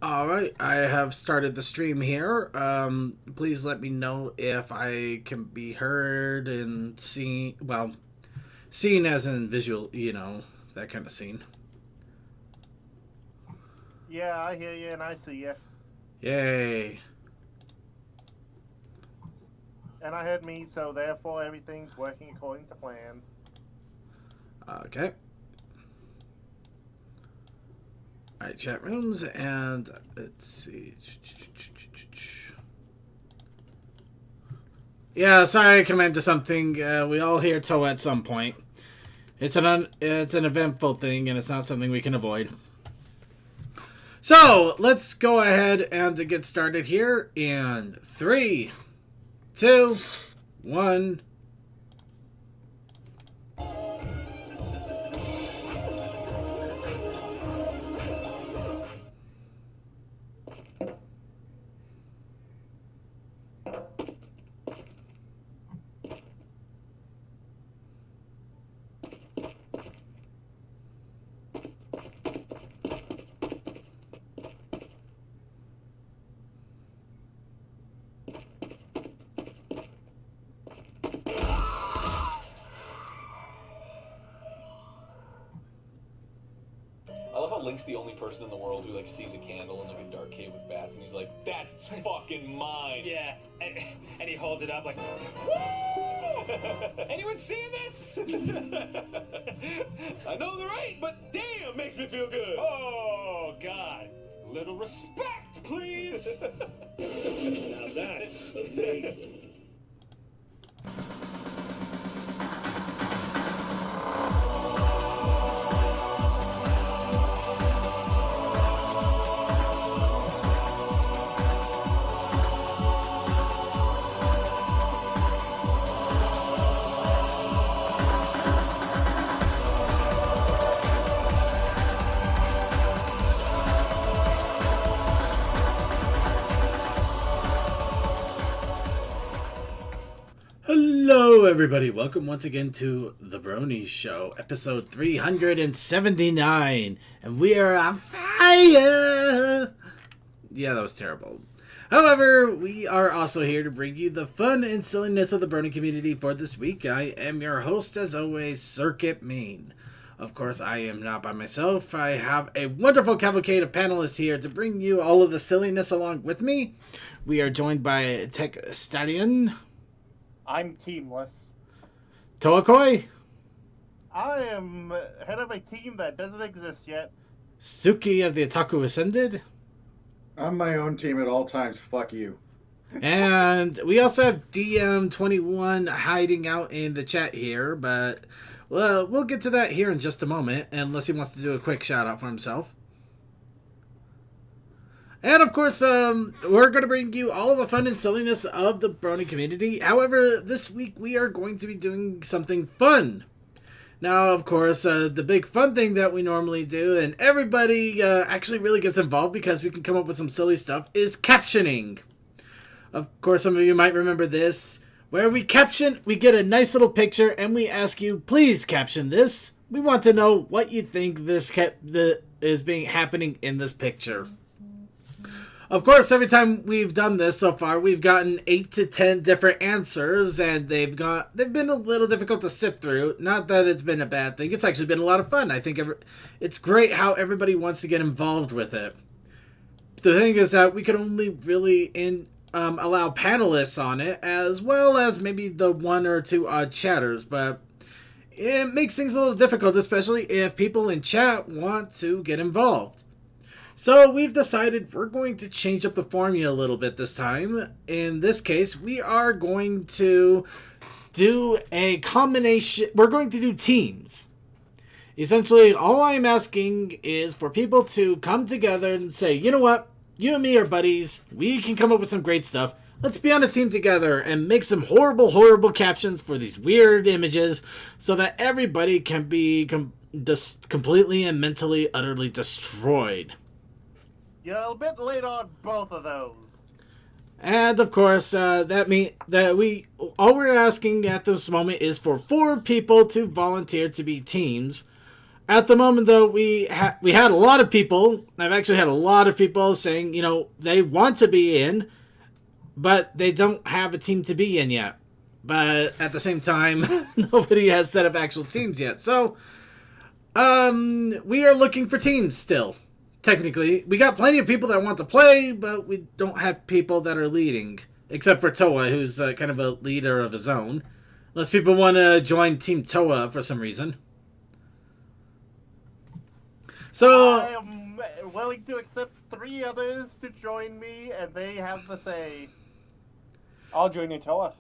Alright, I have started the stream here. Please let me know if I can be heard and seen. Well, seen as in visual, that kind of scene. Yeah, I hear you and I see you. Yay. And I heard me, so therefore everything's working according to plan. Okay. Alright, chat rooms, and let's see. Yeah, sorry I come into something. We all hear Toe at some point. It's an eventful thing, and it's not something we can avoid. So, let's go ahead and get started here in 3, 2, 1. Link's the only person in the world who sees a candle in a dark cave with bats, and he's like, "That's fucking mine." Yeah, and he holds it up like, anyone seeing this? I know they're right, but damn, makes me feel good. Oh God, little respect, please. Now that's amazing. Hello, everybody. Welcome once again to the Brony Show, episode 379, and we are on fire! Yeah, that was terrible. However, we are also here to bring you the fun and silliness of the Brony community for this week. I am your host, as always, Circuit Main. Of course, I am not by myself. I have a wonderful cavalcade of panelists here to bring you all of the silliness along with me. We are joined by Tech Stallion. I'm teamless. Toakoi. I am head of a team that doesn't exist yet. Suki of the Otaku Ascended. I'm my own team at all times. Fuck you. And we also have DM21 hiding out in the chat here, but we'll get to that here in just a moment, unless he wants to do a quick shout out for himself. And of course, we're going to bring you all of the fun and silliness of the Brony community. However, this week we are going to be doing something fun. Now, of course, the big fun thing that we normally do, and everybody actually really gets involved because we can come up with some silly stuff, is captioning. Of course, some of you might remember this, where we caption, we get a nice little picture, and we ask you, please caption this. We want to know what you think is happening in this picture. Of course, every time we've done this so far, we've gotten 8 to 10 different answers, and they've been a little difficult to sift through. Not that it's been a bad thing; it's actually been a lot of fun. I think it's great how everybody wants to get involved with it. The thing is that we can only really allow panelists on it, as well as maybe the 1 or 2 odd chatters, but it makes things a little difficult, especially if people in chat want to get involved. So we've decided we're going to change up the formula a little bit this time. In this case, we are going to do a combination. We're going to do teams. Essentially, all I'm asking is for people to come together and say, you know what? You and me are buddies. We can come up with some great stuff. Let's be on a team together and make some horrible, horrible captions for these weird images so that everybody can be completely and mentally, utterly destroyed. You're a bit late on both of those. And of course, all we're asking at this moment is for 4 people to volunteer to be teams. At the moment, though, we had a lot of people. I've actually had a lot of people saying, they want to be in, but they don't have a team to be in yet. But at the same time, nobody has set up actual teams yet. So, we are looking for teams still. Technically, we got plenty of people that want to play, but we don't have people that are leading, except for Toa, who's kind of a leader of his own. Unless people want to join Team Toa for some reason. So I am willing to accept 3 others to join me, and they have the say. I'll join you, Toa.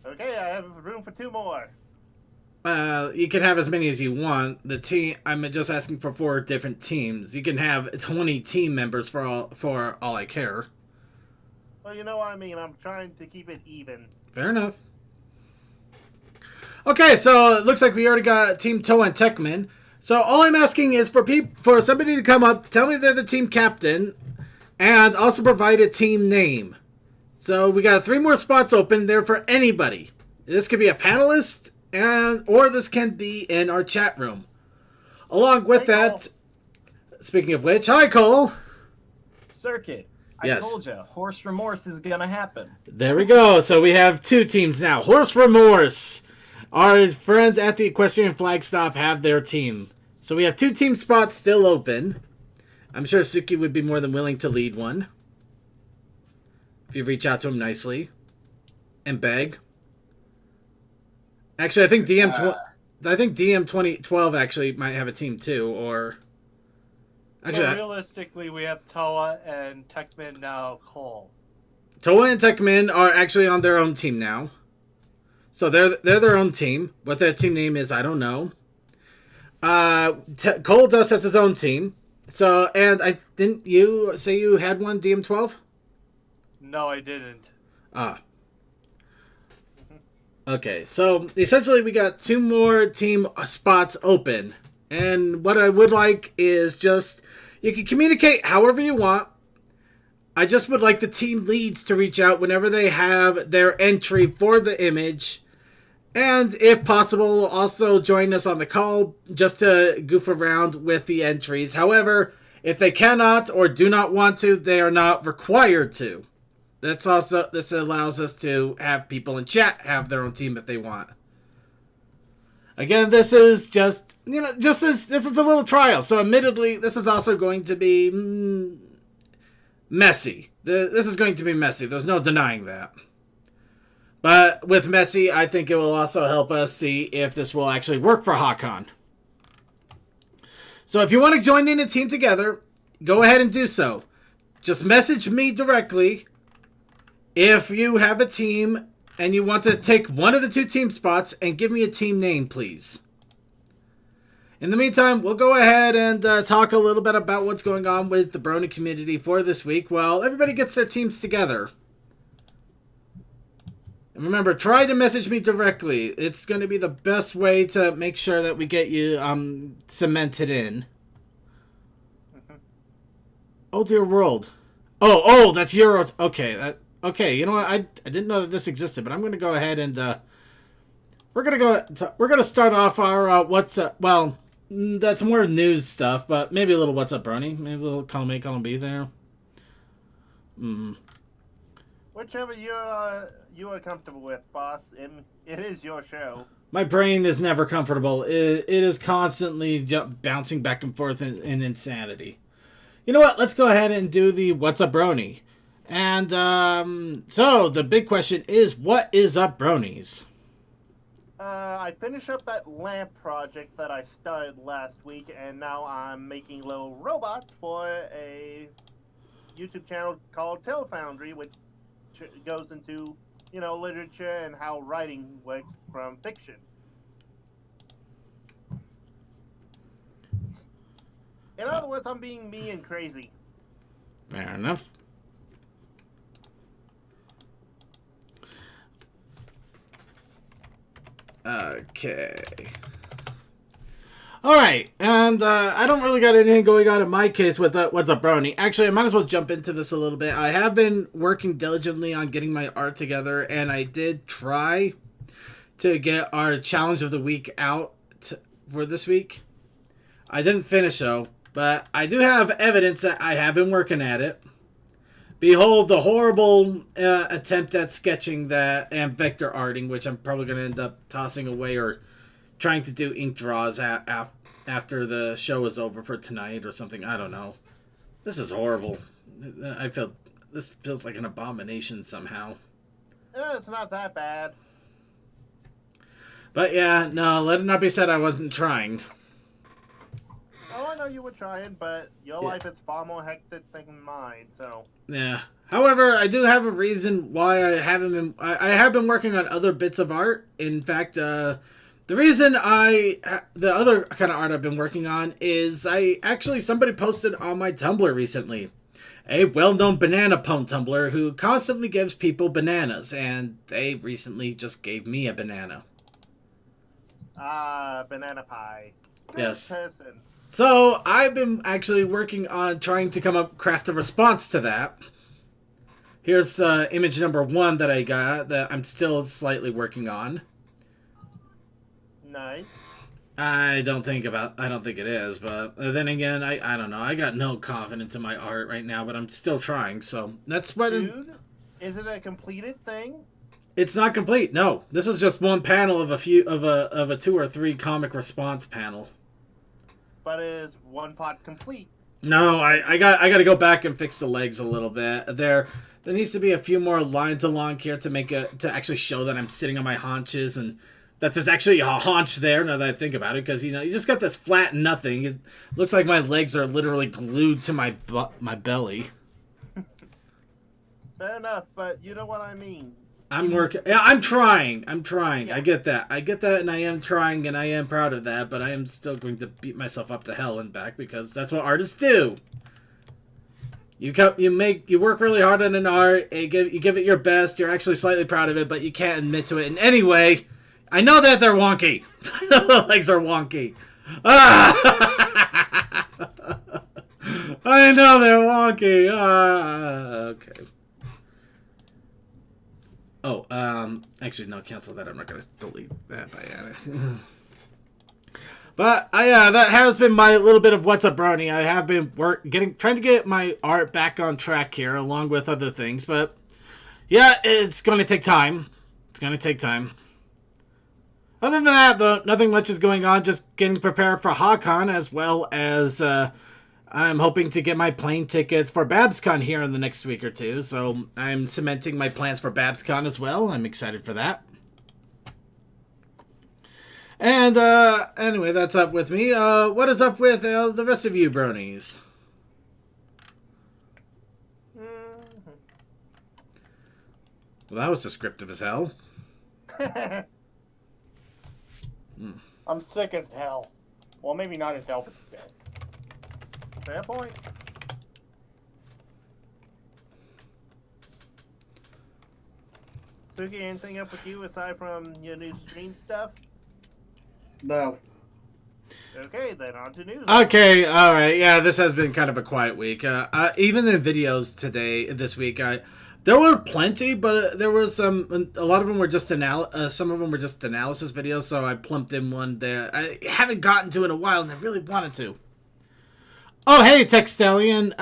Okay, I have room for 2 more. you can have as many as you want. I'm just asking for 4 different teams. You can have 20 team members for all I care. Well, you know what I mean. I'm trying to keep it even. Fair enough. Okay, so it looks like we already got Team Toa and Techman. So all I'm asking is for somebody to come up, tell me they're the team captain, and also provide a team name. So we got 3 more spots open there for anybody. This could be a panelist, or this can be in our chat room. Along with that, speaking of which, hi Cole. Circuit. Yes. I told you, horse remorse is gonna happen. There we go. So we have 2 teams now. Horse Remorse. Our friends at the Equestrian Flag Stop have their team. So we have 2 team spots still open. I'm sure Suki would be more than willing to lead one. If you reach out to him nicely. And beg. Actually, I think DM 2012 actually might have a team too, or... Actually, so realistically, we have Toa and Techman now Cole. Toa and Techman are actually on their own team now. So they're their own team. What their team name is, I don't know. Cole Dust has his own team. So, and didn't you say you had one, DM12? No, I didn't. Okay, so essentially we got 2 more team spots open. And what I would like is just, you can communicate however you want. I just would like the team leads to reach out whenever they have their entry for the image. And if possible, also join us on the call just to goof around with the entries. However, if they cannot or do not want to, they are not required to. This allows us to have people in chat have their own team if they want. Again, this is just, this is a little trial. So admittedly, this is also going to be messy. This is going to be messy. There's no denying that. But with messy, I think it will also help us see if this will actually work for Hakon. So if you want to join in a team together, go ahead and do so. Just message me directly if you have a team and you want to take one of the 2 team spots and give me a team name, please. In the meantime, we'll go ahead and talk a little bit about what's going on with the Brony community for this week while everybody gets their teams together. And remember, try to message me directly. It's going to be the best way to make sure that we get you cemented in. Oh, dear world. Oh, that's your... Okay, okay, you know what? I didn't know that this existed, but I'm going to go ahead and... we're going to start off our what's up... Well, that's more news stuff, but maybe a little what's up, Brony. Maybe a little column A, column B there. Whichever you are comfortable with, boss. It is your show. My brain is never comfortable. It is constantly bouncing back and forth in insanity. You know what? Let's go ahead and do the What's Up Brony. And so the big question is, what is up, Bronies? I finished up that lamp project that I started last week, and now I'm making little robots for a YouTube channel called Tale Foundry, which goes into, literature and how writing works from fiction. In other words, I'm being me and crazy. Fair enough. Okay. Alright, and I don't really got anything going on in my case with What's Up Brony. Actually, I might as well jump into this a little bit. I have been working diligently on getting my art together, and I did try to get our Challenge of the Week out for this week. I didn't finish though, but I do have evidence that I have been working at it. Behold the horrible attempt at sketching that and vector arting, which I'm probably going to end up tossing away or trying to do ink draws after the show is over for tonight or something. I don't know. This is horrible. This feels like an abomination somehow. It's not that bad. But yeah, no, let it not be said I wasn't trying. Oh, I know you were trying, but your life is far more hectic than mine, so... Yeah. However, I do have a reason why I haven't been... I have been working on other bits of art. In fact, the reason the other kind of art I've been working on is somebody posted on my Tumblr recently. A well-known banana pwn Tumblr who constantly gives people bananas, and they recently just gave me a banana. Banana pie. Good Yes. person. So, I've been actually working on trying to craft a response to that. Here's image number 1 that I got that I'm still slightly working on. Nice. I don't think it is, but then again, I don't know. I got no confidence in my art right now, but I'm still trying, so that's what... Dude, is it a completed thing? It's not complete, no. This is just one panel of a 2 or 3 comic response panel. But is one part complete? No, I got to go back and fix the legs a little bit. There needs to be a few more lines along here to actually show that I'm sitting on my haunches and that there's actually a haunch there. Now that I think about it, because you just got this flat nothing. It looks like my legs are literally glued to my belly. Fair enough, but you know what I mean. I'm working. Yeah, I'm trying. Yeah. I get that, and I am trying, and I am proud of that. But I am still going to beat myself up to hell and back because that's what artists do. You work really hard on an art. You give it your best. You're actually slightly proud of it, but you can't admit to it in any way. I know that they're wonky. I know the legs are wonky. Ah! I know they're wonky. Okay. Oh, actually, no, cancel that. I'm not going to delete that by adding. But, that has been my little bit of What's Up, Brony. I have been trying to get my art back on track here, along with other things. But, yeah, it's going to take time. It's going to take time. Other than that, though, nothing much is going on. Just getting prepared for HawkCon, as well as, I'm hoping to get my plane tickets for BabsCon here in the next week or two, so I'm cementing my plans for BabsCon as well. I'm excited for that. And, anyway, that's up with me. What is up with the rest of you, bronies? Well, that was descriptive as hell. I'm sick as hell. Well, maybe not as hell, but still. Fair point. Suki, anything up with you aside from your new stream stuff? No. Okay, then on to news. Okay, alright, yeah, this has been kind of a quiet week. Even in videos this week, there were plenty, but there was a lot of them were just some of them were just analysis videos, so I plumped in one there. I haven't gotten to in a while, and I really wanted to. Oh, hey, Textalion.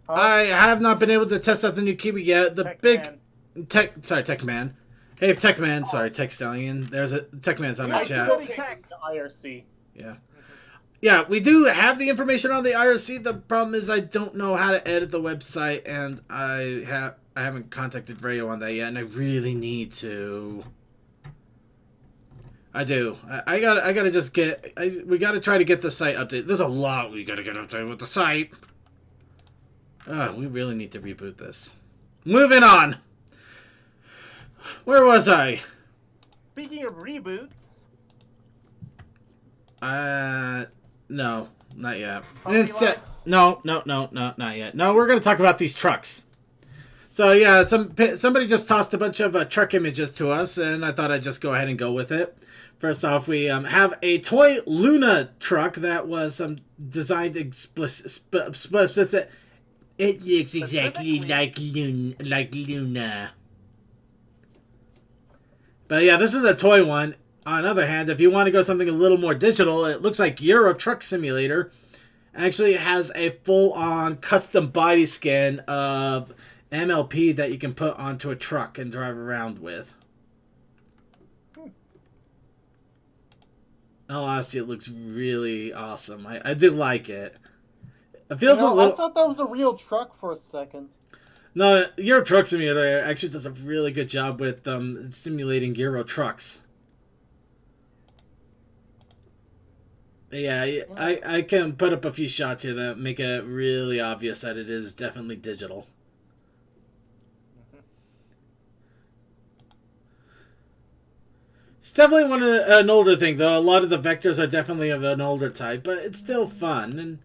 I have not been able to test out the new Kiwi yet. Techman. Hey, Techman. Sorry, Textalion. There's a Techman's on the chat. IRC. Yeah. Yeah, we do have the information on the IRC. The problem is I don't know how to edit the website, and I haven't contacted Rayo on that yet, and I really need to. I do. I gotta just we gotta try to get the site updated. There's a lot we gotta get updated with the site. We really need to reboot this. Moving on. Where was I? Speaking of reboots. No, not yet. Instead, no, not yet. No, we're gonna talk about these trucks. So yeah, somebody just tossed a bunch of truck images to us, and I thought I'd just go ahead and go with it. First off, we have a toy Luna truck that was designed explicit. It looks exactly like Luna. But yeah, this is a toy one. On the other hand, if you want to go something a little more digital, it looks like Euro Truck Simulator actually has a full-on custom body skin of MLP that you can put onto a truck and drive around with. In all honesty, it looks really awesome. I do like it. It feels a little... I thought that was a real truck for a second. No, Euro Truck Simulator actually does a really good job with simulating Euro trucks. Yeah, I can put up a few shots here that make it really obvious that it is definitely digital. It's definitely an older thing, though. A lot of the vectors are definitely of an older type, but it's still fun. And,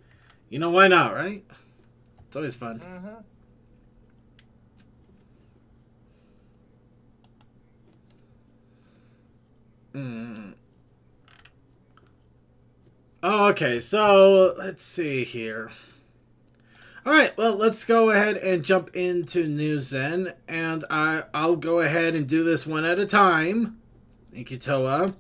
you know, why not, right? It's always fun. Oh, okay, so let's see here. Alright, well, let's go ahead and jump into news then. And I'll go ahead and do this one at a time. Thank you, Toa.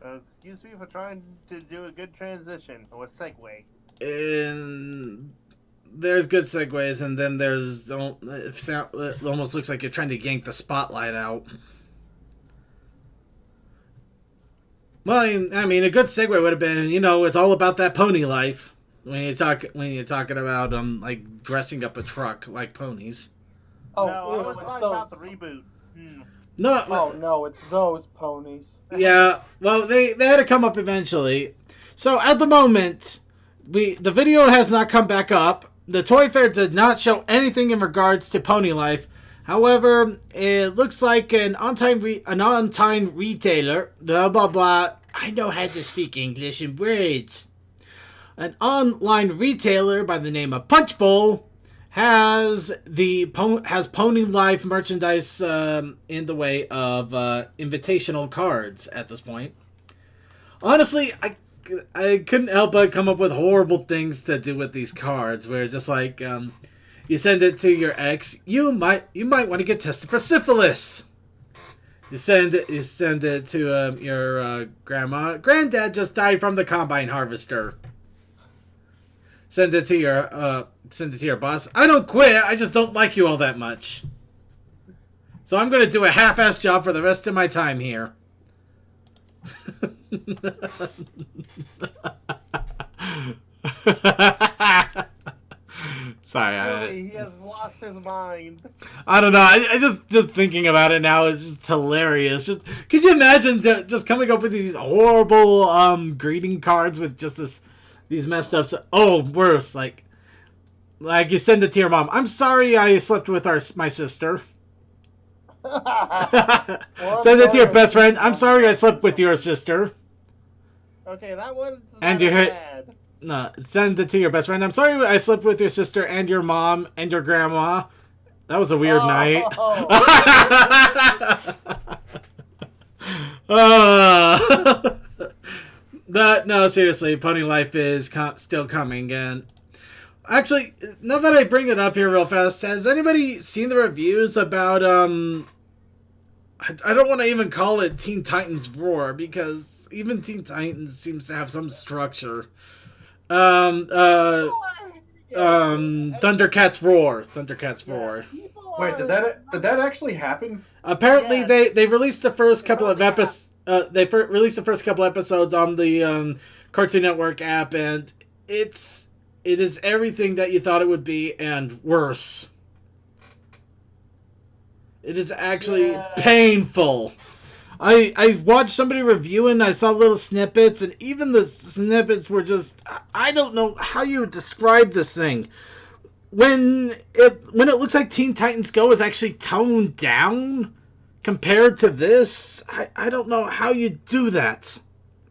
Excuse me for trying to do a good transition or segue. And there's good segues, and then there's... It almost looks like you're trying to yank the spotlight out. Well, I mean, a good segue would have been, you know, it's all about that pony life. When you're talking about like dressing up a truck like ponies. Oh, no, I was it's talking those. about the reboot. No. Oh no, it's those ponies. Yeah, well, they had to come up eventually. So at the moment, the video has not come back up. The Toy Fair did not show anything in regards to pony life. However, it looks like an on-time retailer, blah, blah, blah. I know how to speak English in words. An online retailer by the name of Punch Bowl has Pony Life merchandise in the way of invitational cards at this point. Honestly, I couldn't help but come up with horrible things to do with these cards, where just like... you send it to your ex. You might want to get tested for syphilis. You send it to your grandma. Granddad just died from the combine harvester. Send it to your boss. I don't quit. I just don't like you all that much. So I'm gonna do a half-assed job for the rest of my time here. Sorry, Really, he has lost his mind. I don't know. I just thinking about it now is just hilarious. Just could you imagine just coming up with these horrible greeting cards with just these messed up? Oh, worse, like you send it to your mom. I'm sorry, I slept with my sister. Send it to your best friend. I'm sorry, I slept with your sister. Okay, that one's and you bad. No, send it to your best friend. I'm sorry I slept with your sister and your mom and your grandma. That was a weird night. But no, seriously, Pony Life is still coming. And actually, now that I bring it up here real fast, has anybody seen the reviews about I don't want to even call it Teen Titans Roar, because even Teen Titans seems to have some structure. Thundercats Roar. Thundercats Roar. Wait, did that actually happen? Apparently, they released the first couple of episodes. Released the first couple episodes on the Cartoon Network app, and it is everything that you thought it would be and worse. It is actually painful. I watched somebody reviewing, I saw little snippets, and even the snippets were just... I don't know how you would describe this thing. When it looks like Teen Titans Go is actually toned down compared to this, I don't know how you do that.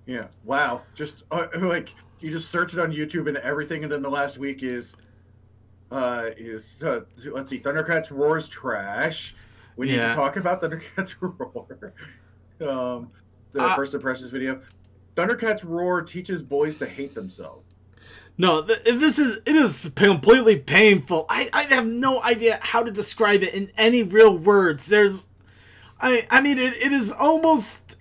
Yeah, wow. Just, like, you just search it on YouTube and everything, and then the last week is let's see, Thundercats Roar's trash. We need to talk about Thundercats Roar. The first impressions video. Thundercats Roar teaches boys to hate themselves. No, it is completely painful. I have no idea how to describe it in any real words. I mean, it is almost...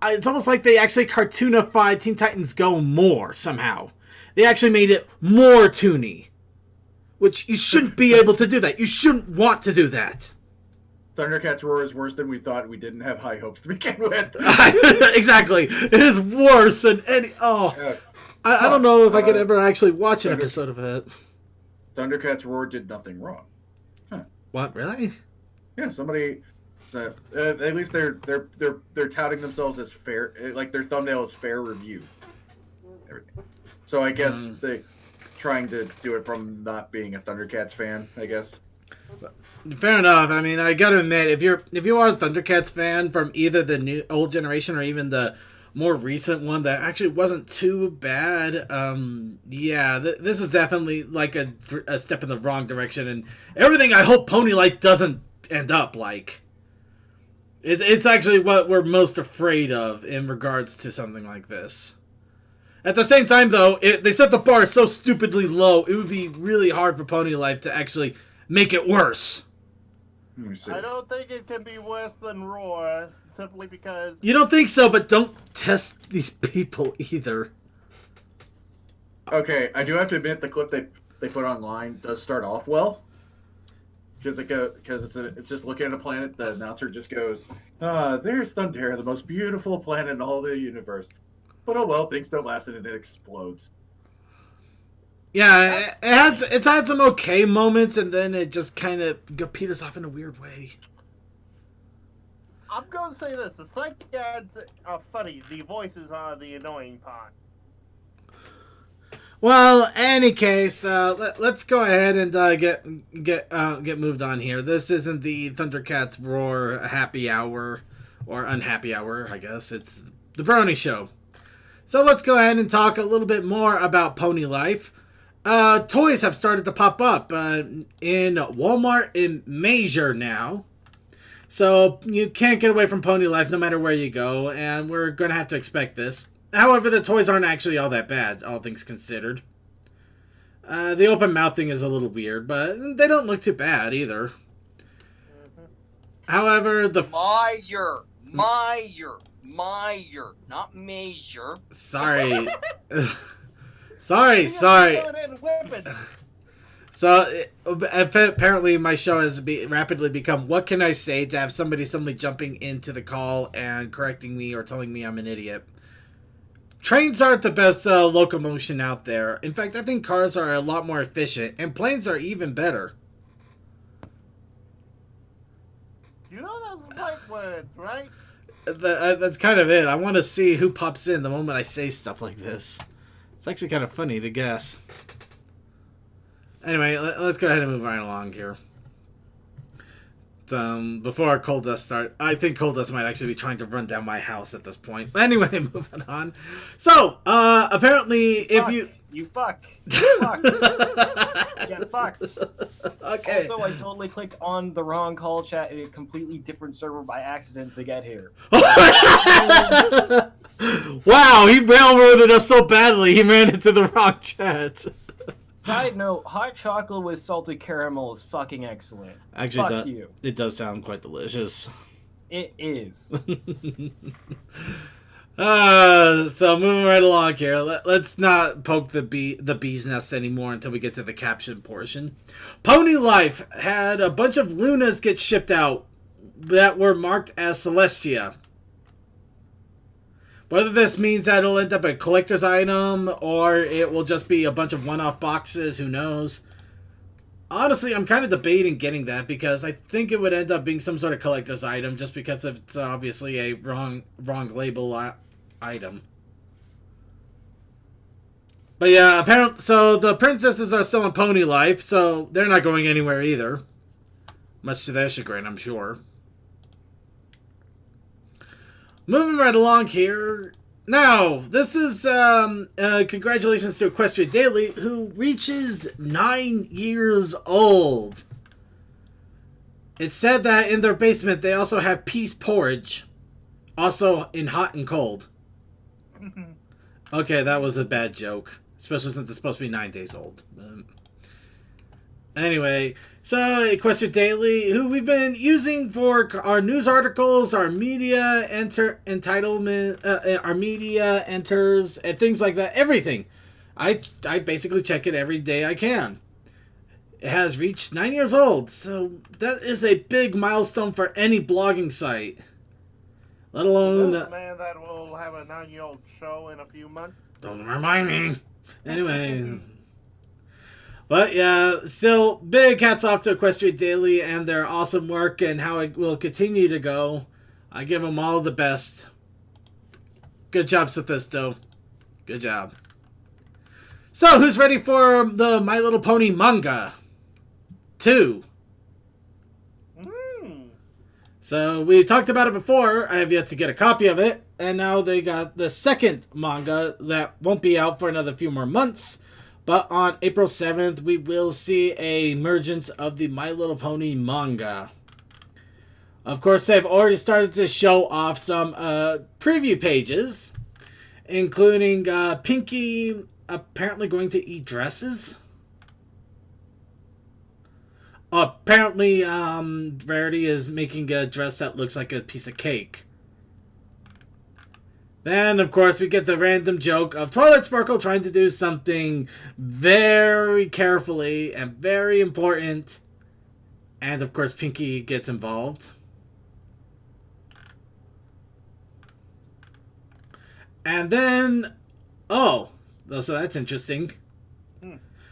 it's almost like they actually cartoonified Teen Titans Go more, somehow. They actually made it more toony. Which, you shouldn't be able to do that. You shouldn't want to do that. Thundercats Roar is worse than we thought. We didn't have high hopes to begin with. Exactly. It is worse than any... Oh. I don't know if I could ever actually watch an episode of it. Thundercats Roar did nothing wrong. Huh. What, really? Yeah, somebody... at least they're touting themselves as fair, like their thumbnail is fair review. Everything. So I guess they trying to do it from not being a Thundercats fan, I guess. Fair enough. I mean, I gotta admit, if you are a Thundercats fan from either the old generation or even the more recent one that actually wasn't too bad, yeah, this is definitely like a step in the wrong direction, and everything I hope Pony Life doesn't end up like. It's actually what we're most afraid of in regards to something like this. At the same time, though, they set the bar so stupidly low, it would be really hard for Pony Life to actually make it worse. I don't think it can be worse than Roar, simply because... You don't think so, but don't test these people either. Okay, I do have to admit the clip they put online does start off well. Because it's just looking at a planet, the announcer just goes, there's Thundera, the most beautiful planet in all the universe. But oh well, things don't last and it explodes. Yeah, it's had some okay moments, and then it just kind of peters off in a weird way. I'm going to say this. The psych ads are funny. The voices are the annoying part. Well, any case, let's go ahead and get moved on here. This isn't the Thundercats Roar happy hour, or unhappy hour, I guess. It's the Brony Show. So let's go ahead and talk a little bit more about Pony Life. Toys have started to pop up in Walmart in Major now. So you can't get away from Pony Life no matter where you go, and we're going to have to expect this. However, the toys aren't actually all that bad, all things considered. The open mouth thing is a little weird, but they don't look too bad either. However, the... Meyer, not Major. Sorry. sorry. So, apparently my show has rapidly become, what can I say, to have somebody suddenly jumping into the call and correcting me or telling me I'm an idiot. Trains aren't the best locomotion out there. In fact, I think cars are a lot more efficient, and planes are even better. You know those white words, right? That's kind of it. I want to see who pops in the moment I say stuff like this. It's actually kind of funny to guess. Anyway, let's go ahead and move right along here. Before Coal Dust starts, I think Coal Dust might actually be trying to run down my house at this point. Anyway, moving on. So, apparently, You fuck. Get fucked. Okay. Also, I totally clicked on the wrong call chat in a completely different server by accident to get here. Wow, he railroaded us so badly, he ran into the wrong chat. Side note, hot chocolate with salted caramel is fucking excellent. Actually, Fuck you. It does sound quite delicious. It is. So moving right along here, let's not poke the bee's nest anymore until we get to the caption portion. Pony Life had a bunch of Lunas get shipped out that were marked as Celestia. Whether this means that it'll end up a collector's item or it will just be a bunch of one-off boxes, who knows. Honestly, I'm kind of debating getting that because I think it would end up being some sort of collector's item just because it's obviously a wrong label item. But yeah, apparently, so the princesses are still in Pony Life, so they're not going anywhere either. Much to their chagrin, I'm sure. Moving right along here. Now, this is congratulations to Equestria Daily, who reaches 9 years old. It's said that in their basement they also have peace porridge, also in hot and cold. Okay, that was a bad joke, especially since it's supposed to be 9 days old. Anyway, so Equestria Daily, who we've been using for our news articles, our media entitlement, our media enters, and things like that. Everything. I basically check it every day I can. It has reached 9 years old, so that is a big milestone for any blogging site. Let alone... man, that will have a 9-year-old show in a few months. Don't remind me. Anyway... But yeah, still, big hats off to Equestria Daily and their awesome work and how it will continue to go. I give them all the best. Good job, Sophisto. Good job. So, who's ready for the My Little Pony manga 2? So, we talked about it before. I have yet to get a copy of it. And now they got the second manga that won't be out for another few more months. But on April 7th, we will see a emergence of the My Little Pony manga. Of course, they've already started to show off some preview pages, including Pinky apparently going to eat dresses. Apparently, Rarity is making a dress that looks like a piece of cake. Then, of course, we get the random joke of Twilight Sparkle trying to do something very carefully and very important. And, of course, Pinky gets involved. And then... Oh, so that's interesting.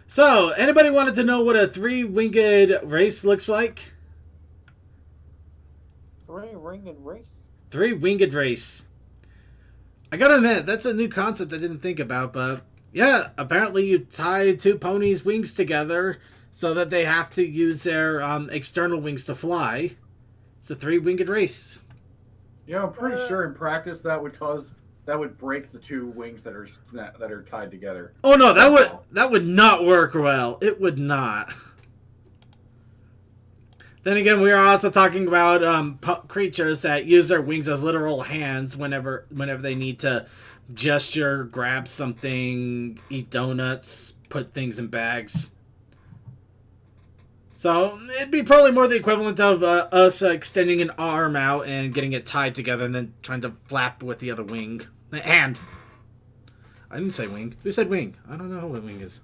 So, anybody wanted to know what a three-winged race looks like? Three-winged race? Three-winged race. I gotta admit, that's a new concept I didn't think about, but yeah, apparently you tie two ponies' wings together so that they have to use their external wings to fly. It's a three-winged race. Yeah, I'm pretty sure in practice that would break the two wings that are tied together. Oh no, that would not work well. It would not. Then again, we are also talking about creatures that use their wings as literal hands whenever they need to gesture, grab something, eat donuts, put things in bags. So it'd be probably more the equivalent of us extending an arm out and getting it tied together and then trying to flap with the other wing. Hand. I didn't say wing. Who said wing? I don't know what wing is.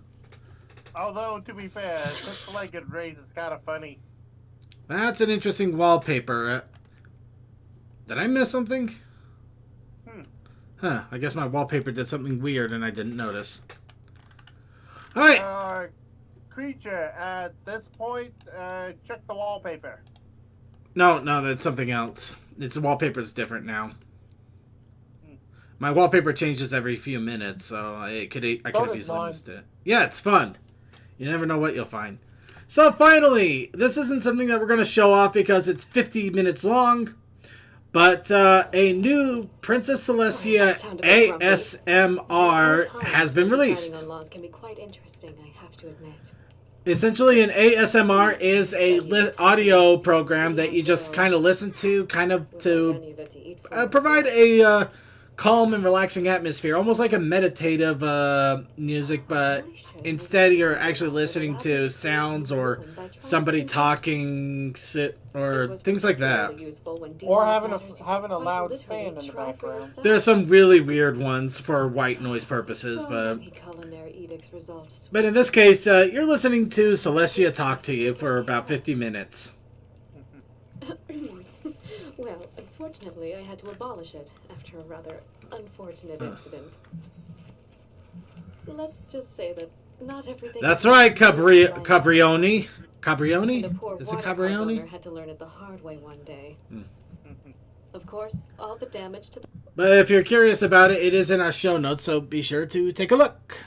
Although, to be fair, six-legged race is kind of funny. That's an interesting wallpaper. Did I miss something? Huh, I guess my wallpaper did something weird and I didn't notice. Alright. Creature, at this point, check the wallpaper. No, that's something else. The wallpaper's different now. My wallpaper changes every few minutes, so I could have easily missed it. Yeah, it's fun. You never know what you'll find. So finally, this isn't something that we're going to show off because it's 50 minutes long, but a new Princess Celestia ASMR has been released. Essentially, an ASMR is a audio program that you just kind of listen to, kind of to provide a calm and relaxing atmosphere, almost like a meditative music, but instead you're actually listening to sounds or somebody talking or things like that. Or having a loud fan in the background. There are some really weird ones for white noise purposes, but in this case, you're listening to Celestia talk to you for about 50 minutes. Well, unfortunately, I had to abolish it after a rather unfortunate incident. Let's just say that not everything... That's right, Cabrioni. Cabrioni? Is it Cabrioni? Had to learn it the hard way one day. Of course, all the damage to... But if you're curious about it, it is in our show notes, so be sure to take a look.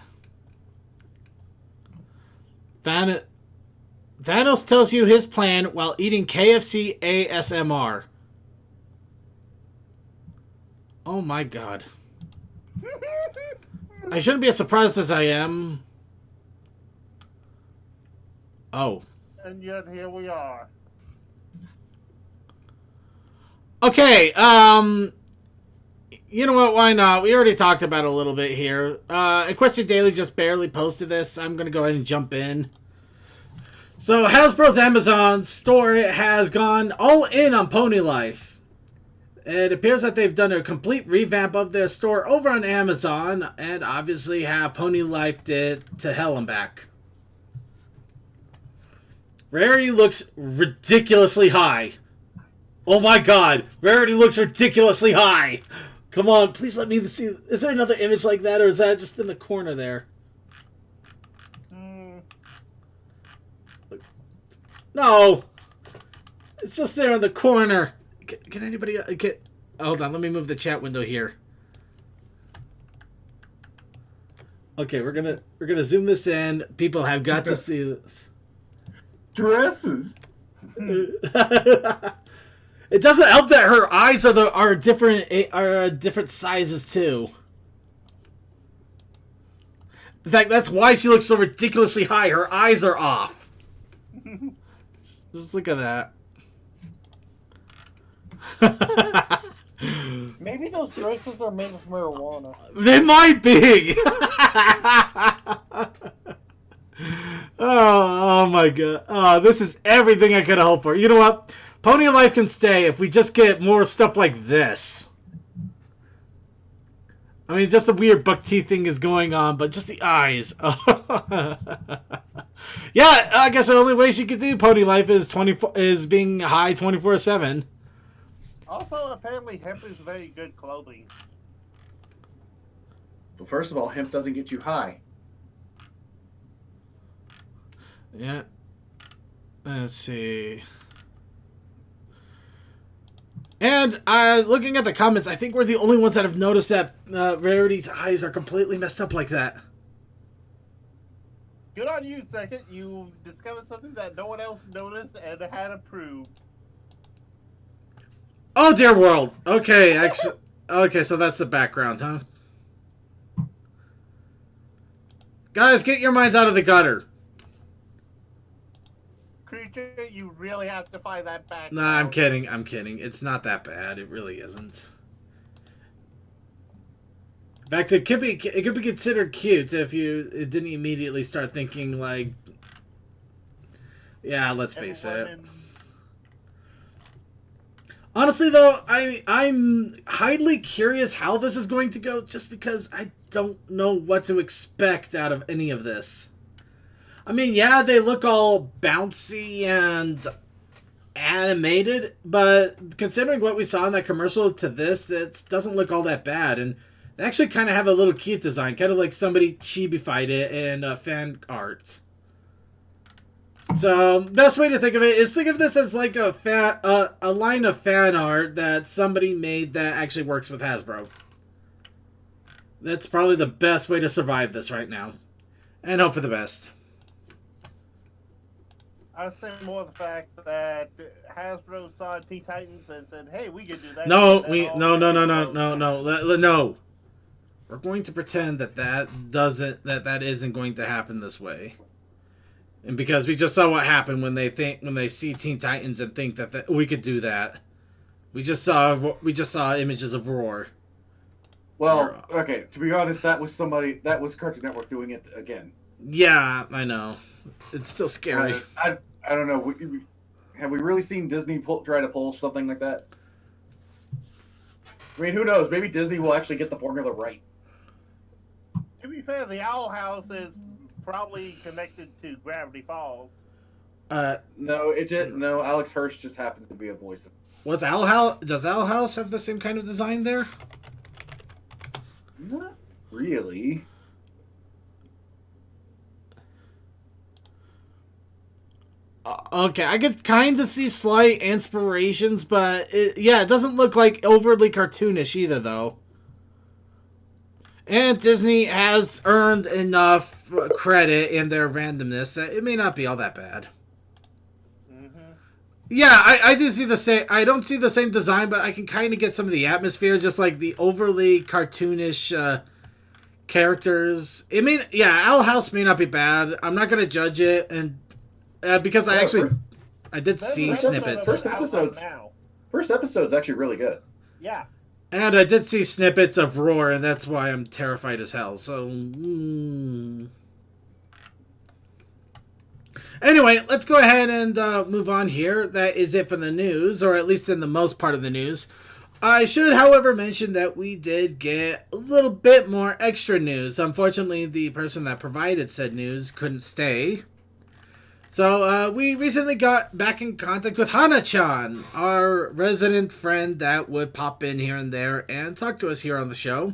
Thanos tells you his plan while eating KFC ASMR. Oh my god. I shouldn't be as surprised as I am. Oh. And yet here we are. Okay, you know what, why not? We already talked about it a little bit here. Equestria Daily just barely posted this. I'm gonna go ahead and jump in. So Hasbro's Amazon store has gone all in on Pony Life. It appears that they've done a complete revamp of their store over on Amazon, and obviously have Pony Life did to hell and back. Rarity looks ridiculously high. Oh my god, Rarity looks ridiculously high. Come on, please let me see. Is there another image like that, or is that just in the corner there? No, it's just there in the corner. Can anybody get? Hold on, let me move the chat window here. Okay, we're gonna zoom this in. People have got to see this. Dresses. It doesn't help that her eyes are different sizes too. In fact, that's why she looks so ridiculously high. Her eyes are off. Just look at that. Maybe those dresses are made of marijuana. They might be. Oh my god. Oh, this is everything I could have hoped for. You know what? Pony Life can stay if we just get more stuff like this. I mean, just a weird buck teeth thing is going on, but just the eyes. Yeah, I guess the only way she could do Pony Life is being high 24/7. Also, apparently, hemp is very good clothing. Well, first of all, hemp doesn't get you high. Yeah. Let's see. And looking at the comments, I think we're the only ones that have noticed that Rarity's eyes are completely messed up like that. Good on you, Second. You discovered something that no one else noticed and had approved. Oh dear world. Okay, actually, okay, so that's the background, huh? Guys, get your minds out of the gutter. Creature, you really have to find that back. Nah, I'm kidding. I'm kidding. It's not that bad. It really isn't. In fact, it could be considered cute if you didn't immediately start thinking like, yeah, let's face it. Honestly, though, I'm highly curious how this is going to go, just because I don't know what to expect out of any of this. I mean, yeah, they look all bouncy and animated, but considering what we saw in that commercial to this, it doesn't look all that bad, and they actually kind of have a little cute design, kind of like somebody chibified it in fan art. So, best way to think of it is think of this as like a line of fan art that somebody made that actually works with Hasbro. That's probably the best way to survive this right now, and hope for the best. I was thinking more of the fact that Hasbro saw Teen Titans and said, "Hey, we could do that." No. We're going to pretend that isn't going to happen this way. And because we just saw what happened when they see Teen Titans and think that we could do that. We just saw images of Roar. Well, okay, to be honest, that was Cartoon Network doing it again. Yeah, I know. It's still scary. I don't know. Have we really seen Disney try to pull something like that? I mean, who knows? Maybe Disney will actually get the formula right. To be fair, the Owl House is probably connected to Gravity Falls. No, Alex Hirsch just happens to be a voice. Does Owl House have the same kind of design there? Not really. Okay, I could kind of see slight inspirations, but it doesn't look like overly cartoonish either, though. And Disney has earned enough credit in their randomness that it may not be all that bad. Mm-hmm. Yeah, I do see the same. I don't see the same design, but I can kind of get some of the atmosphere, just like the overly cartoonish characters. Owl House may not be bad. I'm not gonna judge it, and because I did see snippets. First episode's actually really good. Yeah. And I did see snippets of Roar, and that's why I'm terrified as hell. So, Anyway, let's go ahead and move on here. That is it for the news, or at least in the most part of the news. I should, however, mention that we did get a little bit more extra news. Unfortunately, the person that provided said news couldn't stay. So, we recently got back in contact with Hana-chan, our resident friend that would pop in here and there and talk to us here on the show.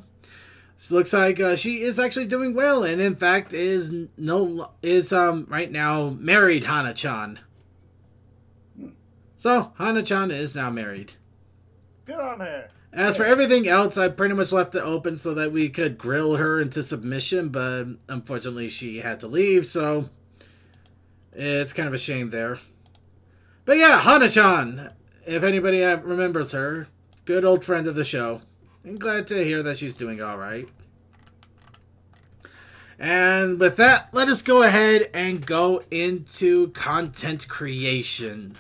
So looks like she is actually doing well, and in fact is right now married Hana-chan. So, Hana-chan is now married. Good on her. As for everything else, I pretty much left it open so that we could grill her into submission, but unfortunately she had to leave, so it's kind of a shame there. But yeah, Hana-chan, if anybody remembers her, good old friend of the show. I'm glad to hear that she's doing alright. And with that, let us go ahead and go into content creation.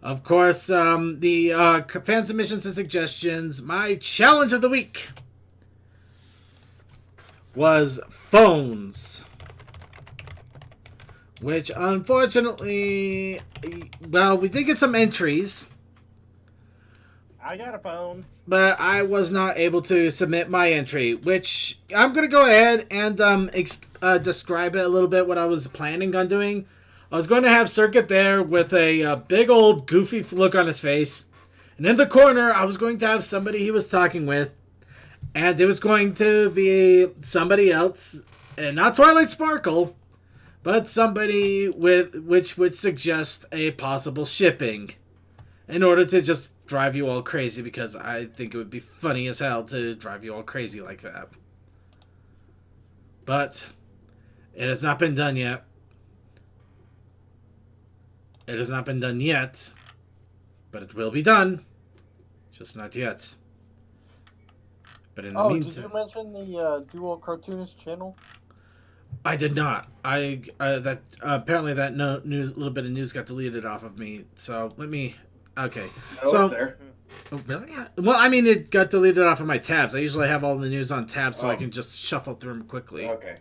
Of course, the fan submissions and suggestions, my challenge of the week was phones. Which, unfortunately, well, we did get some entries. I got a phone. But I was not able to submit my entry, which I'm going to go ahead and describe it a little bit what I was planning on doing. I was going to have Circuit there with a big old goofy look on his face. And in the corner, I was going to have somebody he was talking with. And it was going to be somebody else, and not Twilight Sparkle, but somebody which would suggest a possible shipping. In order to just drive you all crazy, because I think it would be funny as hell to drive you all crazy like that. But it has not been done yet. It has not been done yet, but it will be done. Just not yet. But in the meantime... did you mention the Dual Cartoonist channel? I did not. Apparently that little bit of news got deleted off of me. So let me... Okay. No, so, it's there. Oh, really? Well, I mean, it got deleted off of my tabs. I usually have all the news on tabs so I can just shuffle through them quickly. Okay.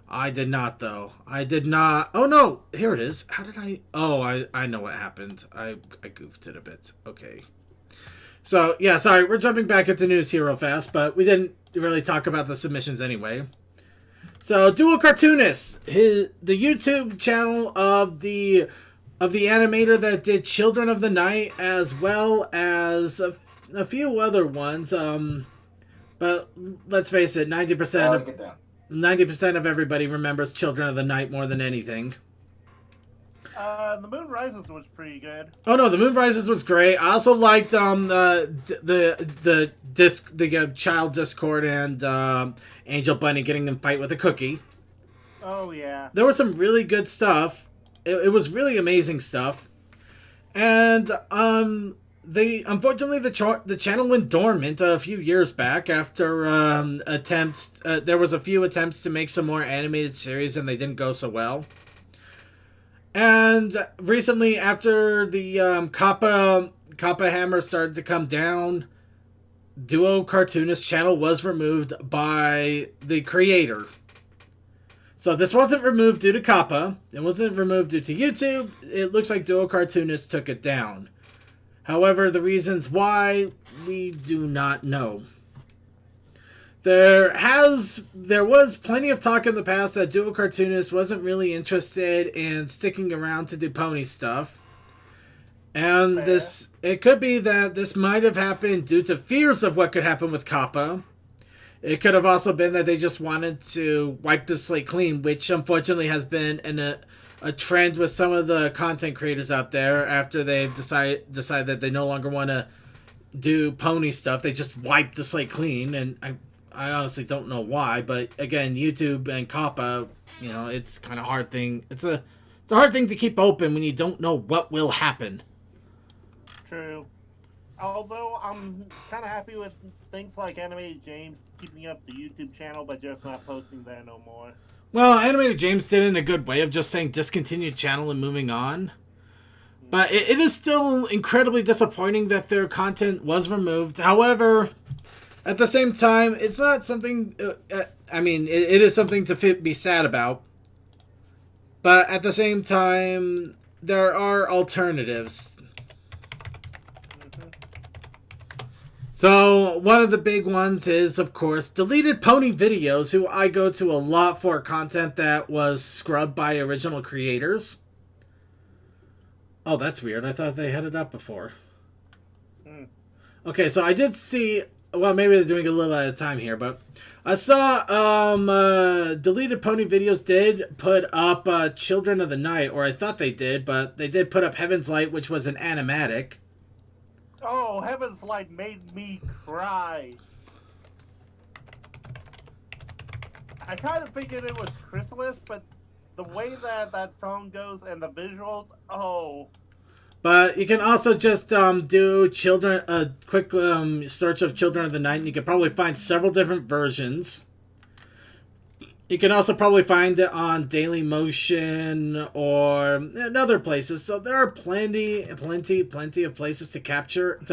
I did not, though. I did not. Oh, no. Here it is. How did I... Oh, I know what happened. I goofed it a bit. Okay. So, yeah, sorry. We're jumping back into news here real fast, but we didn't really talk about the submissions anyway. So, Dual Cartoonist. The YouTube channel of the animator that did Children of the Night, as well as a few other ones. But let's face it, 90% of everybody remembers Children of the Night more than anything. The Moon Rises was pretty good. Oh no, the Moon Rises was great. I also liked the Child Discord and Angel Bunny getting them fight with a cookie. Oh yeah. There was some really good stuff. It was really amazing stuff. And unfortunately the channel went dormant a few years back after attempts. There was a few attempts to make some more animated series and they didn't go so well. And recently, after the Kappa Hammer started to come down, Duo Cartoonist channel was removed by the creator. So this wasn't removed due to Kappa. It wasn't removed due to YouTube. It looks like Duo Cartoonist took it down. However, the reasons why, we do not know. There was plenty of talk in the past that Dual Cartoonist wasn't really interested in sticking around to do pony stuff. And it could be that this might have happened due to fears of what could happen with Kappa. It could have also been that they just wanted to wipe the slate clean, which unfortunately has been a trend with some of the content creators out there after they've decided that they no longer want to do pony stuff. They just wipe the slate clean, and I honestly don't know why, but again, YouTube and Kappa, it's kind of hard thing. It's a hard thing to keep open when you don't know what will happen. True. Although I'm kind of happy with things like Animated James keeping up the YouTube channel, but just not posting there no more. Well, Animated James did it in a good way of just saying discontinued channel and moving on. But it is still incredibly disappointing that their content was removed. However, at the same time, it's not something... it is something to be sad about. But at the same time, there are alternatives. So, one of the big ones is, of course, Deleted Pony Videos, who I go to a lot for content that was scrubbed by original creators. Oh, that's weird. I thought they had it up before. Okay, so I did see... Well, maybe they're doing a little at a time here, but... I saw Deleted Pony Videos did put up Children of the Night, or I thought they did, but they did put up Heaven's Light, which was an animatic. Oh, Heaven's Light made me cry. I kind of figured it was Chrysalis, but the way that that song goes and the visuals, oh. But you can also just do a quick search of Children of the Night, and you can probably find several different versions. You can also probably find it on Daily Motion or in other places. So there are plenty of places to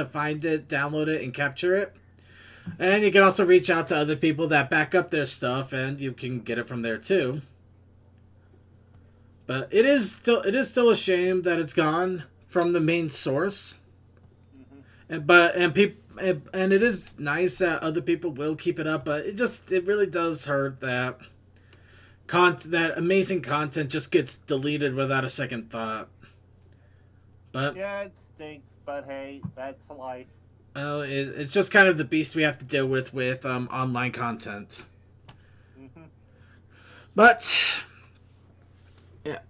find it, download it, and capture it. And you can also reach out to other people that back up their stuff, and you can get it from there too. But it is still a shame that it's gone from the main source. And it is nice that other people will keep it up, but it really does hurt that that amazing content just gets deleted without a second thought. But yeah, it stinks, but hey, that's life. Well, it's just kind of the beast we have to deal with online content. But yeah,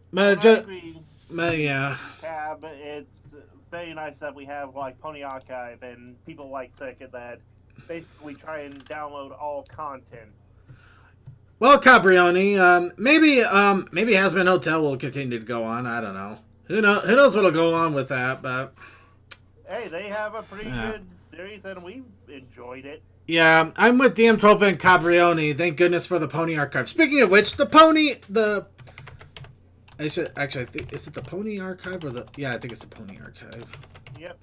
yeah. Cab, it's very nice that we have like Pony Archive and people like Circuit that basically try and download all content. Well, Caprioni, maybe Hazbin Hotel will continue to go on. I don't know. Who knows what'll go on with that, but hey, they have a pretty good series and we've enjoyed it. Yeah, I'm with DM12 and Caprioni. Thank goodness for the Pony Archive. Speaking of which, is it the Pony Archive or yeah, I think it's the Pony Archive. Yep.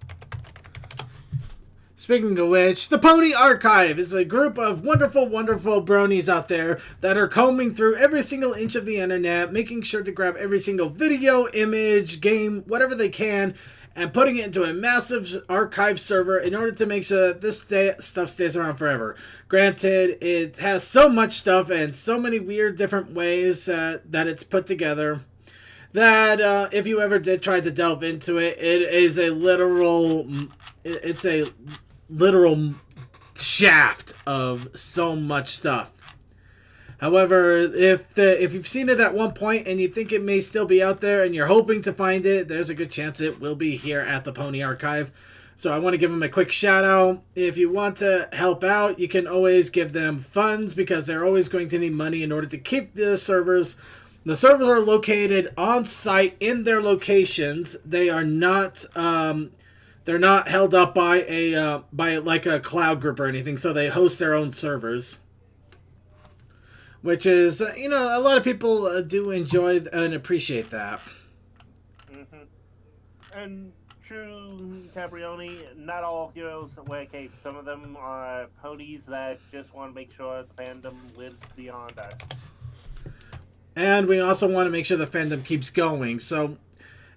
Speaking of which, the Pony Archive is a group of wonderful, wonderful bronies out there that are combing through every single inch of the internet, making sure to grab every single video, image, game, whatever they can, and putting it into a massive archive server in order to make sure that this stuff stays around forever. Granted, it has so much stuff and so many weird different ways that it's put together that if you ever did try to delve into it, it's a literal shaft of so much stuff. However, if you've seen it at one point and you think it may still be out there and you're hoping to find it, there's a good chance it will be here at the Pony Archive. So I want to give them a quick shout out. If you want to help out, you can always give them funds because they're always going to need money in order to keep the servers. The servers are located on site in their locations. They are not they're not held up by like a cloud group or anything, so they host their own servers. Which is, a lot of people do enjoy and appreciate that. And true, Caprioni, not all heroes wear capes. Some of them are ponies that just want to make sure the fandom lives beyond us. And we also want to make sure the fandom keeps going. So,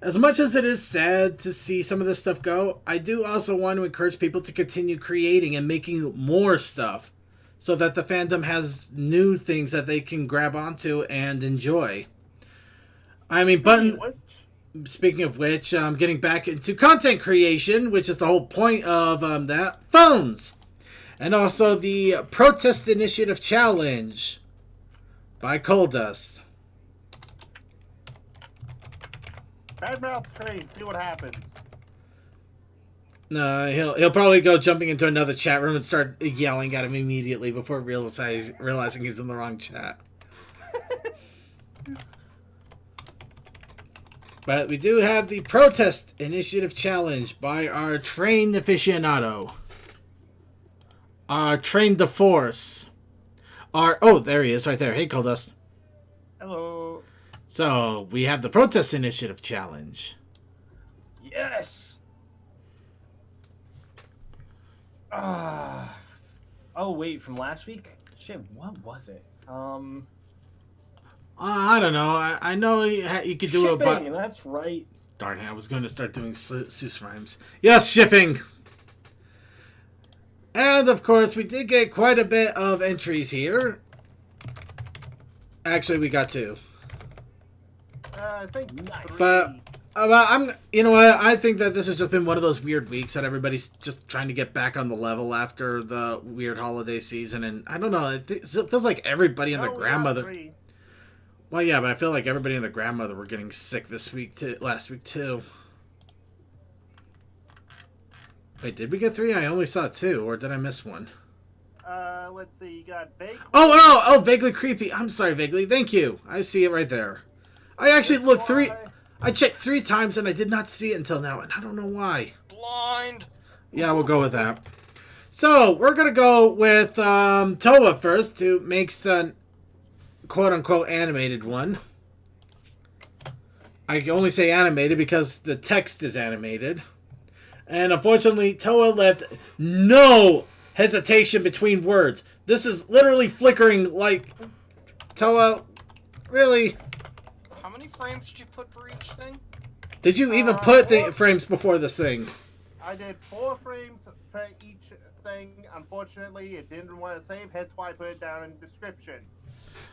as much as it is sad to see some of this stuff go, I do also want to encourage people to continue creating and making more stuff, so that the fandom has new things that they can grab onto and enjoy. Speaking of which, getting back into content creation, which is the whole point of that, phones! And also the Protest Initiative Challenge by Coldust. Badmouth train, see what happens. No, he'll probably go jumping into another chat room and start yelling at him immediately before realizing he's in the wrong chat. But we do have the Protest Initiative Challenge by our trained aficionado. Our trained de force. There he is right there. Hey, Coldust. Hello. So, we have the Protest Initiative Challenge. Yes! Oh wait, from last week? Shit, what was it? I don't know. I know you could do Shipping, that's right. Darn it, I was going to start doing Seuss rhymes. Yes, shipping! And, of course, we did get quite a bit of entries here. Actually, we got 2. I think Nice. three. But you know what? I think that this has just been one of those weird weeks that everybody's just trying to get back on the level after the weird holiday season. And I don't know, it feels like everybody and their No, we got grandmother... 3. Well, yeah, but I feel like everybody and their grandmother were getting sick last week, too. Wait, did we get 3? I only saw 2, or did I miss one? Let's see. You got Vaguely. Oh, Vaguely Creepy. I'm sorry, Vaguely. Thank you. I see it right there. I actually looked 3... I checked 3 times, and I did not see it until now, and I don't know why. Blind. Yeah, we'll go with that. So, we're going to go with Toa first to make some quote-unquote animated one. I can only say animated because the text is animated. And unfortunately, Toa left no hesitation between words. This is literally flickering like... Toa, really? How many frames did you put for each thing? Did you even put the frames before this thing? I did 4 frames per each thing. Unfortunately, it didn't want to save. That's why I put it down in the description.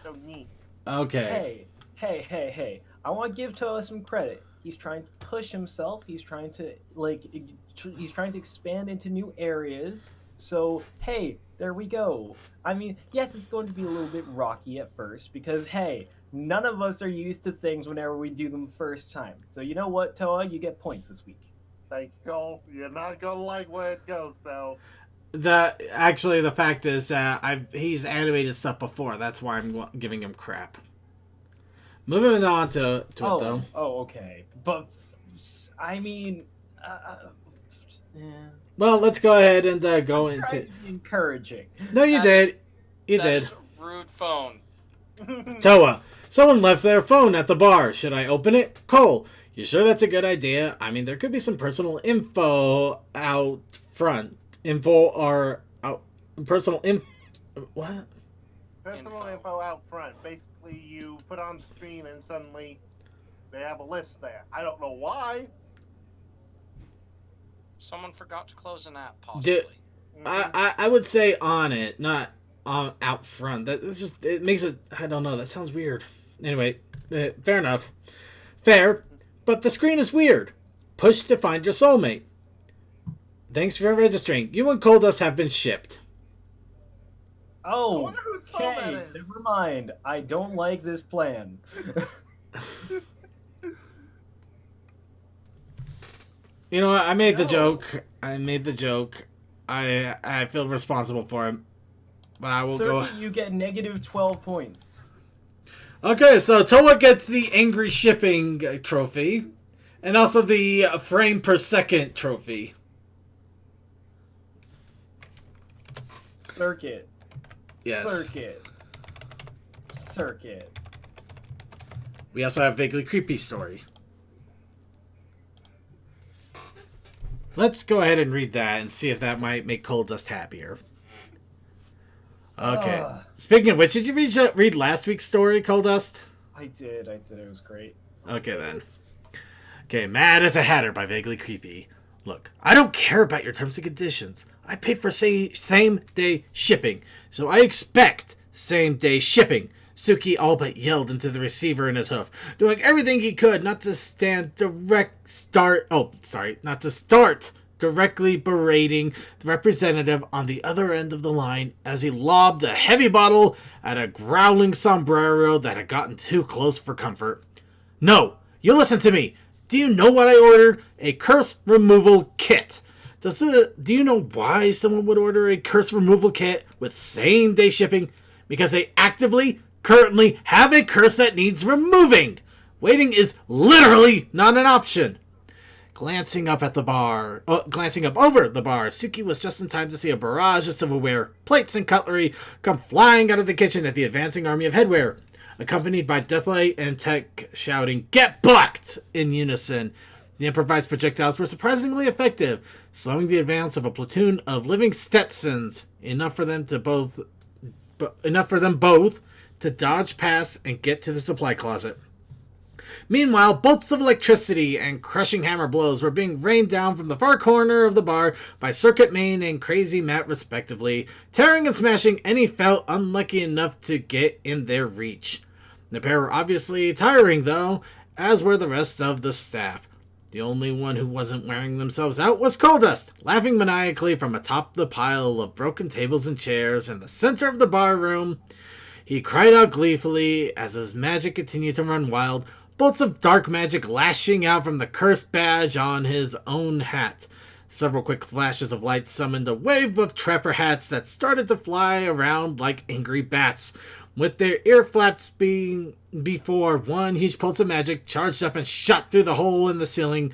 So neat. Okay. Hey. I want to give Toa some credit. He's trying to push himself. He's trying to, he's trying to expand into new areas. So, hey, there we go. I mean, yes, it's going to be a little bit rocky at first because, hey, none of us are used to things whenever we do them first time. So, you know what, Toa? You get points this week. Thank you. You're not going to like where it goes, though. The fact is that he's animated stuff before. That's why I'm giving him crap. Moving on to it, though. Oh, okay. But, I mean... yeah. Well, let's go ahead and go I'm into... trying to be encouraging. No, you did. You did. That is a rude phone. Toa, someone left their phone at the bar. Should I open it? Cole, you sure that's a good idea? I mean, there could be some personal info out front. Personal info... What? Personal info out front. Basically, you put on the screen and suddenly they have a list there. I don't know why. Someone forgot to close an app, possibly. I would say on it, not on out front. That's just, it makes it, I don't know, that sounds weird. Anyway, fair enough. Fair, but the screen is weird. Push to find your soulmate. Thanks for registering. You and Coldust have been shipped. Oh, I wonder whose phone that okay, is. never mind. I don't like this plan. You know what? I made the joke. I feel responsible for him. But I will go. You get negative 12 points. Okay, so Toa gets the angry shipping trophy, and also the frame per second trophy. Circuit. Yes. Circuit. We also have Vaguely Creepy story. Let's go ahead and read that and see if that might make Coldust happier. Okay. Speaking of which, did you read last week's story, Coldust? I did. It was great. Okay, then. Okay, Mad as a Hatter by Vaguely Creepy. Look, I don't care about your terms and conditions. I paid for same-day shipping, so I expect same-day shipping. Suki all but yelled into the receiver in his hoof, doing everything he could not to start directly berating the representative on the other end of the line as he lobbed a heavy bottle at a growling sombrero that had gotten too close for comfort. No, you listen to me. Do you know what I ordered? A curse removal kit. Do you know why someone would order a curse removal kit with same-day shipping? Because they currently have a curse that needs removing. Waiting is literally not an option. Glancing up over the bar, Suki was just in time to see a barrage of silverware, plates, and cutlery come flying out of the kitchen at the advancing army of headwear, accompanied by Deathlight and Tech shouting, "Get bucked!" in unison. The improvised projectiles were surprisingly effective, slowing the advance of a platoon of living Stetsons, enough for them both to dodge past and get to the supply closet. Meanwhile, bolts of electricity and crushing hammer blows were being rained down from the far corner of the bar by Circuit Main and Crazy Matt respectively, tearing and smashing any felt unlucky enough to get in their reach. The pair were obviously tiring though, as were the rest of the staff. The only one who wasn't wearing themselves out was Coldust, laughing maniacally from atop the pile of broken tables and chairs in the center of the bar room. He cried out gleefully as his magic continued to run wild, bolts of dark magic lashing out from the cursed badge on his own hat. Several quick flashes of light summoned a wave of trapper hats that started to fly around like angry bats, with their ear flaps being before one huge pulse of magic charged up and shot through the hole in the ceiling,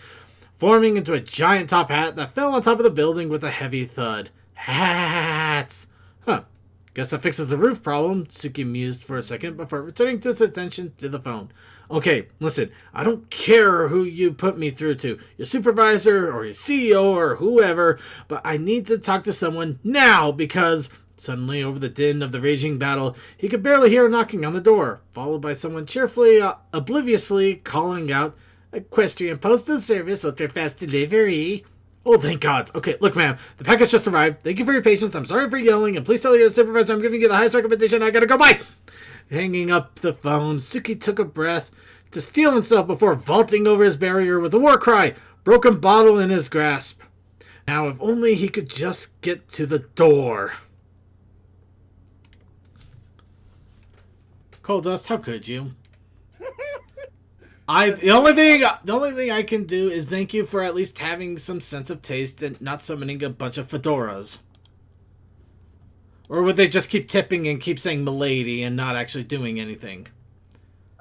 forming into a giant top hat that fell on top of the building with a heavy thud. Hats! Huh. Guess that fixes the roof problem, Suki mused for a second before returning to his attention to the phone. Okay, listen, I don't care who you put me through to, your supervisor or your CEO or whoever, but I need to talk to someone now because... Suddenly, over the din of the raging battle, he could barely hear a knocking on the door, followed by someone cheerfully, obliviously calling out, "Equestrian Postal Service, ultra-fast delivery." Oh, thank God. Okay, look, ma'am, the package just arrived. Thank you for your patience. I'm sorry for yelling, and please tell your supervisor I'm giving you the highest recommendation. I gotta go. Bye! Hanging up the phone, Suki took a breath to steel himself before vaulting over his barrier with a war cry, broken bottle in his grasp. Now, if only he could just get to the door. Coldust, how could you? The only thing I can do is thank you for at least having some sense of taste and not summoning a bunch of fedoras. Or would they just keep tipping and keep saying "milady" and not actually doing anything?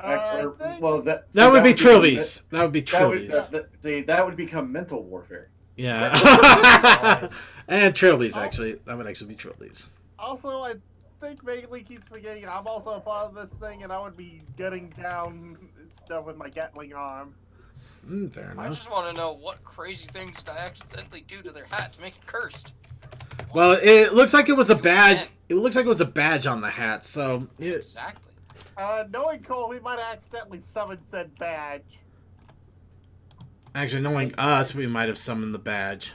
That would be trilbies. That would be trilbies. That would become mental warfare. Yeah. And trilbies, actually. That would actually be trilbies. Also, I think Bailey keeps forgetting I'm also a part of this thing, and I would be gutting down stuff with my Gatling arm. Fair enough. I just want to know what crazy things did I accidentally do to their hat to make it cursed. Well, it looks like it was a badge. It looks like it was a badge on the hat, so... Exactly. Knowing Cole, he might have accidentally summoned said badge. Actually, knowing us, we might have summoned the badge.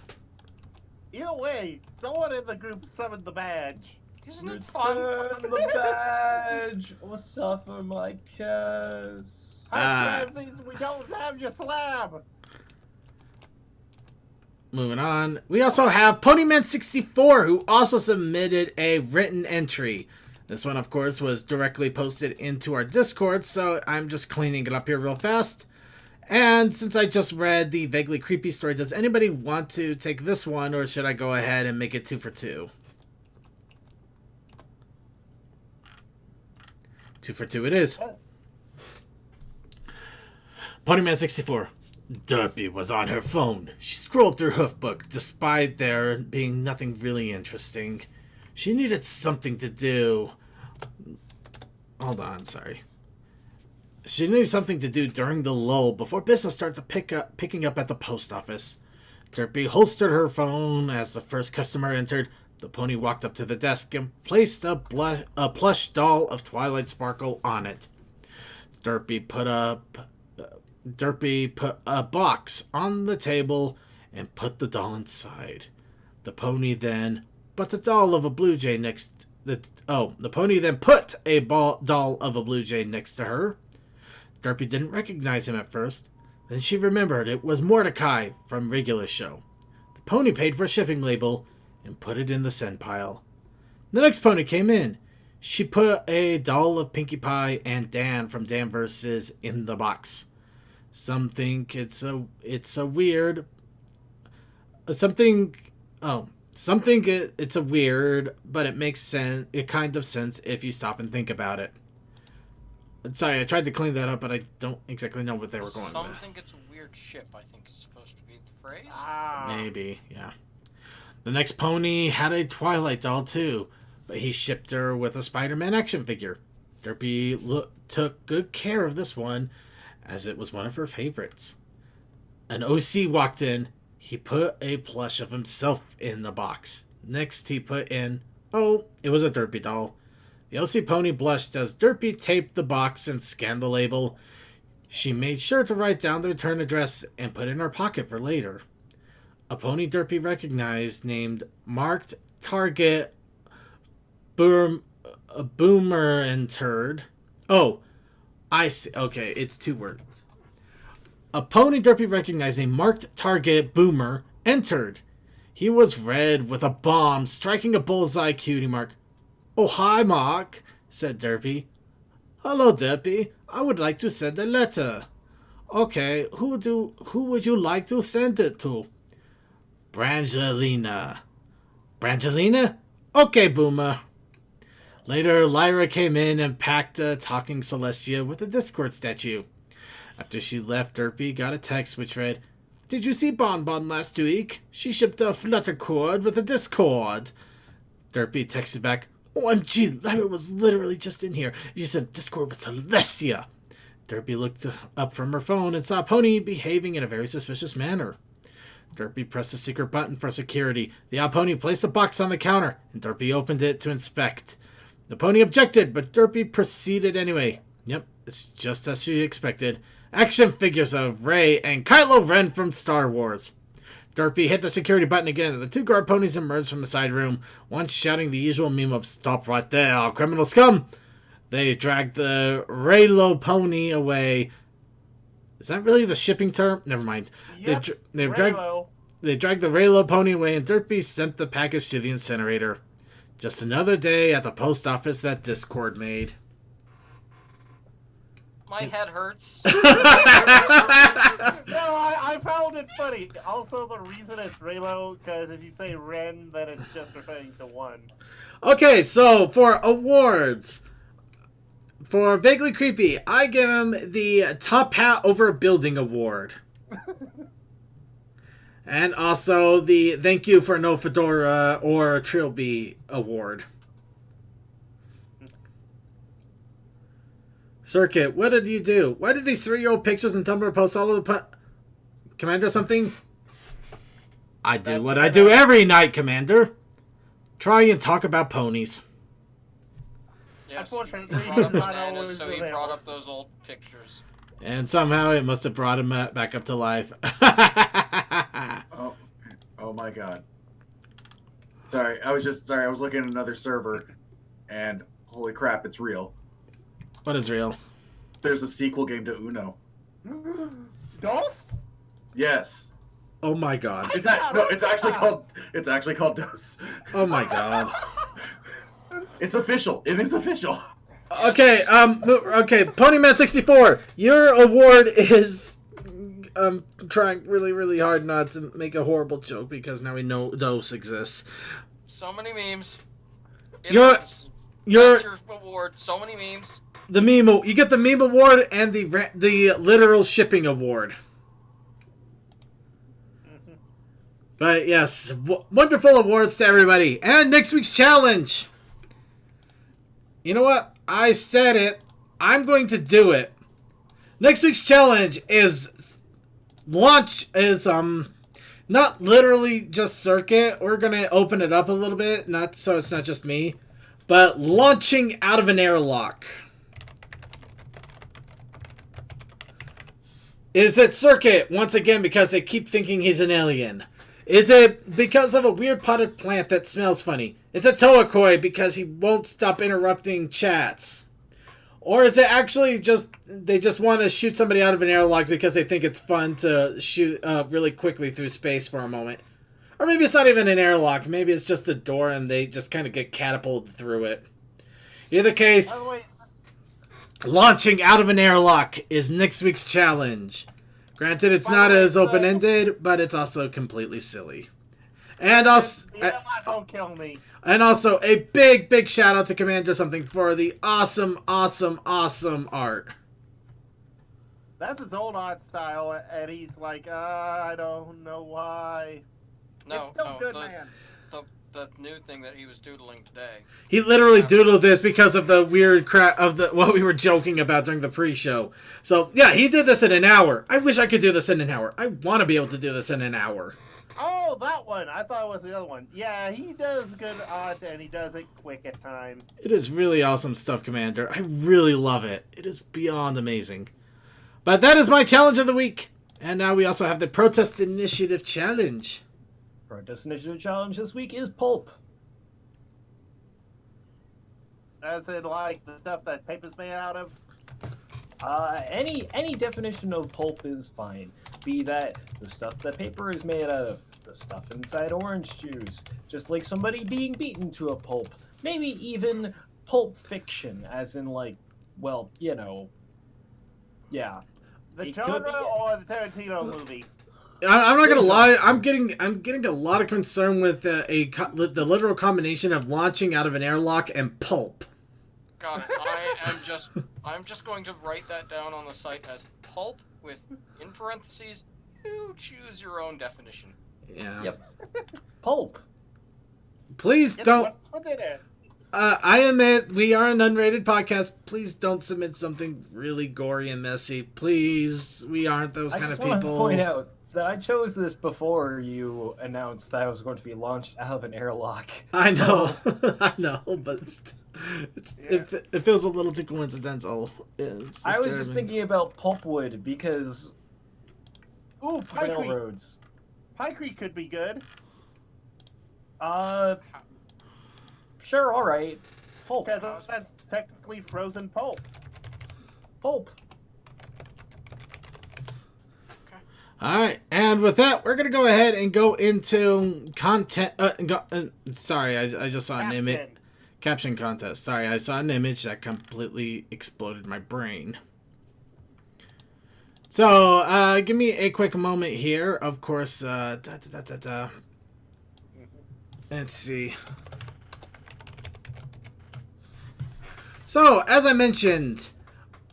Either way, someone in the group summoned the badge. Isn't it fun? Return the badge or suffer my curse. We don't have your slab. Moving on. We also have Ponyman64, who also submitted a written entry. This one, of course, was directly posted into our Discord, so I'm just cleaning it up here real fast. And since I just read the vaguely creepy story, does anybody want to take this one, or should I go ahead and make it 2 for 2? 2 for 2 it is. Ponyman64. Derpy was on her phone. She scrolled through Hoofbook, despite there being nothing really interesting. She needed something to do. Hold on, sorry. She needed something to do during the lull before business started picking up at the post office. Derpy holstered her phone as the first customer entered. The pony walked up to the desk and placed a plush doll of Twilight Sparkle on it. Derpy put a box on the table and put the doll inside. The pony then put a doll of a blue jay next. The pony then put a doll of a blue jay next to her. Derpy didn't recognize him at first. Then she remembered it was Mordecai from Regular Show. The pony paid for a shipping label and put it in the send pile. The next pony came in. She put a doll of Pinkie Pie and Dan from Dan Versus in the box. Some think it's a weird, but it makes sense. It kind of sense if you stop and think about it. Sorry, I tried to clean that up, but I don't exactly know what they were going with. Some think it's a weird ship, I think is supposed to be the phrase. Maybe, yeah. The next pony had a Twilight doll too, but he shipped her with a Spider-Man action figure. Derpy took good care of this one, as it was one of her favorites. An OC walked in. He put a plush of himself in the box. Next, he put in... Oh, it was a Derpy doll. The OC pony blushed as Derpy taped the box and scanned the label. She made sure to write down the return address and put it in her pocket for later. A pony Derpy recognized named Marked Target Boomer and Turd. Oh, I see. Okay, it's 2 words. A pony Derpy recognized named Marked Target Boomer entered. He was red with a bomb, striking a bullseye cutie mark. "Oh, hi, Mark," said Derpy. "Hello, Derpy. I would like to send a letter." "Okay, who would you like to send it to?" "Brangelina." "Brangelina? Okay, Boomer." Later, Lyra came in and packed a talking Celestia with a Discord statue. After she left, Derpy got a text which read, "Did you see Bon Bon last week? She shipped a flutter cord with a Discord." Derpy texted back, "OMG, Lyra was literally just in here. She said Discord with Celestia." Derpy looked up from her phone and saw Pony behaving in a very suspicious manner. Derpy pressed a secret button for security. The odd pony placed a box on the counter, and Derpy opened it to inspect. The pony objected, but Derpy proceeded anyway. Yep, it's just as she expected. Action figures of Rey and Kylo Ren from Star Wars. Derpy hit the security button again, and the 2 guard ponies emerged from the side room, one shouting the usual meme of "Stop right there, criminal scum!" They dragged the Reylo pony away. Is that really the shipping term? Never mind. Yep, They dragged the Reylo pony away, and Derpy sent the package to the incinerator. Just another day at the post office that Discord made. My head hurts. No, I found it funny. Also, the reason it's Raylo, because if you say Ren, then it's just referring to one. Okay, so for awards, for Vaguely Creepy, I give him the Top Hat Over a Building award. And also the Thank You for No Fedora or Trilby award. Circuit, what did you do? Why did these 3-year-old pictures and Tumblr post all of the Commander something? I do what I do every night, Commander. Try and talk about ponies. Yes, Unfortunately, he brought up not bananas, always so he available. brought up those old pictures. And somehow it must have brought him back up to life. Oh my god. Sorry, I was looking at another server, and holy crap, it's real. What is real? There's a sequel game to Uno. Dolph? Yes. Oh my god. It's actually called Dose. Oh my god. It's official. It is official. Okay, Ponyman64, your award is trying really, really hard not to make a horrible joke because now we know Dose exists. So many memes. That's your award. So many memes. The meme. You get the meme award and the literal shipping award. But yes, wonderful awards to everybody. And next week's challenge. You know what? I said it. I'm going to do it. Next week's challenge is not literally just circuit. We're gonna open it up a little bit, not so it's not just me, but launching out of an airlock. Is it circuit once again because they keep thinking he's an alien? Is it because of a weird potted plant that smells funny? Is it Toakoi because he won't stop interrupting chats? Or is it actually just they just want to shoot somebody out of an airlock because they think it's fun to shoot really quickly through space for a moment? Or maybe it's not even an airlock. Maybe it's just a door and they just kind of get catapulted through it. Either case, launching out of an airlock is next week's challenge. Granted, it's not as open-ended, but it's also completely silly. And also, Don't kill me. And also, a big, big shout out to Commander Something for the awesome, awesome, awesome art. That's his old art style, and he's like, I don't know why. No, it's still no, good, man. the new thing that he was doodling today. He literally doodled this because of the weird crap of what we were joking about during the pre-show. So yeah, he did this in an hour. I wish I could do this in an hour. I want to be able to do this in an hour. Oh, that one. I thought it was the other one. Yeah, he does good art, and he does it quick at times. It is really awesome stuff, Commander. I really love it. It is beyond amazing. But that is my challenge of the week. And now we also have the Protest Initiative Challenge. Protest Initiative Challenge this week is pulp. As in, like, the stuff that paper's made out of? Any definition of pulp is fine. Be that the stuff that paper is made out of, the stuff inside orange juice, just like somebody being beaten to a pulp. Maybe even pulp fiction, as in, like, well, you know, yeah. The genre or the Tarantino movie? I'm not gonna lie. I'm getting a lot of concern with the literal combination of launching out of an airlock and pulp. Got it. I'm just going to write that down on the site as pulp with, in parentheses, you choose your own definition. Yeah. Yep. Pulp. Please don't. What did it? I admit we are an unrated podcast. Please don't submit something really gory and messy. Please, we aren't those kind of people. I just want to point out that I chose this before you announced that I was going to be launched out of an airlock. I know, I know, but it feels a little too coincidental. I was just thinking about pulpwood because railroads. Pikery could be good. Sure, all right. Pulp. Because that's technically frozen pulp. Pulp. All right, and with that, we're gonna go ahead and go into content. Sorry, I just saw an image. Caption contest. Sorry, I saw an image that completely exploded my brain. So, give me a quick moment here. Of course, let's see. So, as I mentioned,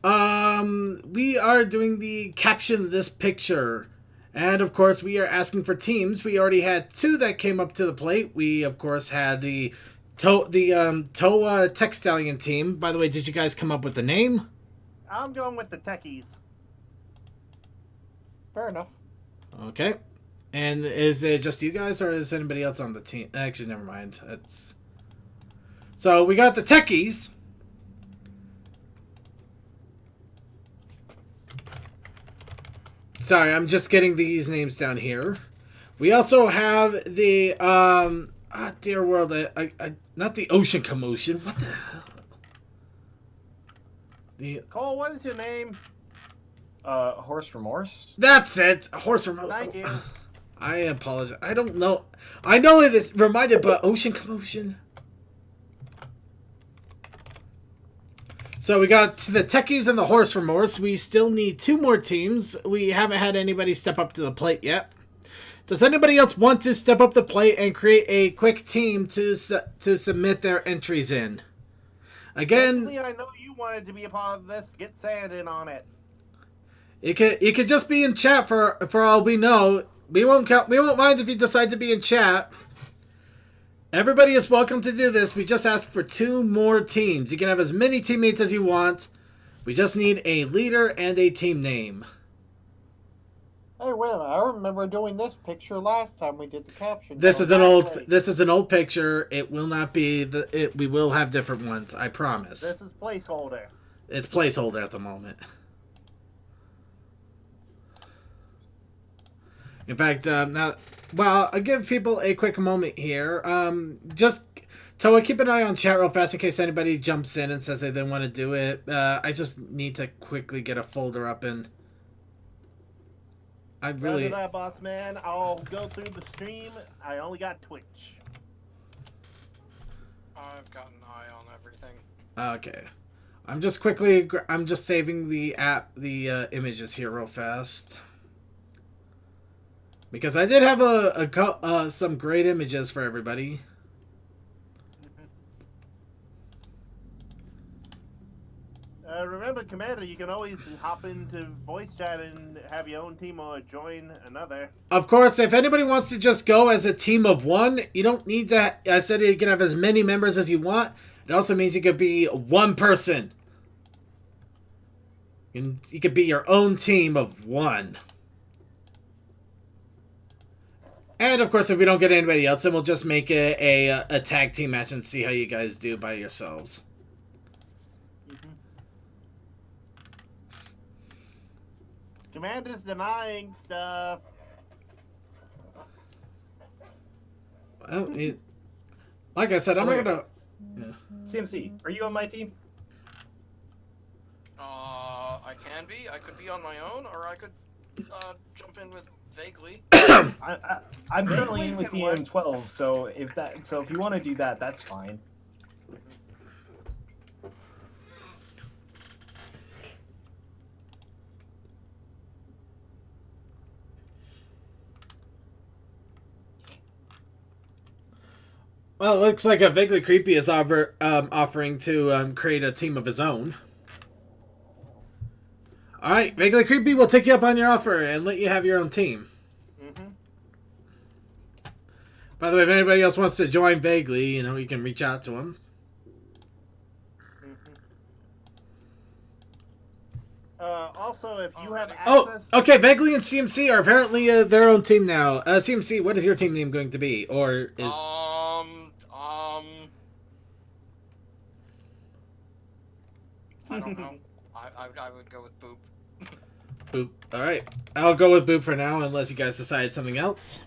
we are doing the caption this picture. And, of course, we are asking for teams. We already had 2 that came up to the plate. We, of course, had the Toa Tech Stallion team. By the way, did you guys come up with the name? I'm going with the techies. Fair enough. Okay. And is it just you guys, or is anybody else on the team? Actually, never mind. So, we got the techies. Sorry, I'm just getting these names down here. We also have the, dear world, not the Ocean Commotion. What the hell? Cole, what is your name? Horse Remorse? That's it! Horse Remorse. Thank you. I apologize. I don't know. I know this reminded, but Ocean Commotion. So we got the Techies and the Horse Remorse. We still need 2 more teams. We haven't had anybody step up to the plate yet. Does anybody else want to step up the plate and create a quick team to submit their entries in? Again, Definitely, I know you wanted to be a part of this. Get sand in on it. it could just be in chat for all we know. We won't mind if you decide to be in chat. Everybody is welcome to do this. We just ask for 2 more teams. You can have as many teammates as you want. We just need a leader and a team name. Hey, wait a minute. I remember doing this picture last time we did the caption. This is an old picture. It will not be we will have different ones, I promise. This is placeholder. It's placeholder at the moment. In fact, now, well, I'll give people a quick moment here. Just, Toa, keep an eye on chat real fast in case anybody jumps in and says they didn't want to do it. I just need to quickly get a folder up and... Roger that, boss man. I'll go through the stream. I only got Twitch. I've got an eye on everything. Okay. I'm just saving the images here real fast. Because I did have some great images for everybody. Remember, Commander, you can always hop into voice chat and have your own team or join another. Of course, if anybody wants to just go as a team of one, you don't need to. I said you can have as many members as you want. It also means you could be one person. You could be your own team of one. And of course, if we don't get anybody else, then we'll just make a tag team match and see how you guys do by yourselves. Commander's denying stuff. Well, like I said, I'm not gonna. Yeah. CMC, are you on my team? I can be. I could be on my own, or I could jump in with vaguely. I'm currently in with DM12, so if you want to do that, that's fine. Well, it looks like a Vaguely Creepy is offering to create a team of his own. Alright, Vaguely Creepy will take you up on your offer and let you have your own team. By the way, if anybody else wants to join Vaguely, you can reach out to him. Also, if you have access... Oh, okay, Vaguely and CMC are apparently their own team now. CMC, what is your team name going to be? Or is... I don't know. I would go with Boop. Boop. Alright. I'll go with Boop for now, unless you guys decide something else.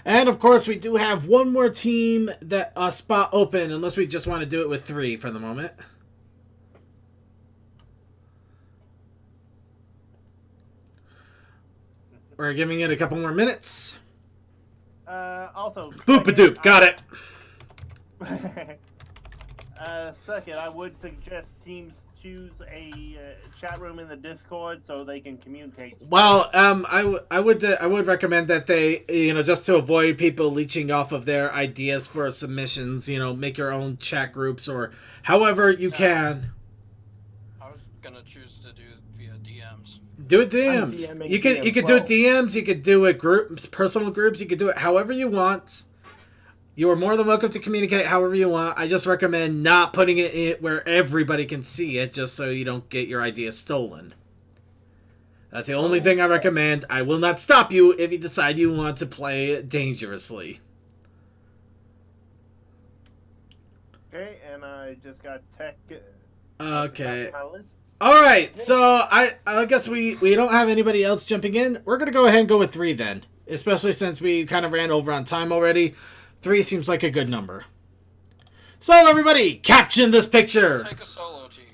And, of course, we do have one more team that spot open, unless we just want to do it with 3 for the moment. We're giving it a couple more minutes. Also... Boop-a-doop. Got it. Second, I would suggest teams choose a chat room in the Discord so they can communicate. Well, I would recommend that they, just to avoid people leeching off of their ideas for submissions, make your own chat groups or however you can. I was gonna choose to do via DMs. Do it DMs. You could do it DMs. You could do it groups, personal groups. You could do it however you want. You are more than welcome to communicate however you want. I just recommend not putting it in where everybody can see it, just so you don't get your ideas stolen. That's the only thing I recommend. I will not stop you if you decide you want to play dangerously. Okay, and I just got tech. Okay. Alright, so I guess we don't have anybody else jumping in. We're going to go ahead and go with 3 then. Especially since we kind of ran over on time already. 3 seems like a good number. So everybody, caption this picture. Take a solo team.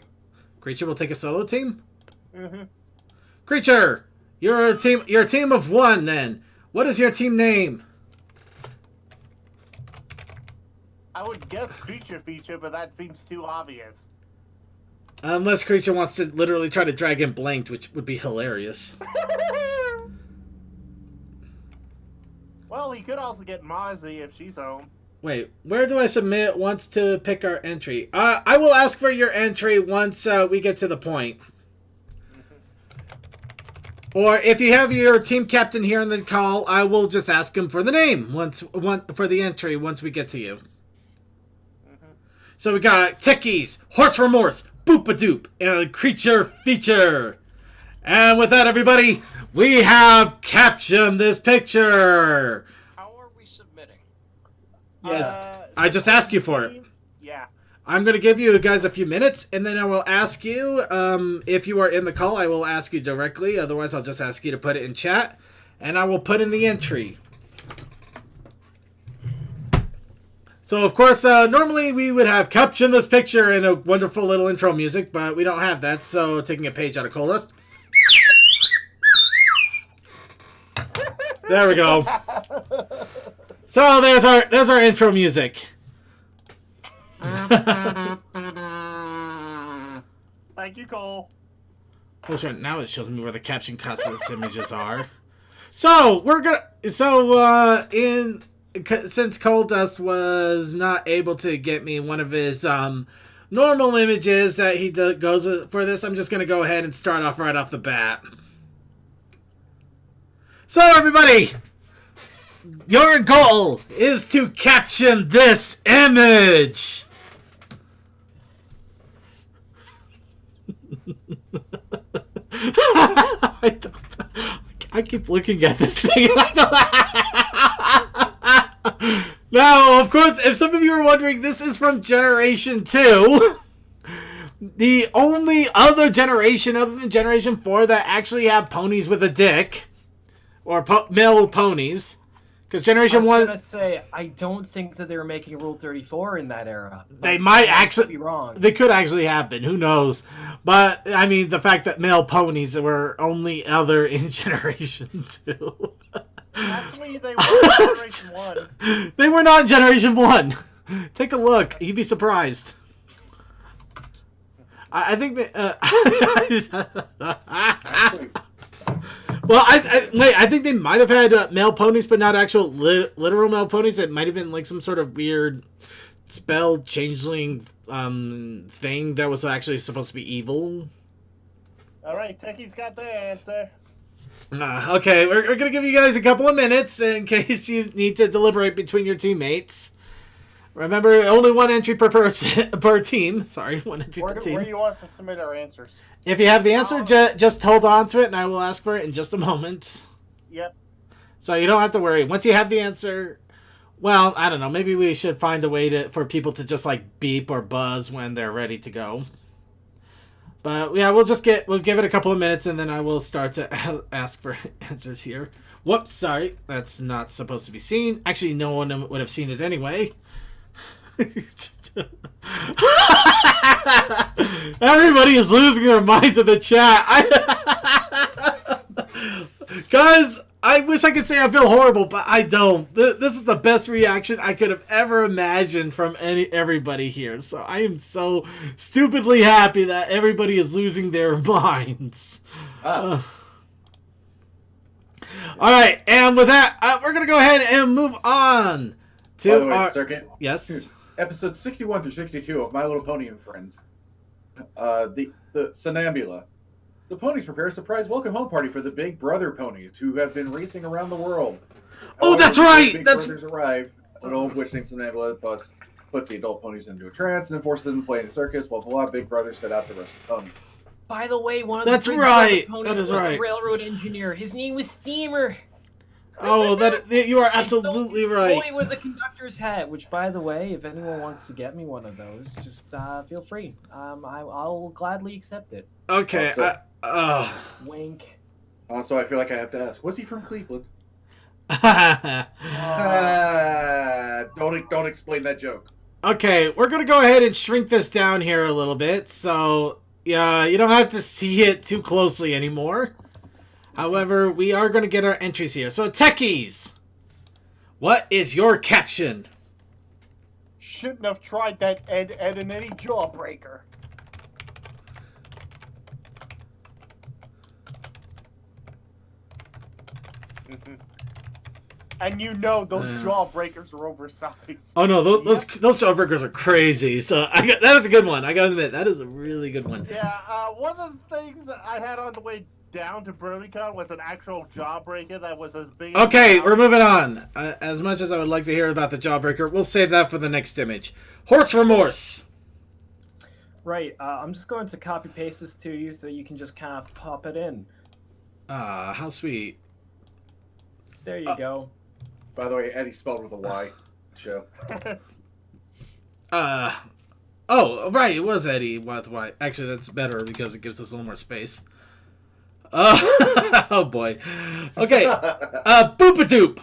Creature will take a solo team? Mm-hmm. Creature, you're a team of 1 then. What is your team name? I would guess Creature Feature, but that seems too obvious. Unless Creature wants to literally try to drag in Blanked, which would be hilarious. Well, he could also get Marzi if she's home. Wait, where do I submit wants to pick our entry? I will ask for your entry once we get to the point. Or if you have your team captain here on the call, I will just ask him for the name for the entry once we get to you. So we got Techies, Horse Remorse, Boop-a-Doop, and Creature Feature. And with that, everybody, we have captioned this picture. How are we submitting? Yes, I just asked you for it. Yeah. I'm going to give you guys a few minutes, and then I will ask you, if you are in the call, I will ask you directly. Otherwise, I'll just ask you to put it in chat, and I will put in the entry. So, of course, normally we would have caption this picture and a wonderful little intro music, but we don't have that, so taking a page out of Coldust. There we go. So there's our intro music. Thank you, Cole. Oh shit! Now it shows me where the caption custom images are. So since Coldust was not able to get me one of his normal images that he goes for this, I'm just going to go ahead and start off right off the bat. So, everybody, your goal is to caption this image. I keep looking at this thing. Now, of course, if some of you are wondering, this is from Generation 2. The only other generation other than Generation 4 that actually have ponies with a dick. Or male ponies. Because Generation 1... I was going to say, I don't think that they were making Rule 34 in that era. They might actually... be wrong. They could actually have been. Who knows? But, I mean, the fact that male ponies were only other in Generation 2. Actually, they were Generation 1. They were not Generation 1. Take a look. You'd be surprised. I think that... Well, I think they might have had male ponies, but not actual literal male ponies. It might have been like some sort of weird spell changeling thing that was actually supposed to be evil. All right, Techie's got the answer. Okay, we're going to give you guys a couple of minutes in case you need to deliberate between your teammates. Remember, only one entry per person per team. Sorry, one entry per team. Where do you want us to submit our answers? If you have the answer, just hold on to it, and I will ask for it in just a moment. Yep. So you don't have to worry. Once you have the answer, well, I don't know. Maybe we should find a way for people to just like beep or buzz when they're ready to go. But yeah, we'll give it a couple of minutes, and then I will start to ask for answers here. Whoops, sorry, that's not supposed to be seen. Actually, no one would have seen it anyway. Everybody is losing their minds in the chat. Guys, I wish I could say I feel horrible, but I don't. This is the best reaction I could have ever imagined from everybody here. So I am so stupidly happy that everybody is losing their minds. All right, and with that, we're going to go ahead and move on to By the way, our... Circuit. Yes? Episode 61 through 62 of My Little Pony and Friends. The Sonambula. The ponies prepare a surprise welcome home party for the Big Brother ponies who have been racing around the world. Oh, that's right! Big Brothers arrive. An old witch named Sonambula puts the adult ponies into a trance and forces them to play in a circus while the Big Brothers set out to rescue ponies. By the way, one of That's the right. ponies That is was right. a railroad engineer. His name was Steamer. Oh, you are absolutely right. Boy with a conductor's hat. Which, by the way, if anyone wants to get me one of those, just feel free. I'll gladly accept it. Okay. Wink. Also, I feel like I have to ask: was he from Cleveland? Don't explain that joke. Okay, we're gonna go ahead and shrink this down here a little bit, so yeah, you don't have to see it too closely anymore. However, we are going to get our entries here. So, techies, what is your caption? Shouldn't have tried that Ed, and Eddie jawbreaker. And you know those jawbreakers are oversized. Oh no, those jawbreakers are crazy. So that is a good one. I gotta admit, that is a really good one. Yeah, one of the things that I had on the way down to BronyCon was an actual jawbreaker that was as big. Okay, we're moving on. As much as I would like to hear about the jawbreaker, we'll save that for the next image. Horse remorse. Right. I'm just going to copy paste this to you so you can just kind of pop it in. How sweet. There you go. By the way, Eddie spelled with a Y. Show. Oh, right, it was Eddie with Y. Actually, that's better because it gives us a little more space. Oh boy. Okay. Boopadoop.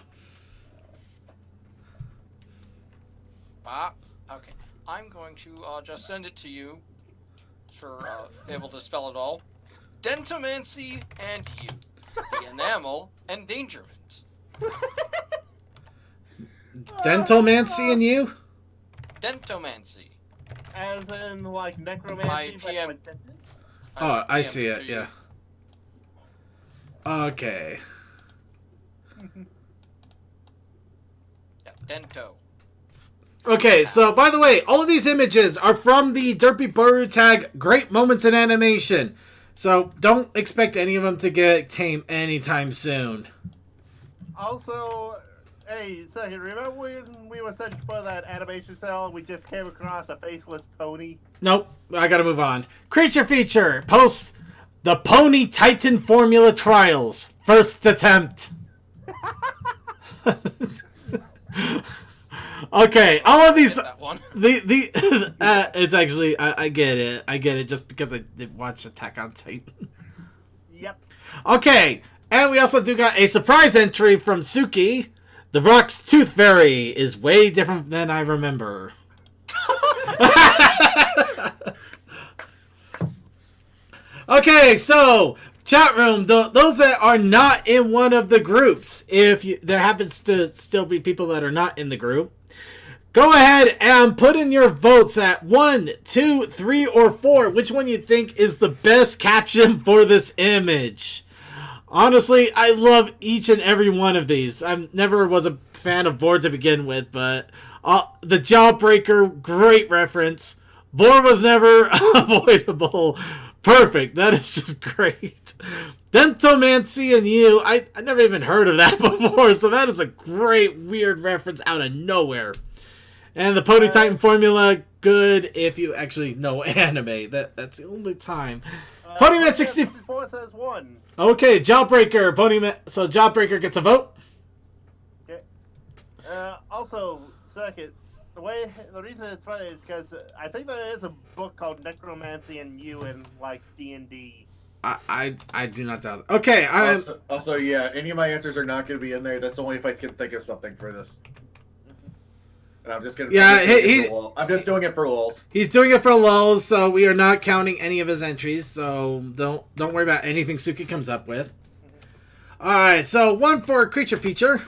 Okay. I'm going to just send it to you for able to spell it all. Dentomancy and you. The enamel endangerment. Dentomancy and you? Dentomancy. As in, like, necromancy? My PM. Like, Oh, I see it, yeah. Okay. Yeah, Dento. Okay, so by the way, all of these images are from the Derpy Boru tag Great Moments in Animation. So don't expect any of them to get tame anytime soon. Also, hey, second, remember when we were searching for that animation cell, we just came across a faceless pony? Nope, I gotta move on. Creature feature posts the Pony Titan Formula Trials. First attempt. Okay, all of these. It's actually I get it just because I did watch Attack on Titan. Yep. Okay, and we also do got a surprise entry from Suki. The Rock's Tooth Fairy is way different than I remember. Okay, so chat room, those that are not in one of the groups, there happens to still be people that are not in the group, go ahead and put in your votes at 1, 2, 3, or 4. Which one you think is the best caption for this image? Honestly, I love each and every one of these. I never was a fan of Vor to begin with, but the Jawbreaker, great reference. Vor was never avoidable. Perfect. That is just great. Dentomancy and you. I never even heard of that before, so that is a great, weird reference out of nowhere. And the Pony Titan formula, good if you actually know anime. That's the only time. Ponyman 64 says 1. Okay, Jawbreaker. So Jawbreaker gets a vote. Okay. Also, second, the reason it's funny is because I think there is a book called Necromancy and You in like D&D. I do not doubt it. Okay, also, yeah, any of my answers are not going to be in there. That's only if I can think of something for this. And I'm just gonna. I'm just doing it for lulz. He's doing it for lulz, so we are not counting any of his entries. So don't worry about anything Suki comes up with. All right, so 1 for creature feature.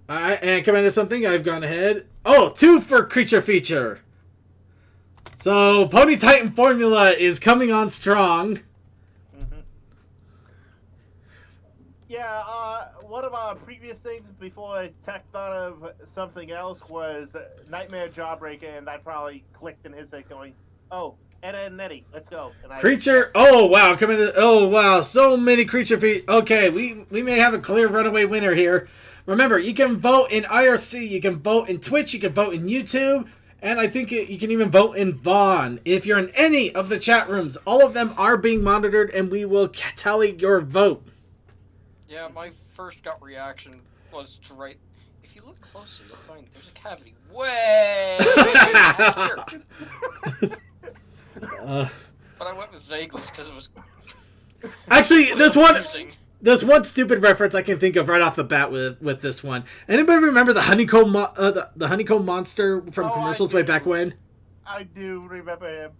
All right, and come into something. I've gone ahead. Oh, 2 for creature feature. So Pony Titan formula is coming on strong. Yeah, one of our previous things before Tech thought of something else was Nightmare Jawbreaker, and that probably clicked in his head going, oh, Etta and Nettie, let's go. And Creature, oh wow, oh wow, so many creature feet. Okay, we may have a clear runaway winner here. Remember, you can vote in IRC, you can vote in Twitch, you can vote in YouTube, and I think you can even vote in Vaughn. If you're in any of the chat rooms, all of them are being monitored, and we will tally your vote. Yeah, my first gut reaction was to write, if you look closely, you'll find there's a cavity way back here. But I went with Vagueless because it was... Actually, there's one stupid reference I can think of right off the bat with this one. Anybody remember the honeycomb the honeycomb monster from commercials way back when? I do remember him.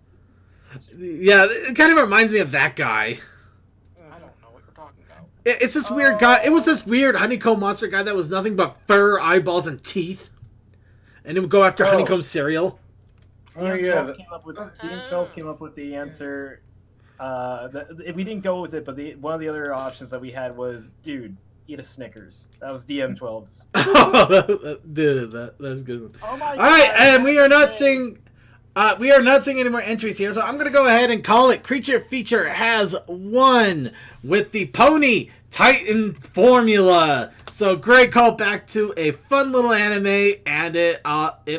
Yeah, it kind of reminds me of that guy. I don't know what you're talking about. It's this weird guy. It was this weird honeycomb monster guy that was nothing but fur, eyeballs, and teeth. And it would go after honeycomb cereal. DM12 came up with the answer. We didn't go with it, but one of the other options that we had was, dude, eat a Snickers. That was DM12's. Dude, that's good. Oh my All right, and we are not seeing any more entries here, so I'm gonna go ahead and call it. Creature feature has won with the Pony Titan formula. So great call back to a fun little anime, and it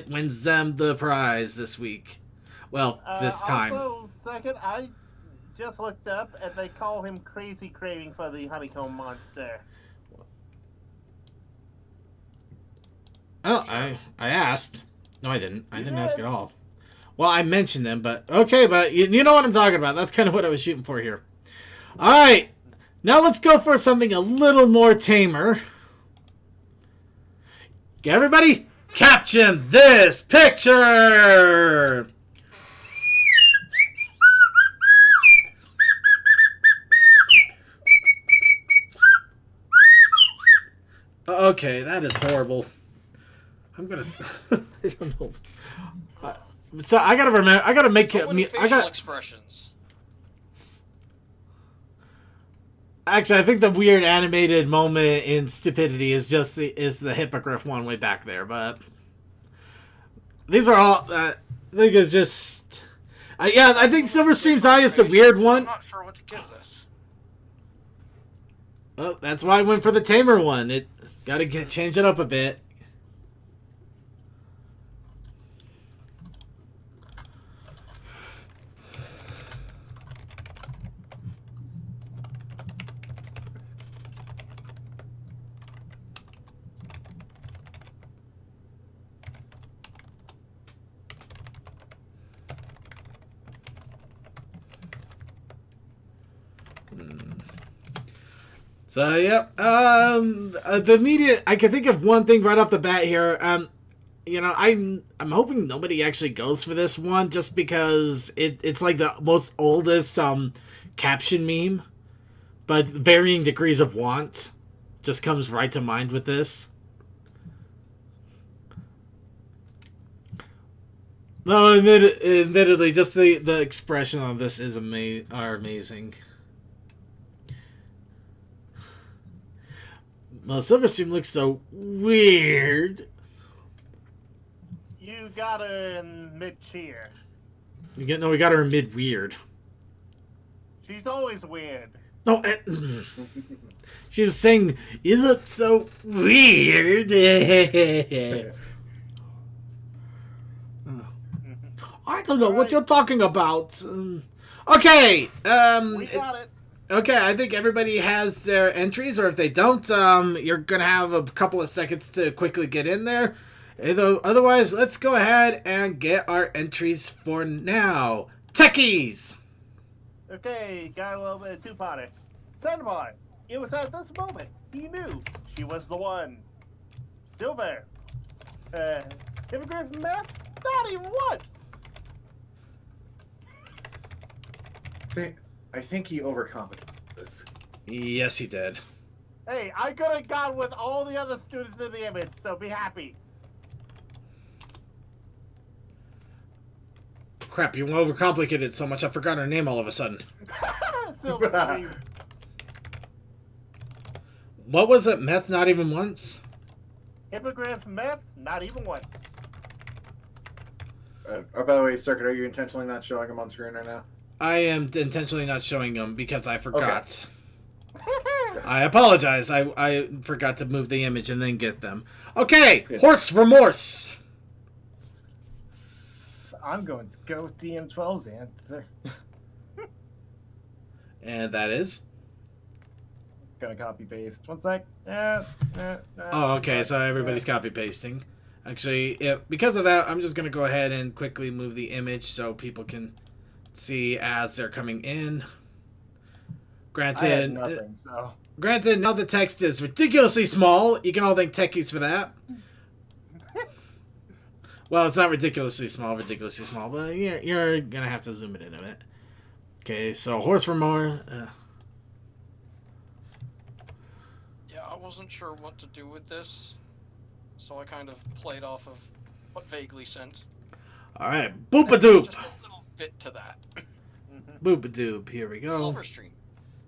wins them the prize this week. Well, this time. Also, second, I just looked up, and they call him Crazy Craving for the honeycomb monster. Oh, I asked. No, I didn't. I didn't ask at all. Well, I mentioned them, but okay, but you know what I'm talking about. That's kind of what I was shooting for here. All right, now let's go for something a little more tamer. Okay, everybody, caption this picture. Okay, that is horrible. I'm gonna. I don't know. So I gotta remember. I gotta make so many facial expressions. Actually, I think the weird animated moment in Stupidity is just the hippogriff one way back there, but these are all. I think it's just. Yeah, I think Silverstream's Eye is the weird one. I'm not sure what to give this. Oh, that's why I went for the tamer one. It got to change it up a bit. So yep, the immediate I can think of one thing right off the bat here. You know, I'm hoping nobody actually goes for this one just because it's like the most oldest caption meme, but varying degrees of want just comes right to mind with this. No, admittedly, just the expression on this is amazing. Well, Silverstream looks so weird. You got her in mid-cheer. We got her in mid-weird. She's always weird. No, she was saying, you look so weird. I don't know what you're talking about. Okay. We got it. Okay, I think everybody has their entries, or if they don't, you're going to have a couple of seconds to quickly get in there. Otherwise, let's go ahead and get our entries for now. Techies! Okay, got a little bit of two-parter. Sunbar, it was at this moment he knew she was the one. Silver, Hippogriff Meth, not even once. I think he overcompensated this. Yes, he did. Hey, I could have gone with all the other students in the image, so be happy. Crap, you overcomplicated it so much I forgot her name all of a sudden. Silverstream. What was it? Meth not even once? Hippogriff Meth, not even once. By the way, Circuit, are you intentionally not showing him on screen right now? I am intentionally not showing them because I forgot. Okay. I apologize. I forgot to move the image and then get them. Okay, yeah. Horse Remorse. I'm going to go with DM12's answer. And that is? Gonna copy paste. 1 sec. Oh, okay, so everybody's copy pasting. Actually, because of that, I'm just going to go ahead and quickly move the image so people can see as they're coming in. Granted, granted, now the text is ridiculously small. You can all thank techies for that. Well, it's not ridiculously small, but you're gonna have to zoom it in a bit. Okay, so Horse for More. Yeah, I wasn't sure what to do with this, so I kind of played off of what Vaguely sent. All right, Boop-a-doop. Just a little bit to that. Boop-a-doop. Here we go. Silverstream.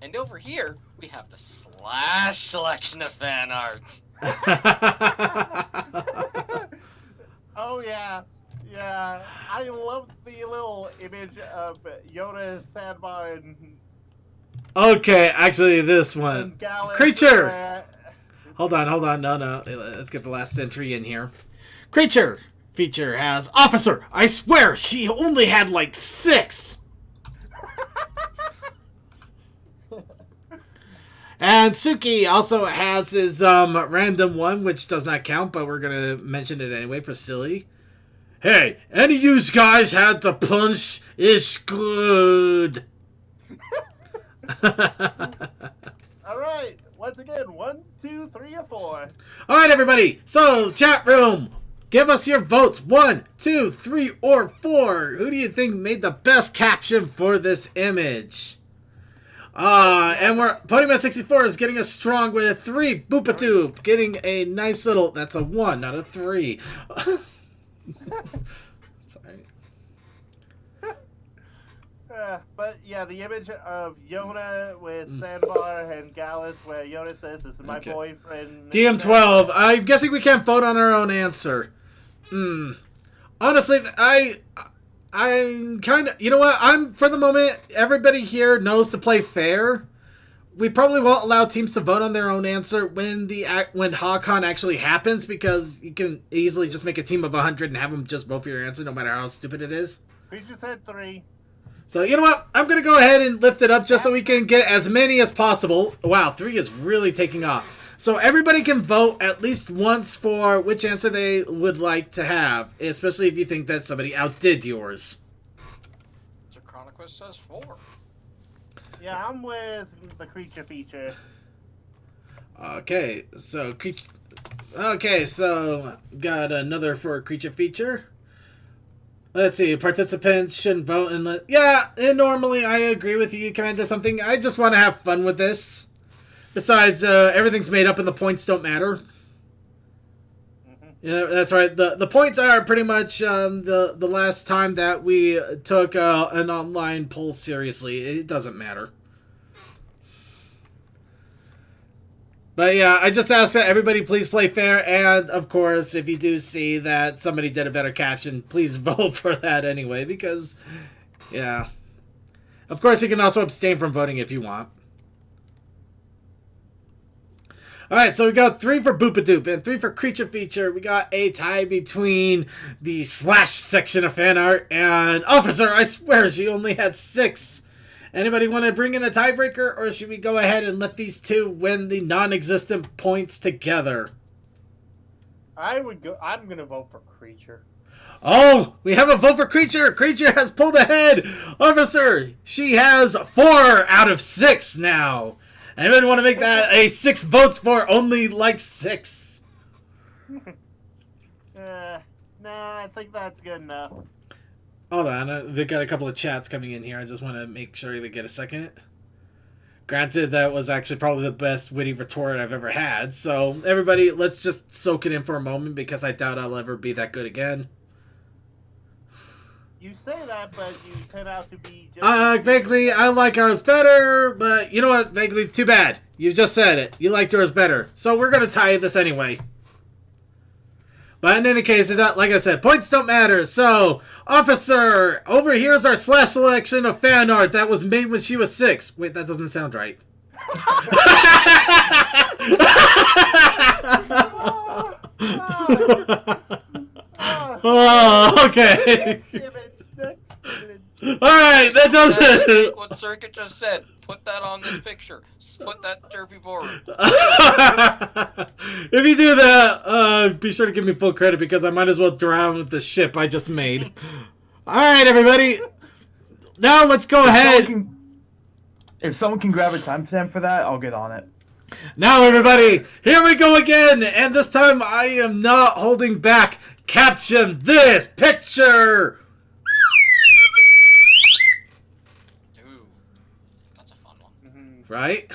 And over here, we have the Slash selection of fan art. Oh, yeah. Yeah. I love the little image of Yoda, Sandbar, and... Okay, actually, this one. Gallus, Creature! Hold on. No. Let's get the last entry in here. Creature feature has Officer. I swear, she only had like 6. And Suki also has his random one, which does not count, but we're going to mention it anyway for silly. Hey, any of you guys had the punch is good. All right. Once again, 1, 2, 3, or 4. All right, everybody. So, chat room, give us your votes. 1, 2, 3, or 4. Who do you think made the best caption for this image? And Ponyman64 is getting us strong with 3. Boop-a-doop, getting a nice little. That's a 1, not a 3. Sorry. But yeah, the image of Yona with Sandbar and Gallus, where Yona says, "This is my boyfriend." DM12. I'm guessing we can't vote on our own answer. Honestly, I'm kind of, you know what? I'm, for the moment, everybody here knows to play fair. We probably won't allow teams to vote on their own answer when HawkCon actually happens, because you can easily just make a team of 100 and have them just vote for your answer, no matter how stupid it is. Creature said 3. So, you know what? I'm going to go ahead and lift it up just so we can get as many as possible. Wow, 3 is really taking off. So everybody can vote at least once for which answer they would like to have, especially if you think that somebody outdid yours. So Chronicles says 4. Yeah, I'm with the creature feature. Okay, so got another for creature feature. Let's see, participants shouldn't vote and and normally I agree with you, Commander, something. I just want to have fun with this. Besides, everything's made up and the points don't matter. Yeah, that's right. The points are pretty much the last time that we took an online poll seriously. It doesn't matter. But yeah, I just ask that everybody please play fair, and of course, if you do see that somebody did a better caption, please vote for that anyway, because, yeah. Of course, you can also abstain from voting if you want. Alright, so we got 3 for Boopadoop and 3 for Creature Feature. We got a tie between the slash section of fan art and Officer, I swear she only had 6. Anybody want to bring in a tiebreaker, or should we go ahead and let these two win the non-existent points together? I'm gonna vote for Creature. Oh, we have a vote for Creature. Creature has pulled ahead. Officer, she has 4 out of 6 now. Anybody want to make that a 6 votes for only like 6? Nah, I think that's good enough. Hold on, we've got a couple of chats coming in here. I just want to make sure they get a second. Granted, that was actually probably the best witty retort I've ever had. So, everybody, let's just soak it in for a moment, because I doubt I'll ever be that good again. You say that, but you turn out to be just... Vaguely, I like ours better, but you know what, Vaguely, too bad. You just said it. You liked yours better. So, we're going to tie this anyway. But in any case, like I said, points don't matter. So, Officer, over here's our slash selection of fan art that was made when she was 6. Wait, that doesn't sound right. Oh, okay. Alright, that does it. What Circuit just said. Put that on this picture. Put that derpy board. If you do that, be sure to give me full credit, because I might as well drown with the ship I just made. Alright, everybody. Now let's go ahead. If someone can grab a timestamp for that, I'll get on it. Now, everybody, here we go again. And this time I am not holding back. Caption this picture. Ooh, that's a fun one. Right?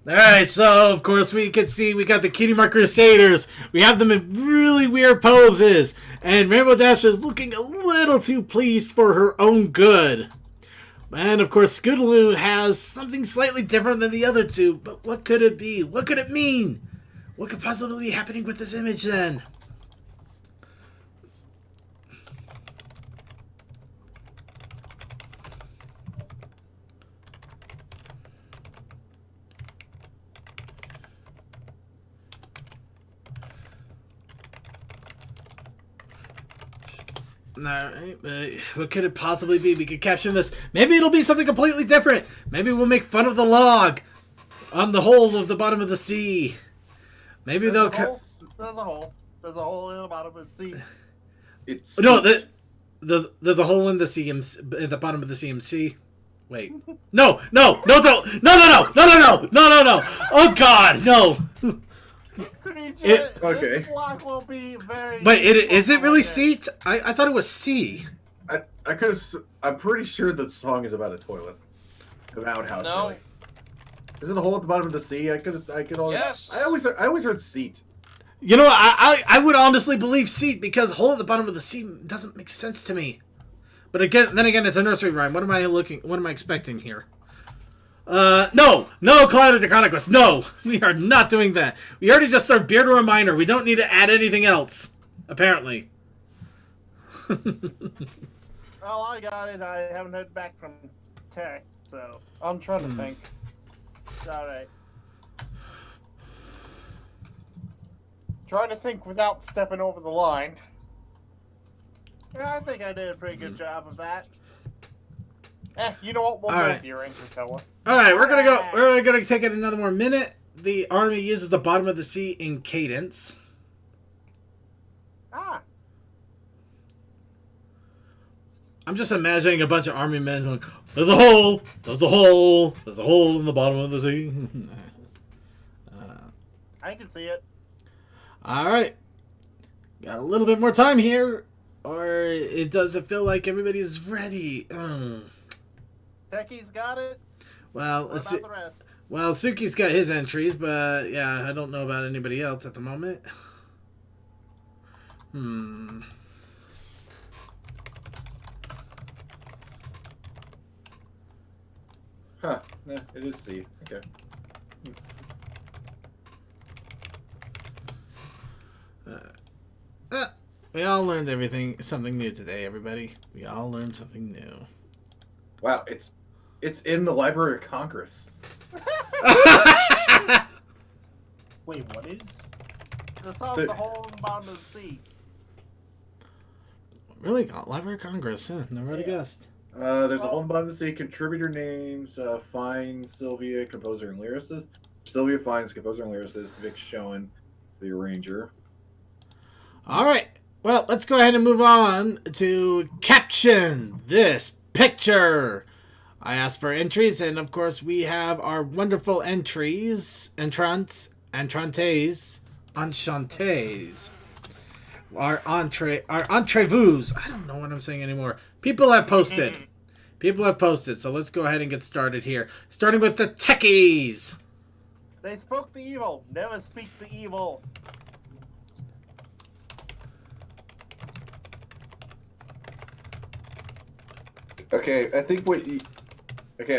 Alright, so of course we can see we got the Cutie Mark Crusaders. We have them in really weird poses. And Rainbow Dash is looking a little too pleased for her own good. And of course Scootaloo has something slightly different than the other two. But what could it be? What could it mean? What could possibly be happening with this image then? Alright, what could it possibly be? We could caption this. Maybe it'll be something completely different. Maybe we'll make fun of the log on the hole of the bottom of the sea. Maybe they'll... There's a hole. There's a hole in the bottom of the sea. It's no, there's a hole in the CMC, at the bottom of the CMC. Wait. No! Oh God, no! Okay. This block will be very... But is it really C? I thought it was C. I'm pretty sure the song is about a toilet. About house. No. Really. Is it a hole at the bottom of the sea? I could always. Yes. I always heard seat. You know, I would honestly believe seat because hole at the bottom of the sea doesn't make sense to me. But then again, it's a nursery rhyme. What am I expecting here? No, Cloud of the Chronicles. No, we are not doing that. We already just served beer to a minor. We don't need to add anything else. Apparently. Oh, I got it. I haven't heard back from Tech, so I'm trying to think. it's all right. Trying to think without stepping over the line. Yeah, I think I did a pretty good job of that. You know what? We'll All go right. with your answer, Toa. All right, we're gonna go. We're gonna take it another more minute. The army uses the bottom of the sea in cadence. Ah. I'm just imagining a bunch of army men like, there's a hole, there's a hole, there's a hole in the bottom of the sea. I can see it. All right, got a little bit more time here, or it doesn't feel like everybody's ready. Techie's got it. Well, What let's about see. the rest? Well, Suki's got his entries, but yeah, I don't know about anybody else at the moment. Huh. Yeah, it is C. Okay. We all learned something new today, everybody. We all learned something new. Wow, it's in the Library of Congress. Wait, what is? The solve the hole in the bottom of the sea. Really? Library of Congress, huh? Never would have guessed. There's a hole in the bottom of the sea. Contributor names: Fine, Sylvia, composer and lyricist. Sylvia Fine is composer and lyricist. Vic Schoen, the arranger. All right. Well, let's go ahead and move on to Caption this picture. I asked for entries, and of course, we have our wonderful entries, enchantes, our entrevues. I don't know what I'm saying anymore. People have posted. So let's go ahead and get started here. Starting with the techies. They spoke the evil. Never speak the evil. Okay, I think I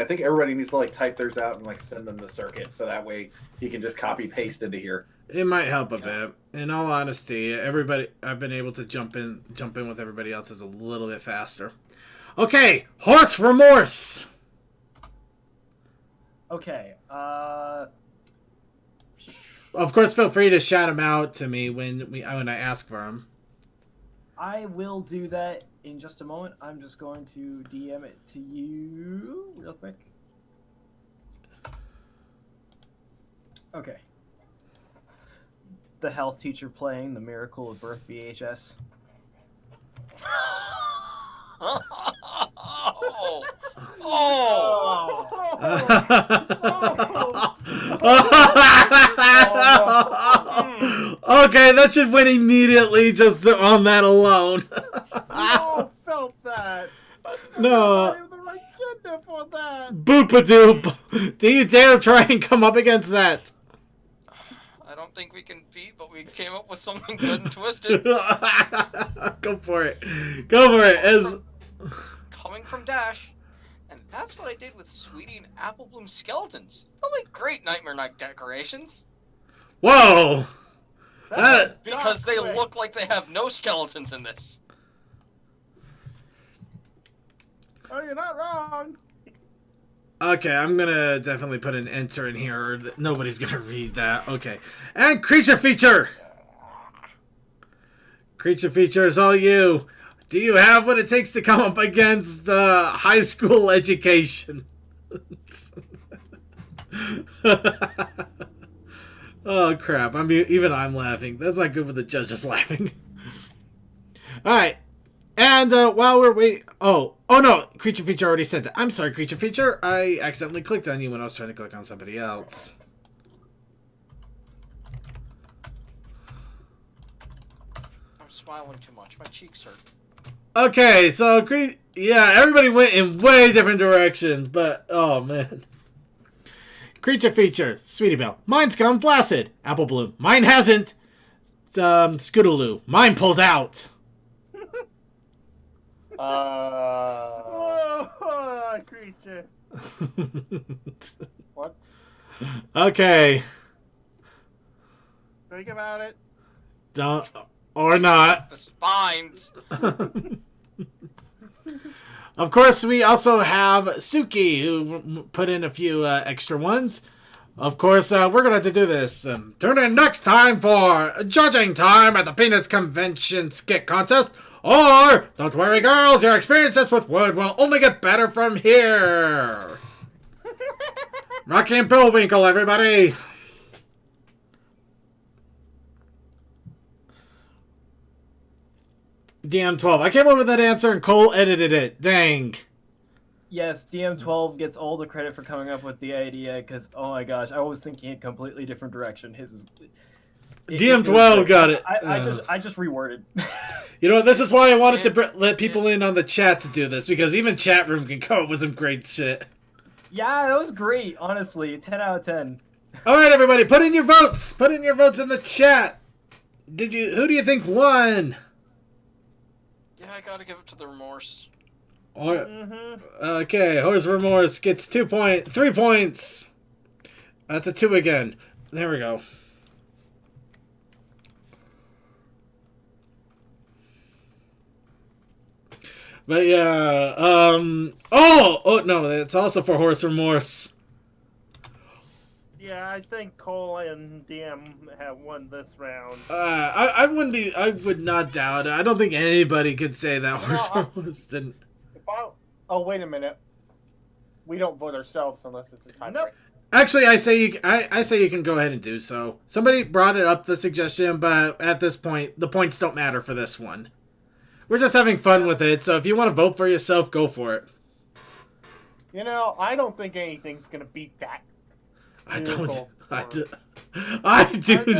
think everybody needs to like type theirs out and like send them to Circuit, so that way he can just copy paste into here. It might help a bit. In all honesty, I've been able to jump in with everybody else's a little bit faster. Okay, horse remorse. Okay. Of course, feel free to shout him out to me when I ask for him. I will do that in just a moment. I'm just going to DM it to you real quick. Okay. The health teacher playing The Miracle of Birth VHS. Okay, that should win immediately just on that alone. all felt that. No. I'm the right gender for that. Boopadoop. Do you dare try and come up against that? I don't think we can beat, but we came up with something good and twisted. Go for it. Go for it. Coming from Dash. And that's what I did with Sweetie and Apple Bloom skeletons. They'll make great Nightmare Night decorations. Whoa. Because they look like they have no skeletons in this. Oh, you're not wrong. Okay, I'm gonna definitely put an enter in here. Or nobody's gonna read that. Okay. And creature feature! Creature feature is all you. Do you have what it takes to come up against high school education? Oh crap! Even I'm laughing. That's not good for the judges laughing. All right, and while we're waiting, oh no, creature feature already sent it. I'm sorry, creature feature. I accidentally clicked on you when I was trying to click on somebody else. I'm smiling too much. My cheeks hurt. Okay, so yeah, everybody went in way different directions, but oh man. Creature feature, Sweetie Belle. Mine's come flaccid. Apple Bloom. Mine hasn't. Scootaloo. Mine pulled out. Creature. What? Okay. Think about it. Don't. Or not. The spines. Of course, we also have Suki, who put in a few extra ones. Of course, we're going to have to do this. Tune in next time for judging time at the Penis Convention Skit Contest. Or, don't worry, girls, your experiences with wood will only get better from here. Rocky and Bullwinkle, everybody. DM12. I came up with that answer and Cole edited it. Dang. Yes, DM12 gets all the credit for coming up with the idea because, oh my gosh, I was thinking a completely different direction. His is... DM12 got it. I just reworded. You know, this is why I wanted to let people in on the chat to do this, because even chat room can come up with some great shit. Yeah, that was great, honestly. 10 out of 10. All right, everybody, put in your votes. Put in your votes in the chat. Who do you think won? Yeah, I gotta give it to the remorse. Okay, Horse Remorse gets 3 points. That's a 2 again. There we go. But yeah, oh no, it's also for Horse Remorse. Yeah, I think Cole and DM have won this round. I would not doubt it. I don't think anybody could say that Horse Remorse didn't. Oh, wait a minute. We don't vote ourselves unless it's a tie. Nope. Actually, I say you can go ahead and do so. Somebody brought it up, the suggestion, but at this point, the points don't matter for this one. We're just having fun with it, so if you want to vote for yourself, go for it. You know, I don't think anything's gonna beat that. I do think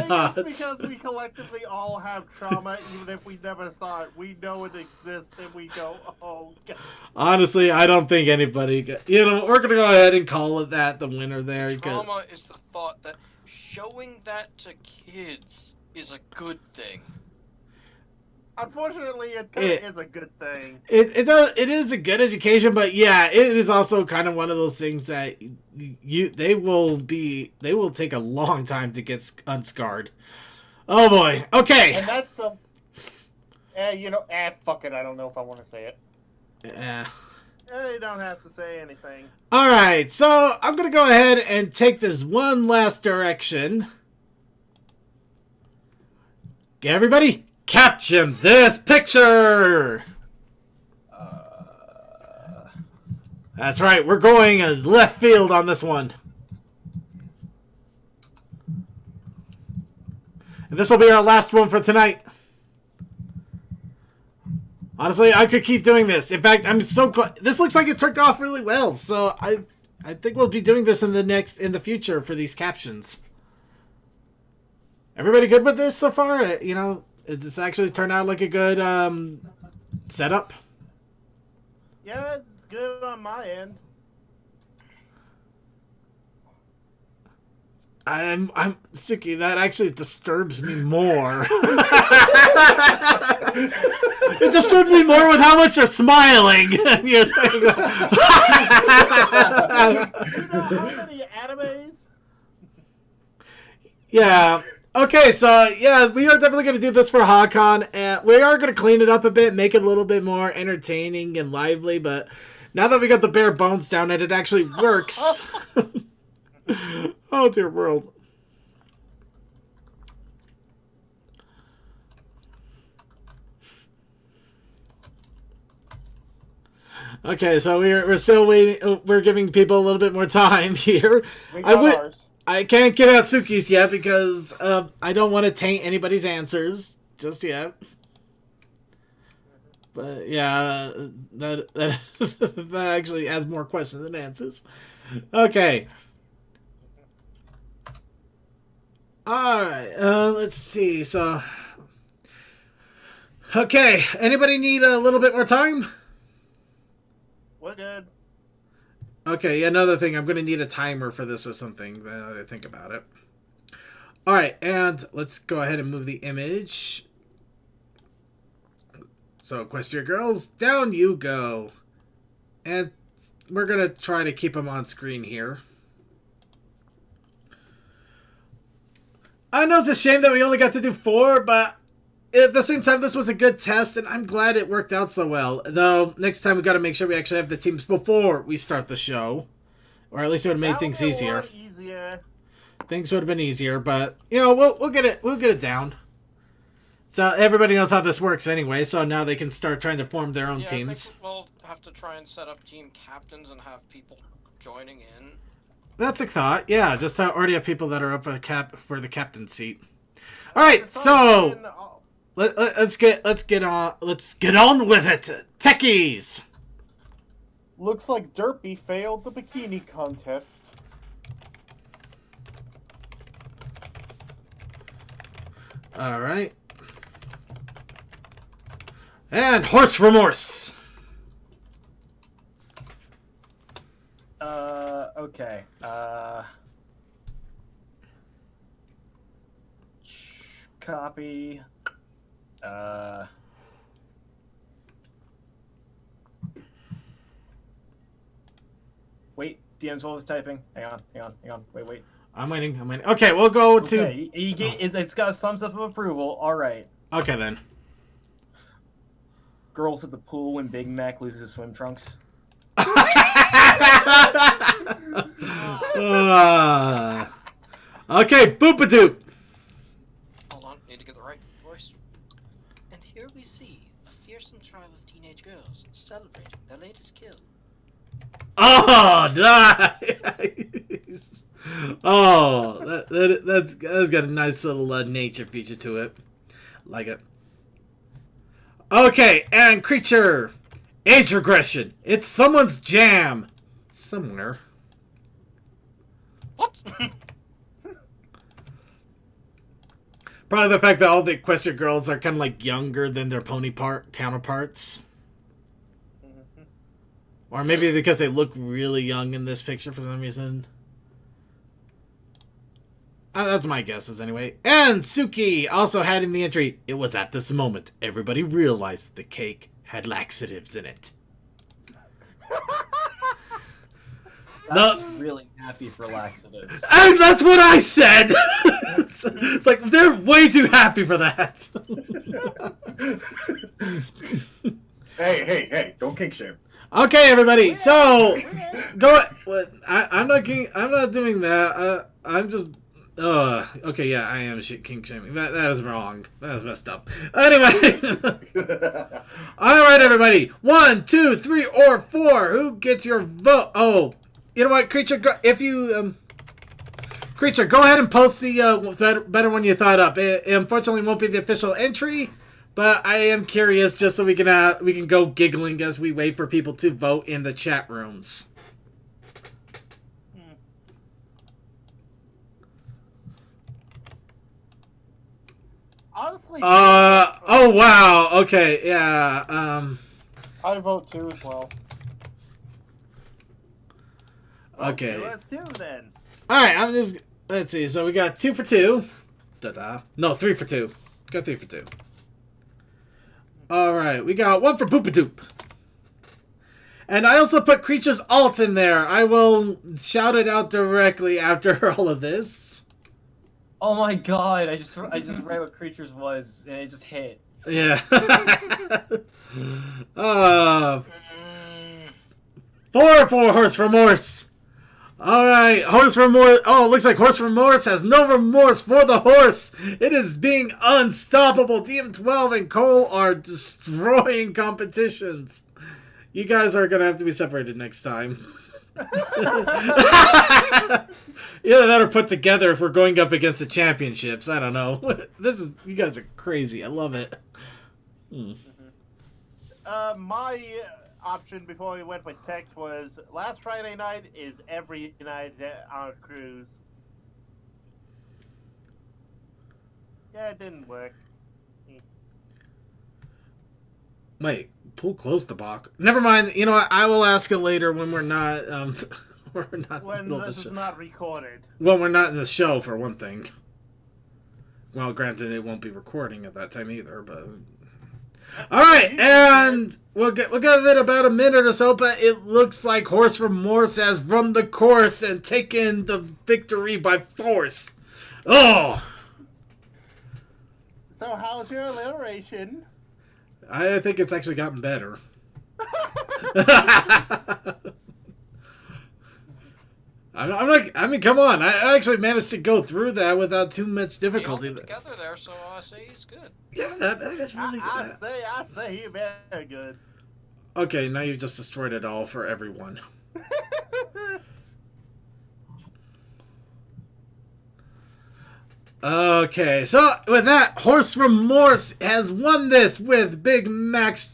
not. It's because we collectively all have trauma, even if we never saw it. We know it exists, and we go, oh, God. Honestly, I don't think anybody... You know, we're going to go ahead and call it that, the winner there. Trauma is the thought that showing that to kids is a good thing. Unfortunately, it kind of is a good thing. It is a good education, but yeah, it is also kind of one of those things that they will take a long time to get unscarred. Oh boy. Okay. And that's fuck it. I don't know if I want to say it. Yeah. You don't have to say anything. All right, so I'm gonna go ahead and take this one last direction. Okay, everybody. Caption this picture! That's right, we're going left field on this one. And this will be our last one for tonight. Honestly, I could keep doing this. In fact, I'm so glad. This looks like it turned off really well, so I think we'll be doing this in the future for these captions. Everybody good with this so far? You know, does this actually turn out like a good setup? Yeah, it's good on my end. I'm Suki, that actually disturbs me more. It disturbs me more with how much you're smiling. You know how many animes? Yeah. Okay, so yeah, we are definitely going to do this for HawkCon, and we are going to clean it up a bit, make it a little bit more entertaining and lively, but now that we got the bare bones down and it actually works. Oh, dear world. Okay, so we're still waiting. We're giving people a little bit more time here. I can't get out Suki's yet because I don't want to taint anybody's answers just yet. But yeah, that that actually has more questions than answers. Okay. Alright, let's see. So, okay, anybody need a little bit more time? We're good. Okay, another thing, I'm going to need a timer for this or something, now that I think about it. Alright, and let's go ahead and move the image. So, Equestria Girls, down you go. And we're going to try to keep them on screen here. I know it's a shame that we only got to do 4, but at the same time, this was a good test, and I'm glad it worked out so well. Though, next time we got to make sure we actually have the teams before we start the show. Or at least it would have made things easier. Things would have been easier, but, you know, we'll get it down. So, everybody knows how this works anyway, so now they can start trying to form their own teams. I think we'll have to try and set up team captains and have people joining in. That's a thought, yeah. Just already have people that are up for the captain seat. All right, so let's get on with it, techies. Looks like Derpy failed the bikini contest. All right, and horse remorse. Okay. Copy. Wait, DM's what was typing. Hang on. Wait. I'm waiting. Okay, we'll go to... Okay, it's got a thumbs up of approval. All right. Okay, then. Girls at the pool when Big Mac loses swim trunks. Okay, Boopadoop. Hold on, need to get the right voice. And here we see a fearsome tribe of teenage girls celebrating their latest kill. Oh, nice. Oh, that's got a nice little nature feature to it. Like it. Okay, and creature. Age regression. It's someone's jam. Somewhere. What? Probably the fact that all the Equestria girls are kind of like younger than their pony counterparts. Or maybe because they look really young in this picture for some reason. That's my guesses anyway. And Suki also had in the entry, it was at this moment everybody realized the cake had laxatives in it. That's really happy for laxatives. And that's what I said! It's like, they're way too happy for that. Hey, don't kink shame. Okay, everybody, so go. I'm not doing that. I'm just. Okay, yeah, I am kink shaming. That is wrong. That is messed up. Anyway, all right, everybody. 1, 2, 3, or 4. Who gets your vote? Oh, you know what, creature? If you creature, go ahead and post the better one you thought up. It unfortunately won't be the official entry. But I am curious, just so we can go giggling as we wait for people to vote in the chat rooms. Honestly. Oh wow. Okay. Yeah. I vote too as well. Okay. Let's do then. All right. Let's see. So we got 2 for 2. No, 3 for 2. Got 3 for 2. Alright, we got 1 for Boopadoop. And I also put Creature's alt in there. I will shout it out directly after all of this. Oh my god, I just read what Creatures was, and it just hit. Yeah. 4 for Horse Remorse. Alright, Horse Remorse. Oh, it looks like Horse Remorse has no remorse for the horse. It is being unstoppable. DM12 and Cole are destroying competitions. You guys are going to have to be separated next time. Either that or put together if we're going up against the championships. I don't know. You guys are crazy. I love it. My option before we went with text was last Friday night is every night on a cruise. Yeah, it didn't work. Wait, pool closed the box. Never mind. You know what? I will ask it later when we're not. We're not in When the middle of this the is show. not recorded. Well, we're not in the show for one thing. Well, granted, it won't be recording at that time either. But all right, and we'll give it about a minute or so. But it looks like Horse Remorse has run the course and taken the victory by force. Oh. So how's your alliteration? I think it's actually gotten better. I mean, come on. I actually managed to go through that without too much difficulty. We held it together there, so I say he's good. Yeah, that is really good. I say he's very good. Okay, now you've just destroyed it all for everyone. Okay, so with that, Horse Remorse has won this with Big Max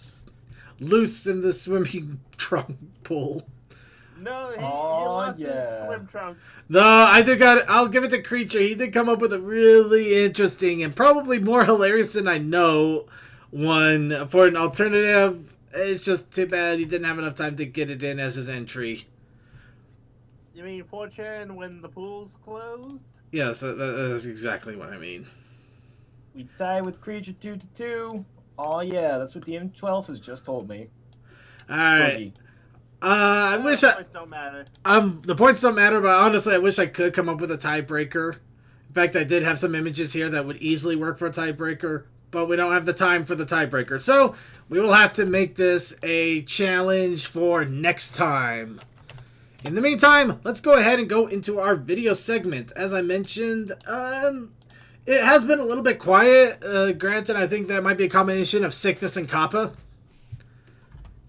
loose in the swimming trunk pool. No, he lost his yeah. swim trunks. No, I'll give it to Creature. He did come up with a really interesting and probably more hilarious than I know one for an alternative. It's just too bad he didn't have enough time to get it in as his entry. You mean Fortune when the pool's closed? Yes, that's exactly what I mean. We tie with Creature 2-2. Oh yeah, that's what the M12 has just told me. Alright. I wish The points don't matter. the points don't matter, but honestly I wish I could come up with a tiebreaker. In fact, I did have some images here that would easily work for a tiebreaker, but we don't have the time for the tiebreaker. So, we will have to make this a challenge for next time. In the meantime, let's go ahead and go into our video segment. As I mentioned, it has been a little bit quiet. Granted, I think that might be a combination of sickness and Kappa.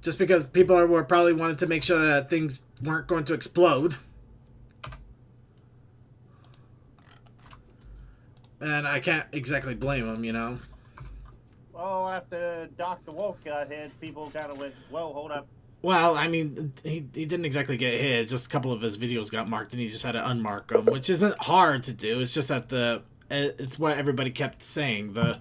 Just because people were probably wanting to make sure that things weren't going to explode. And I can't exactly blame them, you know. Well, after Dr. Wolf got hit, people kind of went, whoa, hold up. Well, I mean, he didn't exactly get hit. Just a couple of his videos got marked, and he just had to unmark them, which isn't hard to do. It's just that it's what everybody kept saying. The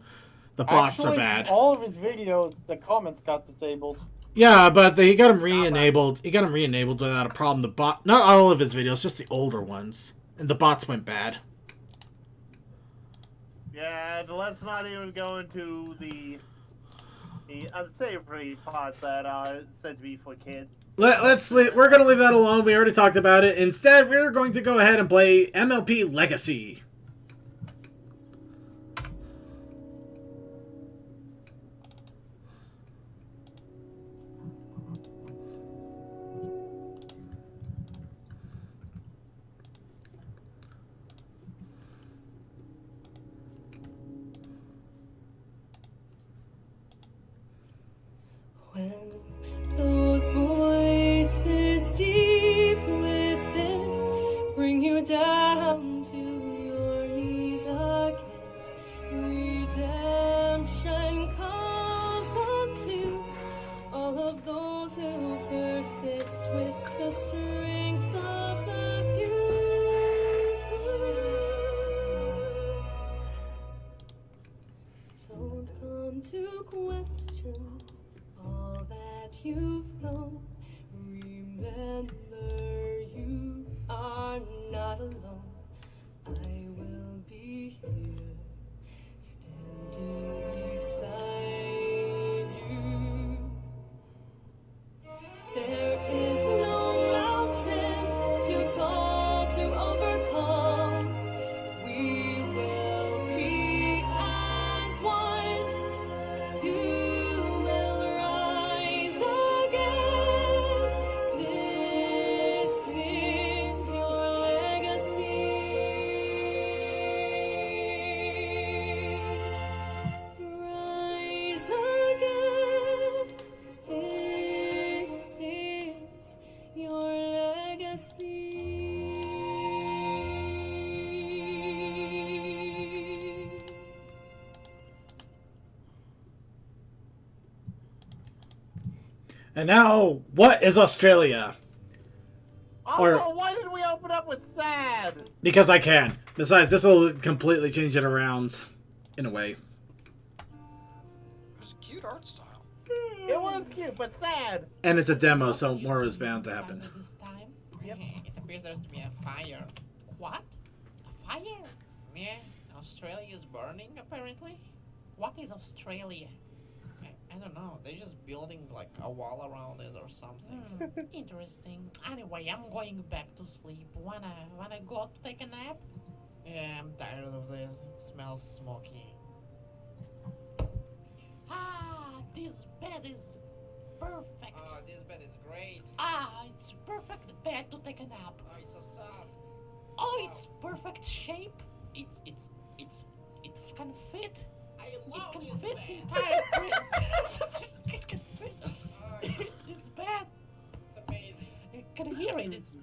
bots are bad. All of his videos, the comments got disabled. Yeah, but he got him re-enabled. He got him re-enabled without a problem. Not all of his videos, just the older ones, and the bots went bad. Yeah, and let's not even go into the unsavory parts that are said to be for kids. We're gonna leave that alone. We already talked about it. Instead, we're going to go ahead and play MLP Legacy. When those voices deep within bring you down to your knees again, redemption calls unto all of those who persist with the strength of the few. Don't come to question all that you've known. Remember, you are not alone. I will be here, standing beside you. There is no mountain too tall to overcome. We will be as one. You will rise again. This is your legacy. Rise again. This is your legacy. And now, what is Australia? Also, why did we open up with sad? Because I can. Besides, this will completely change it around, in a way. It was a cute art style. It was cute, but sad. And it's a demo, so more is bound to happen. This time, it appears there's to be a fire. What? A fire? Yeah, Australia is burning apparently. What is Australia? I don't know. They're just building like a wall around it or something. Interesting. Anyway, I'm going back to sleep. Wanna go to take a nap? Yeah, I'm tired of this. It smells smoky. Ah, this bed is perfect. Oh, this bed is great. Ah, it's perfect bed to take a nap. Oh, it's so soft. Oh, it's perfect shape. It can fit. I It love can this fit bed. entire It can fit. This bed. It's amazing. You can hear it. It's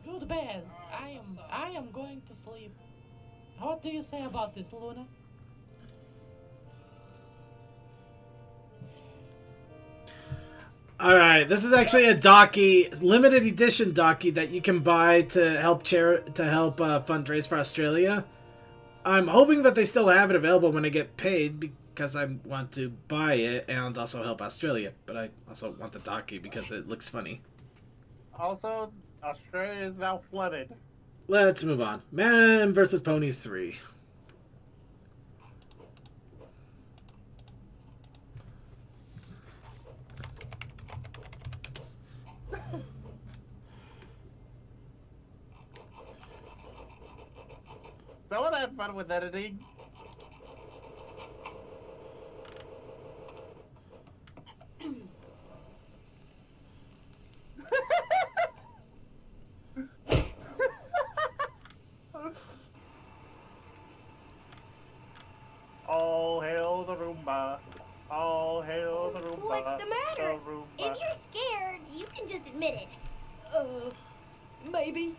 good bed. Oh, I am going to sleep. What do you say about this, Luna? All right, this is actually a docky, limited edition docky that you can buy to help fundraise for Australia. I'm hoping that they still have it available when I get paid because I want to buy it and also help Australia. But I also want the docky because it looks funny. Also, Australia is now flooded. Let's move on. Man vs. Ponies 3. Someone had fun with editing. All hail the Roomba. All hail the Roomba. What's the matter? The Roomba. If you're scared, you can just admit it. Maybe.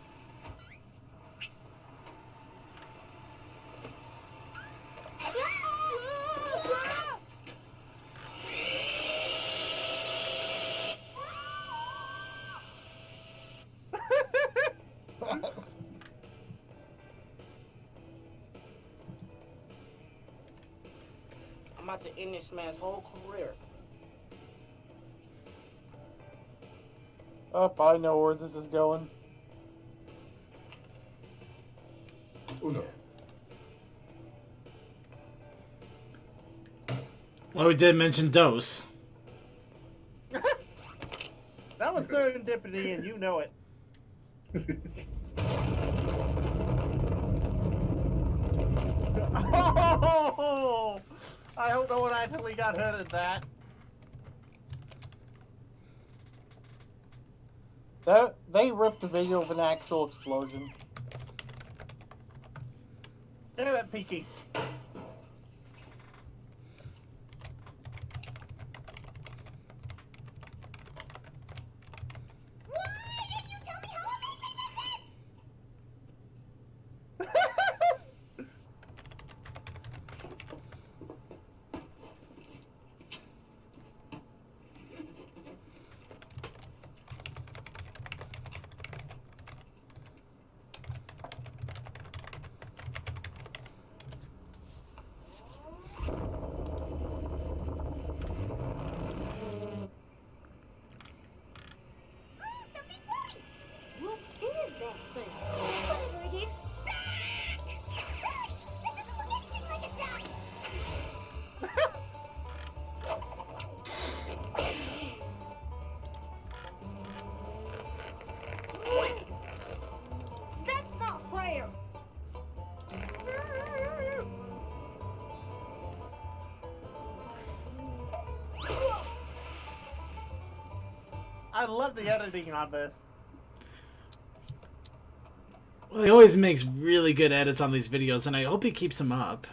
I'm about to end this man's whole career. I know where this is going. Uno. Well, we did mention Dose. That was serendipity, and you know it. Oh! I hope no one actually got hurt at that. They ripped a video of an actual explosion. Damn it, Peaky. What is that thing? Whatever it is. Gosh! That doesn't look anything like a duck! That's not fair! I love the editing on this. Well, he always makes really good edits on these videos, and I hope he keeps them up.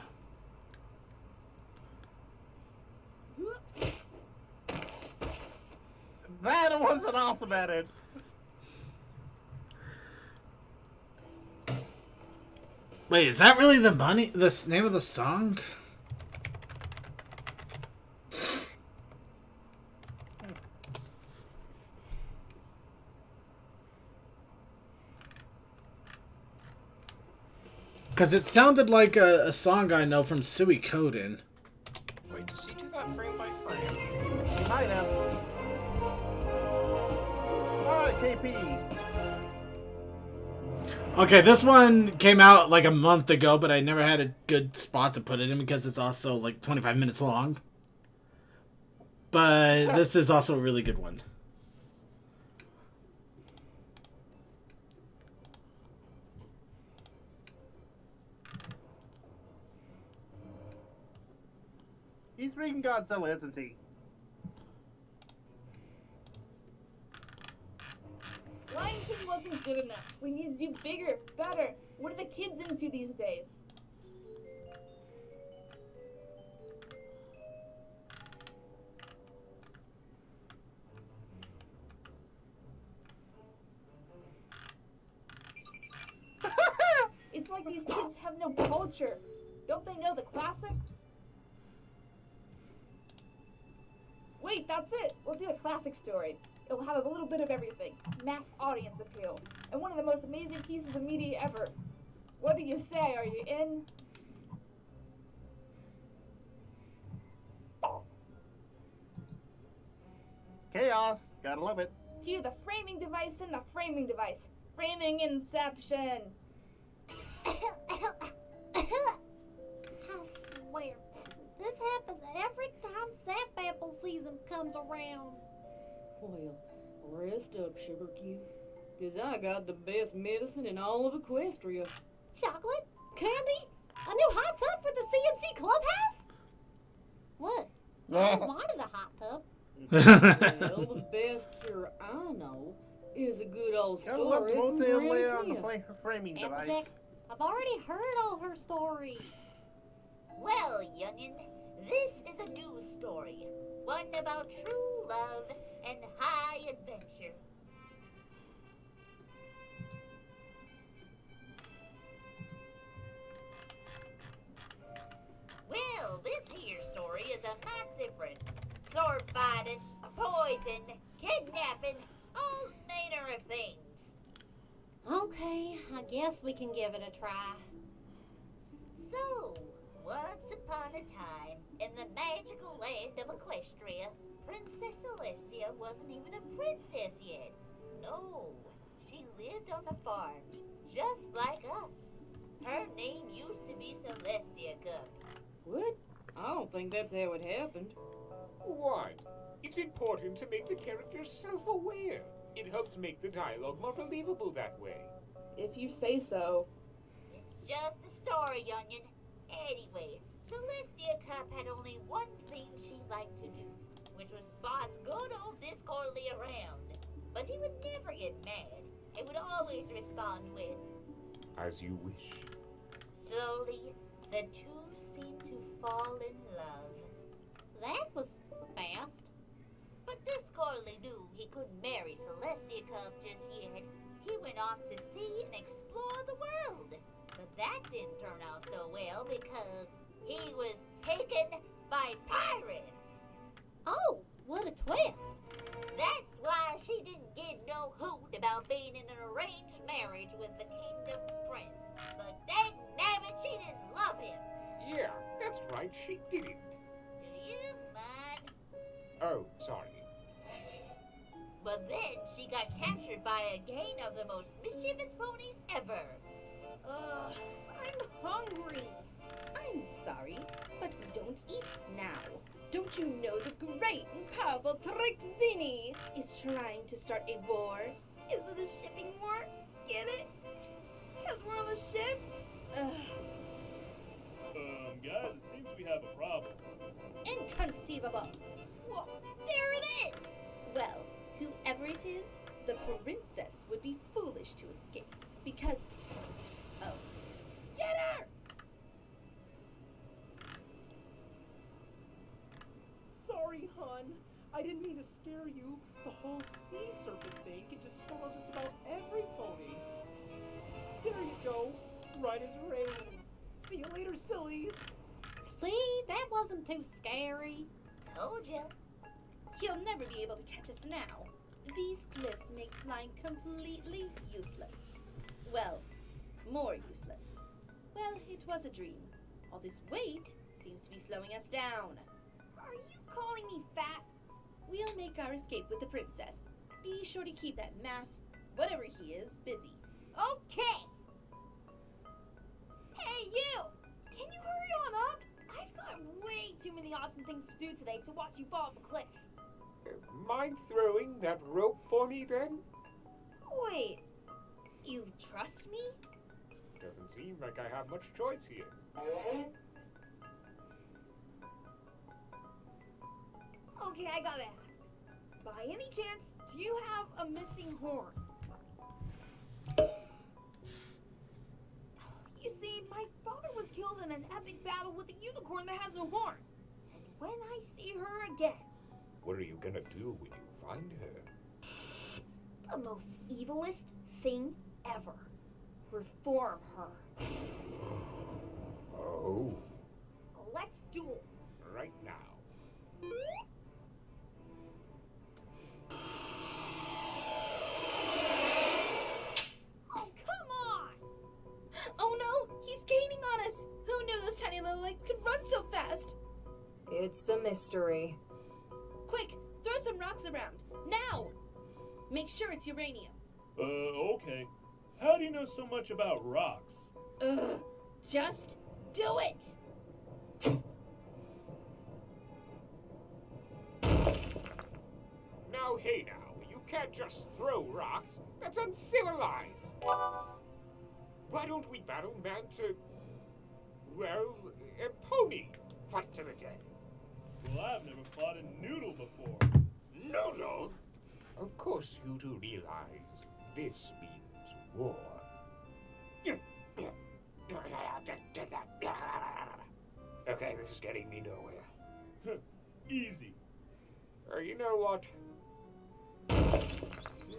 That was an awesome edit. Wait, is that really the name of the song? Because it sounded like a song I know from Suikoden. Wait, does he do that frame by frame? Hi now. Alright, KP. Okay, this one came out like a month ago, but I never had a good spot to put it in because it's also like 25 minutes long. But this is also a really good one. He's reading Godzilla, isn't he? Lion King wasn't good enough. We need to do bigger, better. What are the kids into these days? It's like these kids have no culture. Don't they know the classics? Wait, that's it. We'll do a classic story. It'll have a little bit of everything. Mass audience appeal. And one of the most amazing pieces of media ever. What do you say? Are you in? Chaos. Gotta love it. Cue the framing device and the framing device. Framing inception. I swear, this happens every time Sandapple season comes around. Well, rest up, Sugar Cube. 'Cause I got the best medicine in all of Equestria. Chocolate? Candy? A new hot tub for the CMC clubhouse? What? I always wanted a hot tub. Well, the best cure I know is a good old Gotta love story the from motel Granny layer on Smith. the framing device. Applejack, I've already heard all her stories. Well, youngin', this is a new story. One about true love and high adventure. Well, this here story is a lot different. Sword fighting, poison, kidnapping, all manner of things. Okay, I guess we can give it a try. So, once upon a time, in the magical land of Equestria, Princess Celestia wasn't even a princess yet. No, she lived on the farm, just like us. Her name used to be Celestia Cup. What? I don't think that's how it happened. Why? It's important to make the characters self-aware. It helps make the dialogue more believable that way. If you say so. It's just a story, youngin'. Anyway, Celestia Cup had only one thing she liked to do, which was boss good old Discordly around. But he would never get mad. He would always respond with, As you wish. slowly, the two seemed to fall in love. That was fast. But Discordly knew he couldn't marry Celestia Cup just yet. He went off to sea and explore the world. But that didn't turn out so well because he was taken by pirates. Oh, what a twist. That's why she didn't get no hoot about being in an arranged marriage with the kingdom's prince. But dang nabbit, she didn't love him. Yeah, that's right, she didn't. Do you mind? Oh, sorry. But then she got captured by a gang of the most mischievous ponies ever. I'm hungry. I'm sorry, but we don't eat now. Don't you know the great and powerful Trixini is trying to start a war? Is it a shipping war? Get it? Because we're on a ship? Guys, it seems we have a problem. Inconceivable. Whoa, there it is. Well, whoever it is, the princess would be foolish to escape because... Oh. Get her! Sorry, hon. I didn't mean to scare you. The whole sea serpent thing can just startle just about every pony. There you go. Right as rain. See you later, sillies. See, that wasn't too scary. Told ya. He'll never be able to catch us now. These cliffs make flying completely useless. Well, more useless. Well, it was a dream. All this weight seems to be slowing us down. Are you calling me fat? we'll make our escape with the princess. Be sure to keep that whatever he is, busy. Okay! Hey, you! Can you hurry on up? I've got way too many awesome things to do today to watch you fall off a cliff. Mind throwing that rope for me then? Wait, you trust me? Doesn't seem like I have much choice here. Okay, I gotta ask. By any chance, do you have a missing horn? You see, my father was killed in an epic battle with a unicorn that has a horn. And when I see her again... What are you gonna do when you find her? The most evilest thing ever. Reform her. Oh. Let's duel. Right now. Oh, come on! Oh no, he's gaining on us! Who knew those tiny little legs could run so fast? It's a mystery. Quick, throw some rocks around. Now! Make sure it's uranium. Okay. How do you know so much about rocks? Just do it! Now, hey now, you can't just throw rocks. That's uncivilized. Why don't we battle man to, well, a pony? Fight to the death. Well, I've never fought a noodle before. Noodle? Of course you do realize this means war. Okay, this is getting me nowhere. Easy. You know what?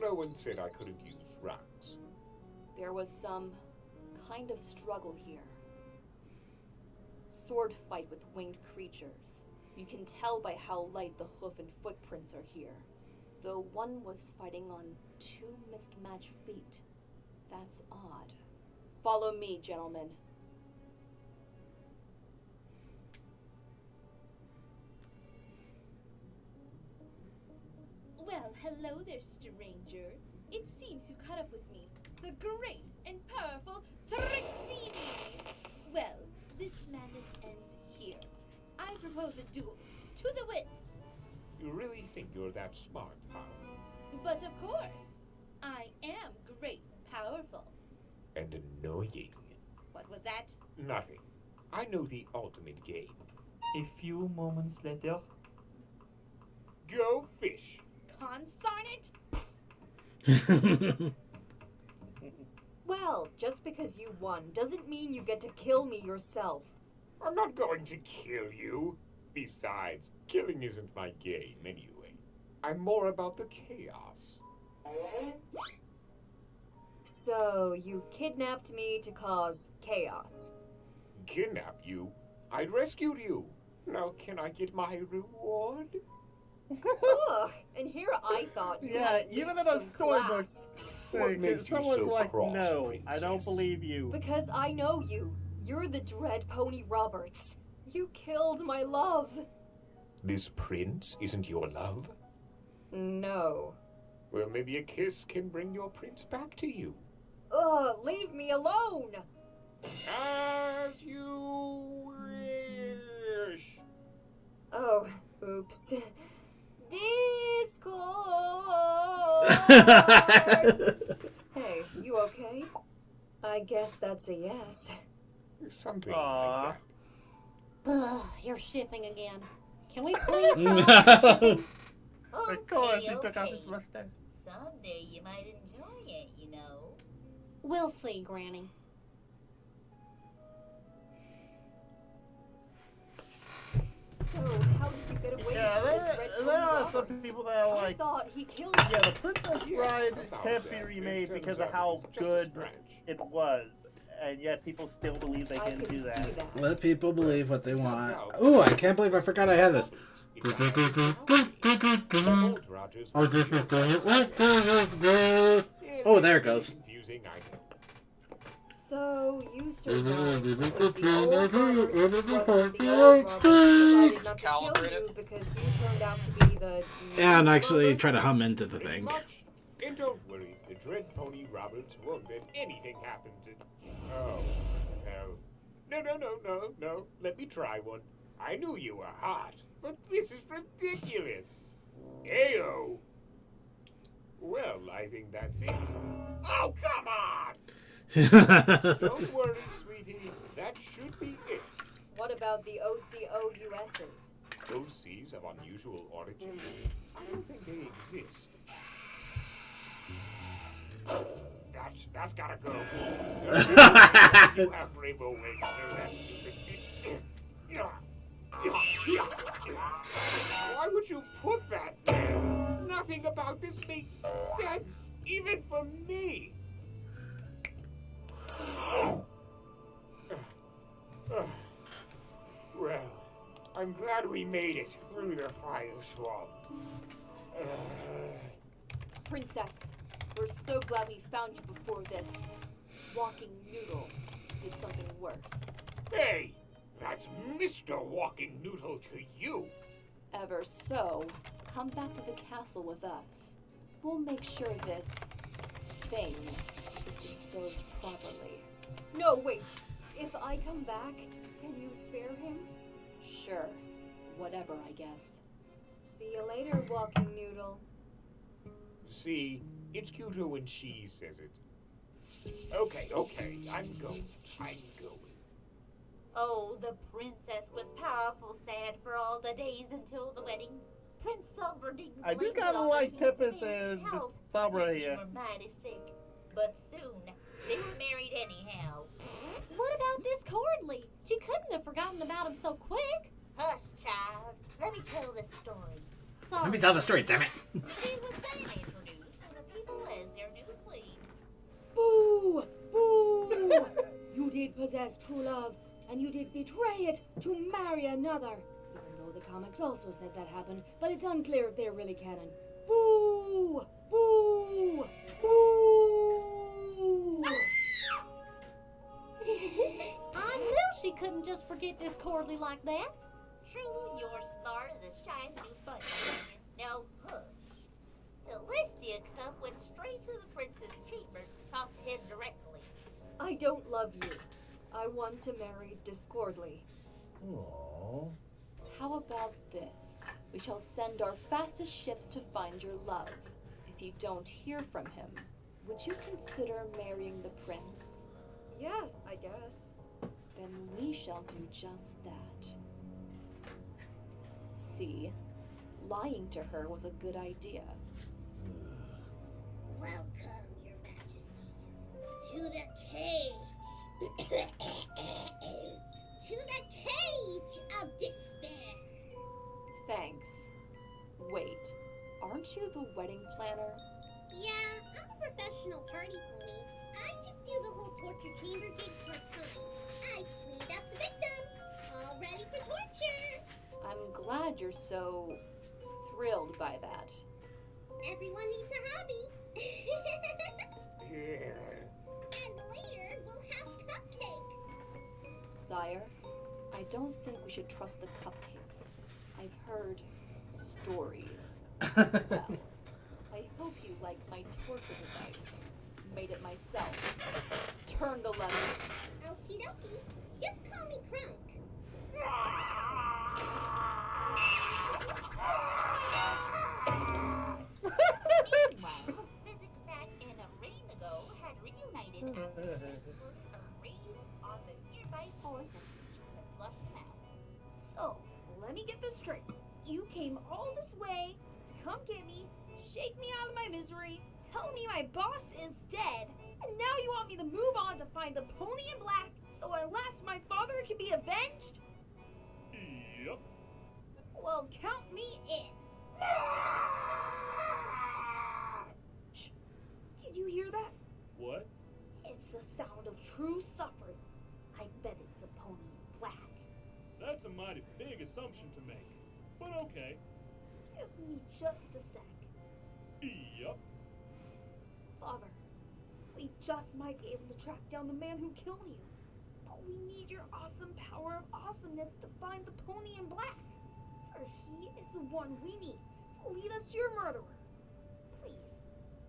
No one said I couldn't use rocks. There was some kind of struggle here. Sword fight with winged creatures. You can tell by how light the hoof and footprints are here. Though one was fighting on two mismatched feet. That's odd. Follow me, gentlemen. Well, hello there, stranger. It seems you caught up with me, the great and powerful Trixini. Well, this madness ends here. I propose a duel, to the wits. You really think you're that smart, huh? But of course, I am great and powerful. And annoying. What was that? Nothing. I know the ultimate game. A few moments later. Go fish. Consarn it! Well, just because you won doesn't mean you get to kill me yourself. I'm not going to kill you. Besides, killing isn't my game anyway. I'm more about the chaos. So, you kidnapped me to cause chaos. Kidnap you? I rescued you. Now can I get my reward? Ugh, and here I thought you had at even least in a some storybook class. What made you someone's so like, cross, no, princess? I don't believe you. Because I know you. You're the dread Pony Roberts. You killed my love. This prince isn't your love? No. Well, maybe a kiss can bring your prince back to you. Ugh, leave me alone. As you wish. Oh, oops. Discord! Hey, you okay? I guess that's a yes. Something like that. Ugh, you're shipping again. Can we please No. stop shipping? Of course, he took off his mustache. Someday you might enjoy it, you know. We'll see, Granny. So, how did you get away Yeah, from this red there Pony are some Roberts? people that are I like, thought he killed yeah, the Princess Bride can't be remade because of how good it was, and yet people still believe they can do that. Let people believe what they want. Ooh, I can't believe I forgot I had this. Oh, there it goes. So you survived because the old Roberts wasn't the old Roberts decided not to kill you because you turned out to be the And actually Roberts? try to hum into the Pretty thing. much. And don't worry, the dread pony Roberts won't let anything happen to... Oh, no. Let me try one. I knew you were hot, but this is ridiculous. Ayo. Well, I think that's it. Oh, come on! Don't worry, sweetie. That should be it. What about the OCOUSs? Those C's of unusual origin? I don't think they exist. That's gotta go. You have rainbow wings. No, that's stupid. Why would you put that there? Nothing about this makes sense, even for me. Well, I'm glad we made it through the fire swamp. Princess, we're so glad we found you before this walking noodle did something worse. Hey, that's Mr. Walking Noodle to you. Ever so, come back to the castle with us. We'll make sure this thing is disposed properly. No, wait. If I come back, can you spare him? Sure. Whatever, I guess. See you later, Walking Noodle. See, it's cuter when she says it. Okay, I'm going. Oh, the princess was powerful sad for all the days until the wedding. Prince Somberding I do blamed kind it of on like the king's Tempest bad and health Sombra since here. they were mighty sick. But soon, they were married anyhow. What about Discordly? She couldn't have forgotten about him so quick. Hush, child. Let me tell the story. Let me tell the story, damn it. She was then introduced to the people as their new queen. Boo! Boo! You did possess true love, and you did betray it to marry another. Even though the comics also said that happened, but it's unclear if they're really canon. Boo! Boo! Boo! I knew she couldn't just forget Discordly like that. True, you're smart as a shiny new bunny. Now hush. Celestia Cup went straight to the princess' chambers to talk to him directly. I don't love you. I want to marry Discordly. Aww. How about this? We shall send our fastest ships to find your love. If you don't hear from him, would you consider marrying the prince? Yeah, I guess. Then we shall do just that. See, lying to her was a good idea. Welcome, your majesties, to the cage. To the cage of despair. Thanks. Wait, aren't you the wedding planner? Yeah, I'm a professional party pony. I just do the whole torture chamber gig for fun. I cleaned up the victim, all ready for torture. I'm glad you're so thrilled by that. Everyone needs a hobby. And later we'll have cupcakes. Sire, I don't think we should trust the cupcakes. I've heard stories. Well, I hope you like my torture device. Made it myself. Turn the lever. Okie dokie. Just call me Crunk. Meanwhile, Physics Mac and a reign ago had reunited after a raid on the nearby forest to flush them out. So, let me get this straight. You came all this way to come get me, shake me out of my misery, tell me my boss is dead, and now you want me to move on to find the pony in black so at last my father can be avenged? Yep. Well, count me in. Shh. Did you hear that? What? It's the sound of true suffering. I bet it's the pony in black. That's a mighty big assumption to make. But okay. Give me just a sec. Yep. Father, We just might be able to track down the man who killed you. But we need your awesome power of awesomeness to find the pony in black. For he is the one we need to lead us to your murderer. Please,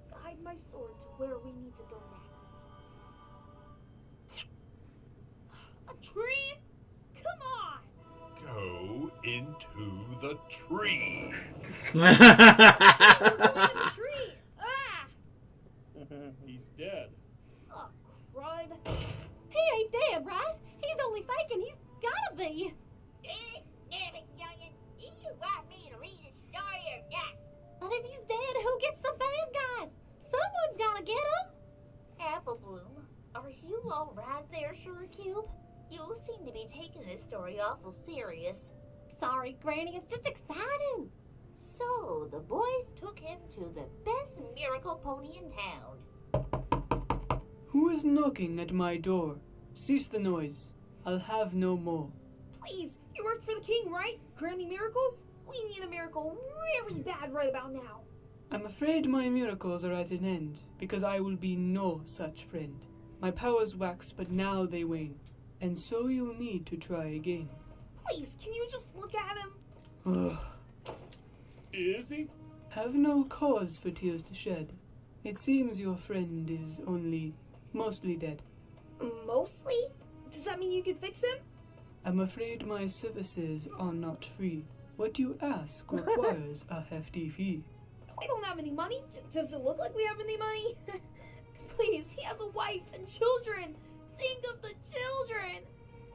guide my sword to where we need to go next. A tree? Come on! Go into the tree. Go into the tree! Ah! He's dead. Oh, crud. He ain't dead, right? He's only faking. He's gotta be. Damn it, youngin'. Do you want me to read his story or not? But if he's dead, who gets the bad guys? Someone's gotta get him. Apple Bloom, are you all right there, Sugar Cube? You seem to be taking this story awful serious. Sorry, Granny. It's just exciting. So, the boys took him to the best miracle pony in town. Who is knocking at my door? Cease the noise. I'll have no more. Please, you worked for the king, right? Granny Miracles? We need a miracle really bad right about now. I'm afraid my miracles are at an end, because I will be no such friend. My powers wax, but now they wane, and so you'll need to try again. Please, can you just look at him? Ugh. Is he? Have no cause for tears to shed. It seems your friend is only mostly dead. Mostly? Does that mean you can fix him? I'm afraid my services are not free. What you ask requires a hefty fee. We don't have any money. Does it look like we have any money? Please, he has a wife and children. Think of the children.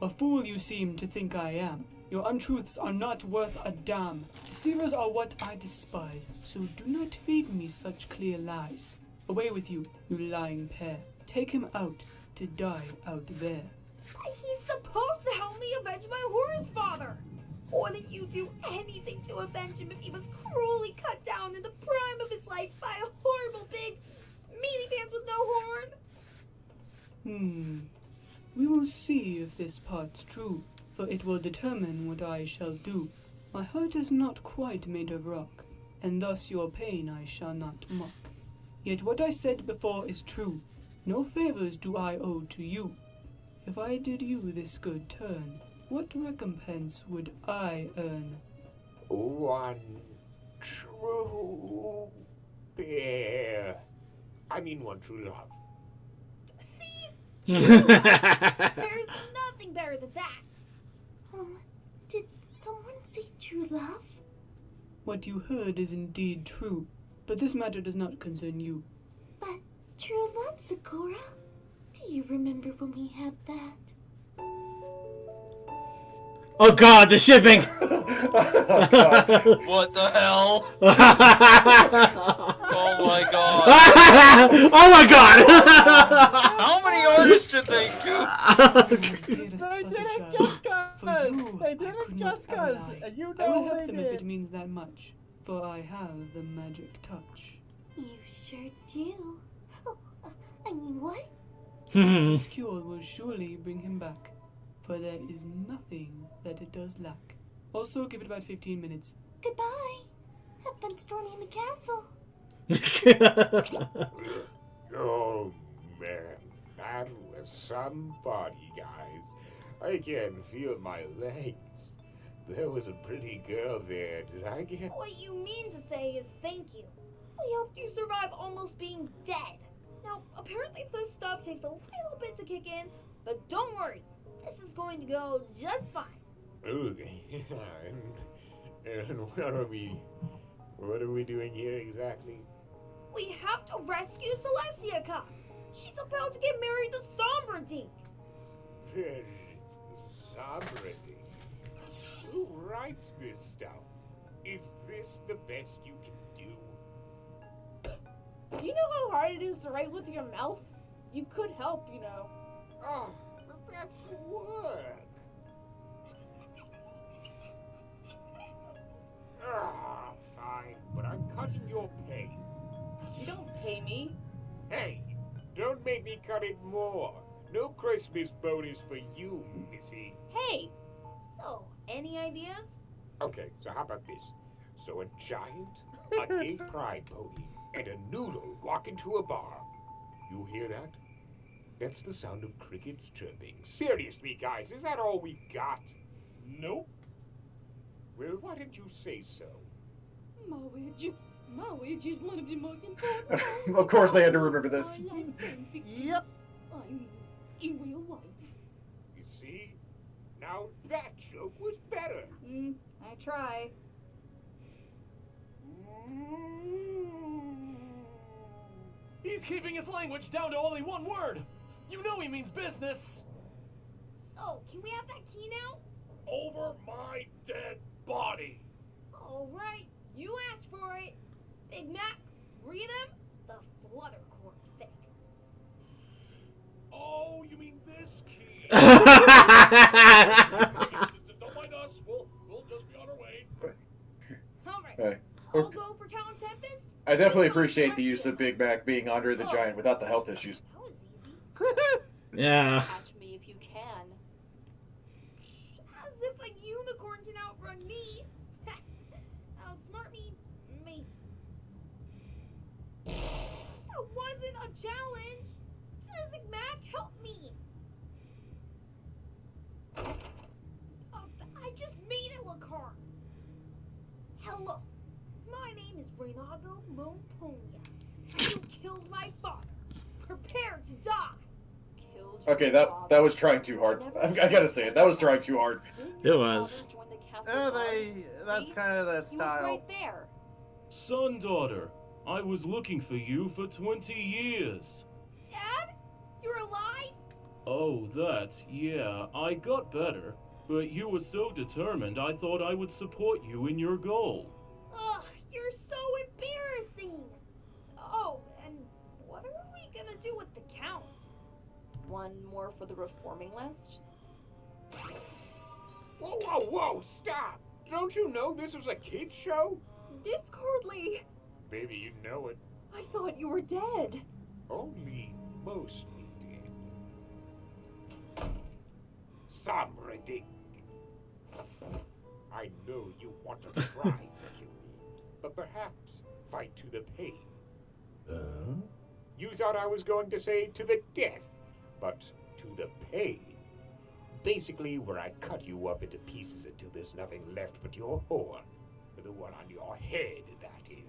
A fool you seem to think I am. Your untruths are not worth a damn. Deceivers are what I despise, so do not feed me such clear lies. Away with you, you lying pair. Take him out to die out there. He's supposed to help me avenge my horse father. Wouldn't you do anything to avenge him if he was cruelly cut down in the prime of his life by a horrible big meaty pants with no horn? We will see if this part's true, for it will determine what I shall do. My heart is not quite made of rock, and thus your pain I shall not mock. Yet what I said before is true. No favors do I owe to you. If I did you this good turn, what recompense would I earn? One true bear. I mean, one true love. There's nothing better than that. Did someone say true love? What you heard is indeed true, but this matter does not concern you. But true love, Sakura? Do you remember when we had that? Oh god, the shipping! What the hell? Oh my god. Oh my god! How many orders did they do? They didn't just cause! They didn't just cause! And you I will know help they them if did. it means that much, for I have the magic touch. You sure do. Oh, I mean, what? This cure will surely bring him back, for there is nothing that it does lack. Also, give it about 15 minutes. Goodbye. Have fun storming the castle. Oh man, that was some party, guys. I can feel my legs. There was a pretty girl there. Did I get? What you mean to say is thank you. We helped you survive almost being dead. Now, apparently this stuff takes a little bit to kick in, but don't worry. This is going to go just fine. Okay. and what are we doing here exactly? We have to rescue Celestia. She's about to get married to Sombradink. Sombradink. Who writes this stuff? Is this the best you can do? Do you know how hard it is to write with your mouth? You could help, you know. Oh, but that's work. Ah, fine, but I'm cutting your pay. You don't pay me. Hey, don't make me cut it more. No Christmas bonus for you, Missy. Hey, so any ideas? Okay, so how about this? So a giant, a gay pride pony, and a noodle walk into a bar. You hear that? That's the sound of crickets chirping. Seriously, guys, is that all we got? Nope. Well, why didn't you say so? Marriage is one of the most important. Of course they had to remember this. Yep. I'm in real life. You see? Now that joke was better. I try. He's keeping his language down to only one word. You know he means business. So, can we have that key now? Over my dead body. Alright, you asked for it. Big Mac, read him. The Fluttercorn thing. Oh, you mean this key? Don't mind us. We'll just be on our way. Alright, Hey. I'll go for Count Tempest. I definitely appreciate the use of Big Mac being Andre the Giant without the health issues. Yeah. Catch me if you can. As if a unicorn can outrun me. Outsmart me, maybe. That wasn't a challenge. Physic Mac, help me. I just made it look hard. Hello, my name is Renato Momponia. You killed my father. Prepare to die. Okay, that was trying too hard. I gotta say it. That was trying too hard. It was. That's kind of the He was style. right there. Son, daughter, I was looking for you for 20 years. Dad, you're alive? Oh, that, yeah, I got better. But you were so determined, I thought I would support you in your goal. Ugh, you're so embarrassing. Oh, and what are we gonna do with the Count? One more for the reforming list? Whoa, whoa, whoa, stop! Don't you know this was a kid's show? Discordly! Baby, you know it. I thought you were dead. Only mostly dead. Some ridiculous. I know you want to try to kill me, but perhaps fight to the pain. You thought I was going to say to the death, but to the pain. Basically, where I cut you up into pieces until there's nothing left but your horn. The one on your head, that is.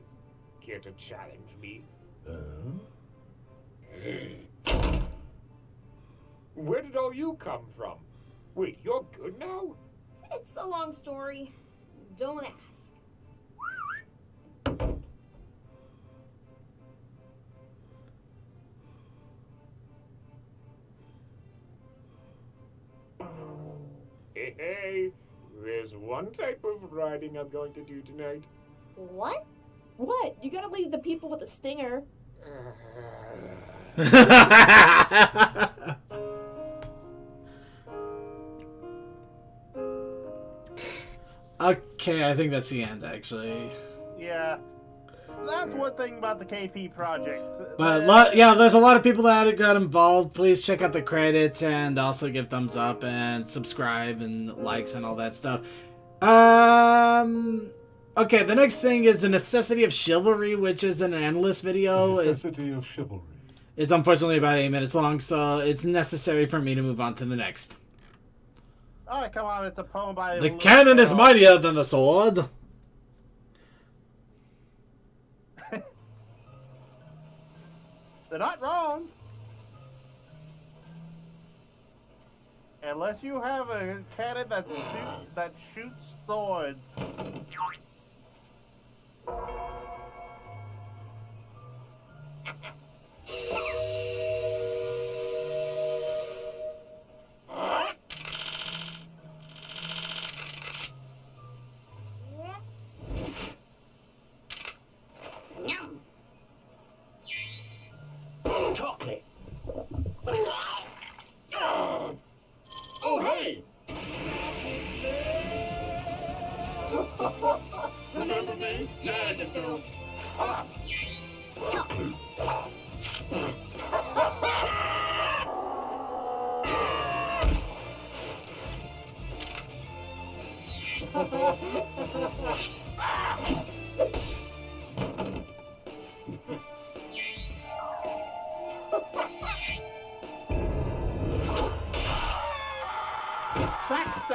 Care to challenge me? Where did all you come from? Wait, you're good now? It's a long story. Don't ask. Hey, hey, there's one type of riding I'm going to do tonight. What? What? You gotta leave the people with the stinger. Okay, I think that's the end, actually. Yeah. That's one thing about the KP project. But yeah, there's a lot of people that got involved. Please check out the credits and also give thumbs up and subscribe and likes and all that stuff. Okay, the next thing is the necessity of chivalry, which is an endless video. The necessity of chivalry. It's unfortunately about 8 minutes long, so it's necessary for me to move on to the next. Oh, come on, it's a poem by... The cannon is mightier than the sword. They're not wrong. Unless you have a cannon that shoots swords. Chocolate. Oh, hey! Remember me? Yeah, you do. Chocolate.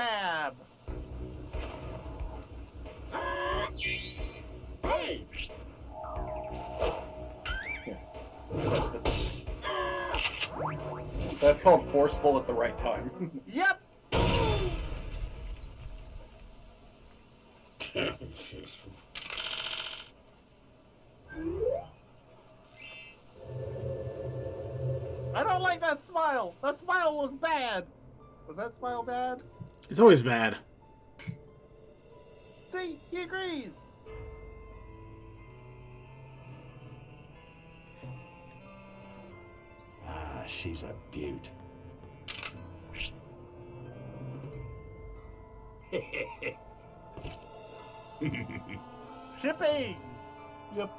stab. Hey! That's called forceful at the right time. Yep. I don't like that smile. That smile was bad. Was that smile bad? It's always bad. See, he agrees. Ah, she's a beaut. Shipping. Yep.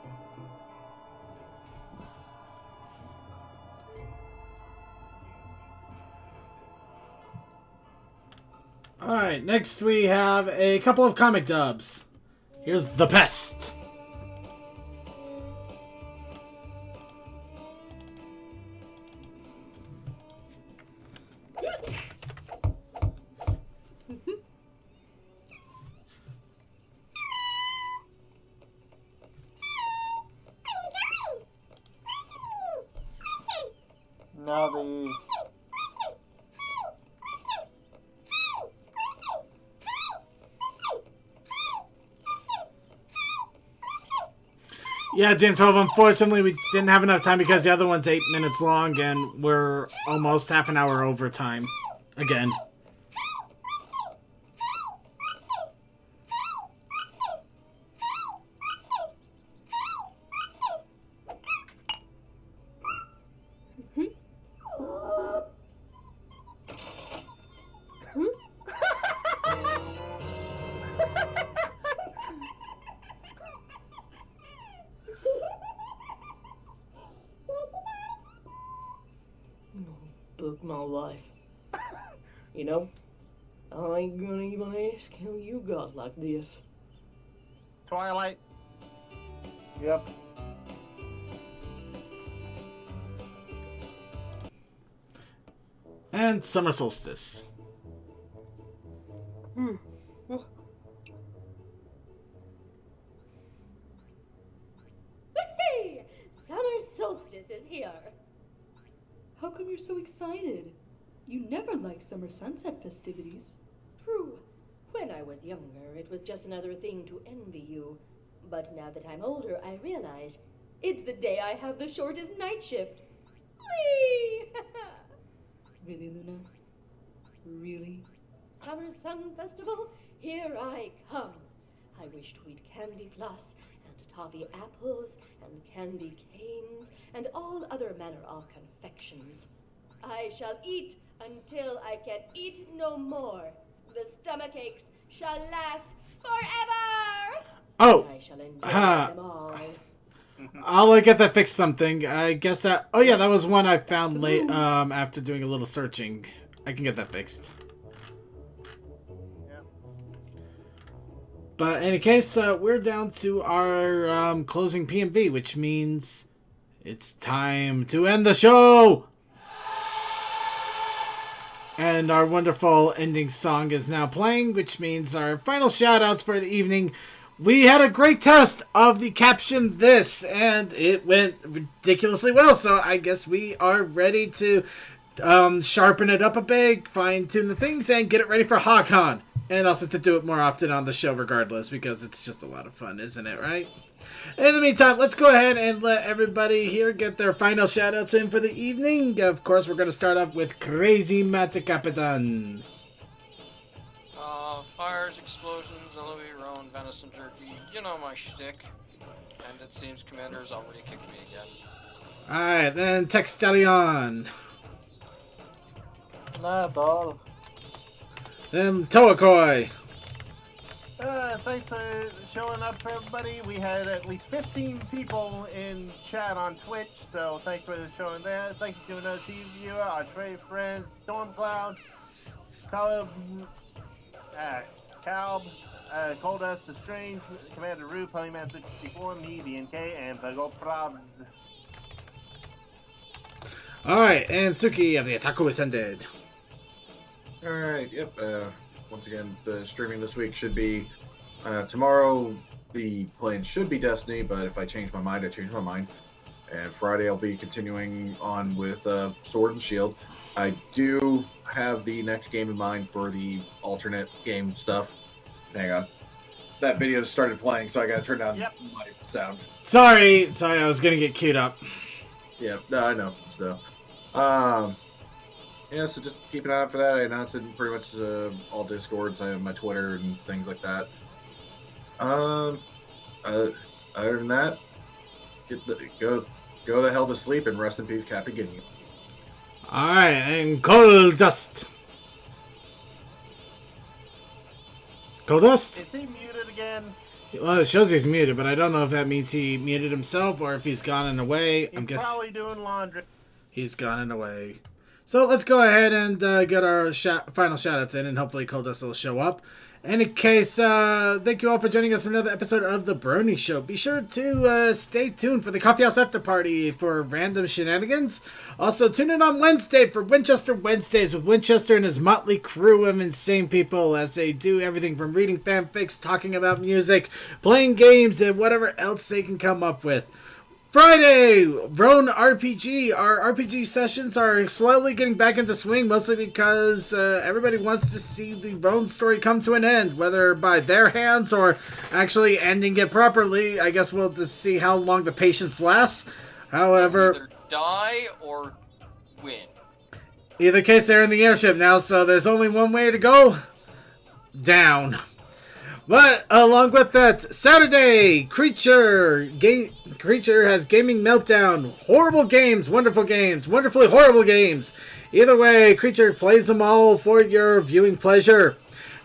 Alright, next we have a couple of comic dubs. Here's The Pest. Now the Yeah, Jim 12, unfortunately we didn't have enough time because the other one's 8 minutes long and we're almost half an hour over time. Again. Book my life. You know, I ain't gonna even ask how you got like this. Twilight. Yep. And Summer Solstice. Hey! Summer solstice is here. How come you're so excited? You never liked summer sunset festivities. True. When I was younger, it was just another thing to envy you. But now that I'm older, I realize it's the day I have the shortest night shift. Whee! Really, Luna? Really? Summer Sun Festival, here I come. I wish to eat candy floss and toffee apples and candy canes and all other manner of confections. I shall eat until I can eat no more. The stomach aches shall last forever. Oh, I shall enjoy them all. I'll get that fixed something. I guess that... Oh yeah, that was one I found late after doing a little searching. I can get that fixed. But in any case, we're down to our closing PMV, which means it's time to end the show! And our wonderful ending song is now playing, which means our final shout-outs for the evening. We had a great test of the Caption This, and it went ridiculously well, so I guess we are ready to sharpen it up a bit, fine-tune the things, and get it ready for HawkCon. And also to do it more often on the show regardless, because it's just a lot of fun, isn't it, right? In the meantime, let's go ahead and let everybody here get their final shout-outs in for the evening. Of course, we're going to start off with Crazy Matt Capitan. Fires, explosions, LOE, Roan, venison jerky, you know my shtick. And it seems Commander's already kicked me again. Alright, then Textalion. Nah, dog. Then Toakoi. Thanks for showing up, everybody. We had at least 15 people in chat on Twitch, so thanks for showing that. Thanks to another TV viewer, our trade friends, Stormcloud, Caleb, Coldust, The Strange, Commander Rue, Ponyman 64, me, BNK, and Pago Probs. Alright, and Suki of the Otaku Ascended. Alright, yep. once again, the streaming this week should be tomorrow. The plan should be Destiny, but if I change my mind, I change my mind. And Friday I'll be continuing on with Sword and Shield. I do have the next game in mind for the alternate game stuff. Hang on. That video just started playing, so I gotta turn down my sound. Sorry, I was gonna get queued up. Yeah, no, I know. So, yeah, so just keep an eye out for that. I announce it in pretty much all Discords. I have my Twitter and things like that. Other than that, go the hell to sleep and rest in peace, Captain Guinea. Alright, and Goldust. Goldust? Is he muted again? Well, it shows he's muted, but I don't know if that means he muted himself or if he's gone and away. He's probably doing laundry. He's gone and away. So let's go ahead and get our final shoutouts in, and hopefully Goldust will show up. In any case, thank you all for joining us for another episode of The Brony Show. Be sure to stay tuned for the Coffee House After Party for random shenanigans. Also, tune in on Wednesday for Winchester Wednesdays with Winchester and his motley crew of insane people as they do everything from reading fanfics, talking about music, playing games, and whatever else they can come up with. Friday, Roan RPG. Our RPG sessions are slowly getting back into swing, mostly because everybody wants to see the Roan story come to an end, whether by their hands or actually ending it properly. I guess we'll just see how long the patience lasts. However, either die or win. Either case, they're in the airship now, so there's only one way to go. Down. But along with that, Saturday, Creature has Gaming Meltdown. Horrible games, wonderfully horrible games. Either way, Creature plays them all for your viewing pleasure.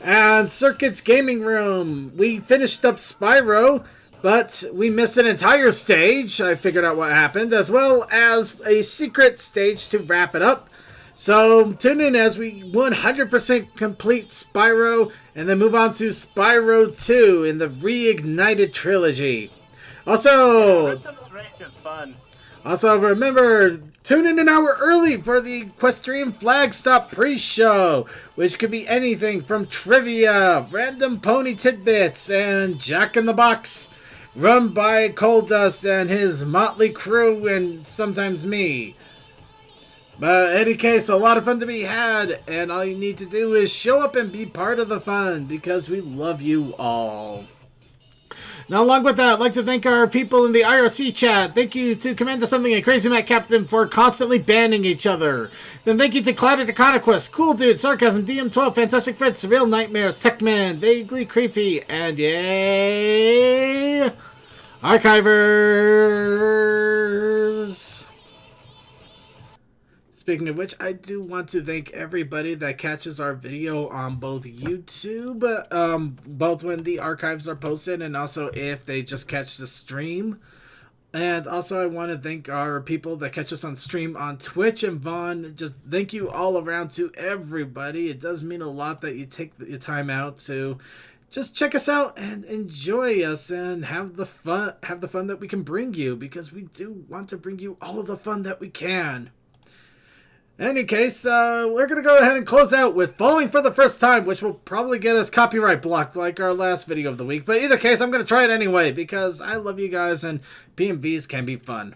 And Circuit's Gaming Room. We finished up Spyro, but we missed an entire stage. I figured out what happened, as well as a secret stage to wrap it up. So tune in as we 100% complete Spyro and then move on to Spyro 2 in the Reignited trilogy. Also, remember, tune in an hour early for the Equestrian Flagstop pre-show, which could be anything from trivia, random pony tidbits, and Jack in the Box, run by Goldust and his motley crew and sometimes me. But in any case, a lot of fun to be had, and all you need to do is show up and be part of the fun, because we love you all. Now, along with that, I'd like to thank our people in the IRC chat. Thank you to Commander Something and Crazy Matt Captain for constantly banning each other. Then thank you to Clouded Econoquist, Cool Dude, Sarcasm, DM12, Fantastic Fritz, Surreal Nightmares, Techman, Vaguely Creepy, and yay, Archivers! Speaking of which, I do want to thank everybody that catches our video on both YouTube, both when the archives are posted and also if they just catch the stream. And also I want to thank our people that catch us on stream on Twitch. And Vaughn, just thank you all around to everybody. It does mean a lot that you take your time out to just check us out and enjoy us and have the fun that we can bring you, because we do want to bring you all of the fun that we can. In any case, we're going to go ahead and close out with Falling for the First Time, which will probably get us copyright blocked like our last video of the week. But either case, I'm going to try it anyway, because I love you guys and PMVs can be fun.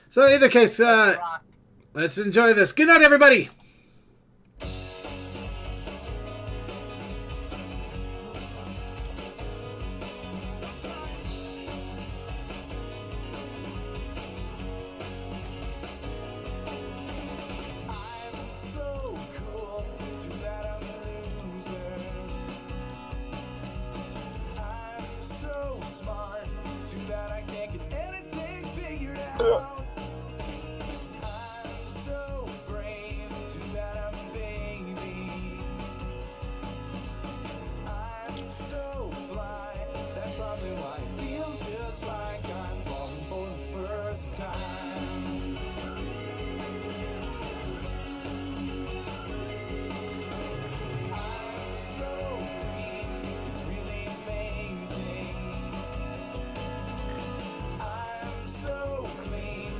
So either case, let's enjoy this. Good night, everybody! Clean.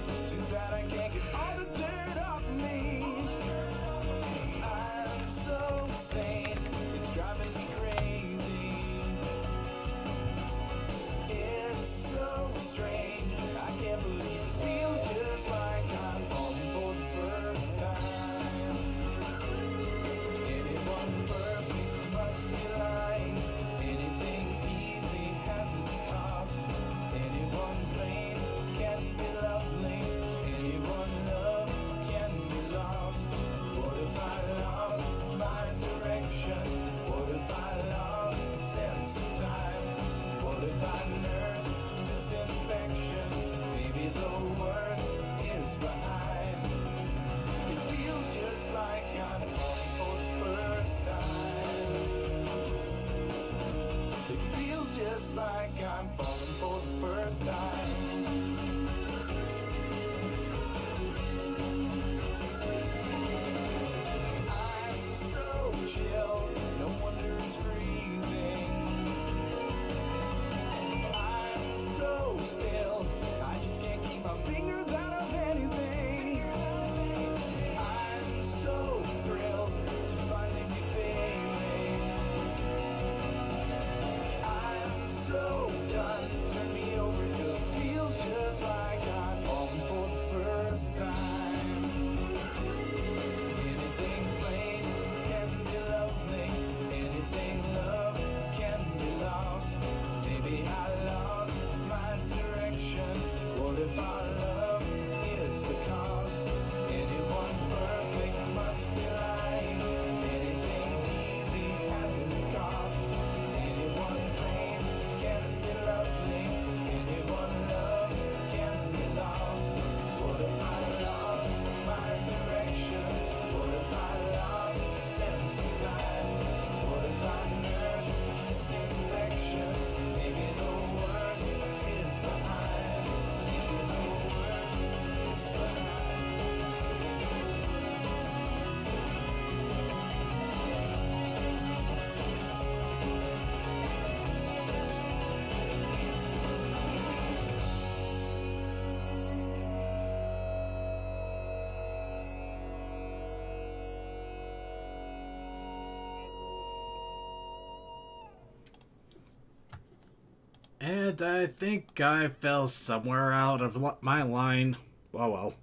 And I think I fell somewhere out of my line. Oh well.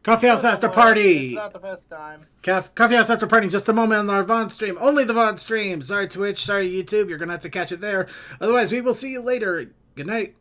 Coffee House After Party! It's not the first time. Coffee House After Party, just a moment on our Vaughn stream. Only the Vaughn stream. Sorry Twitch, sorry YouTube, you're gonna have to catch it there. Otherwise, we will see you later. Good night.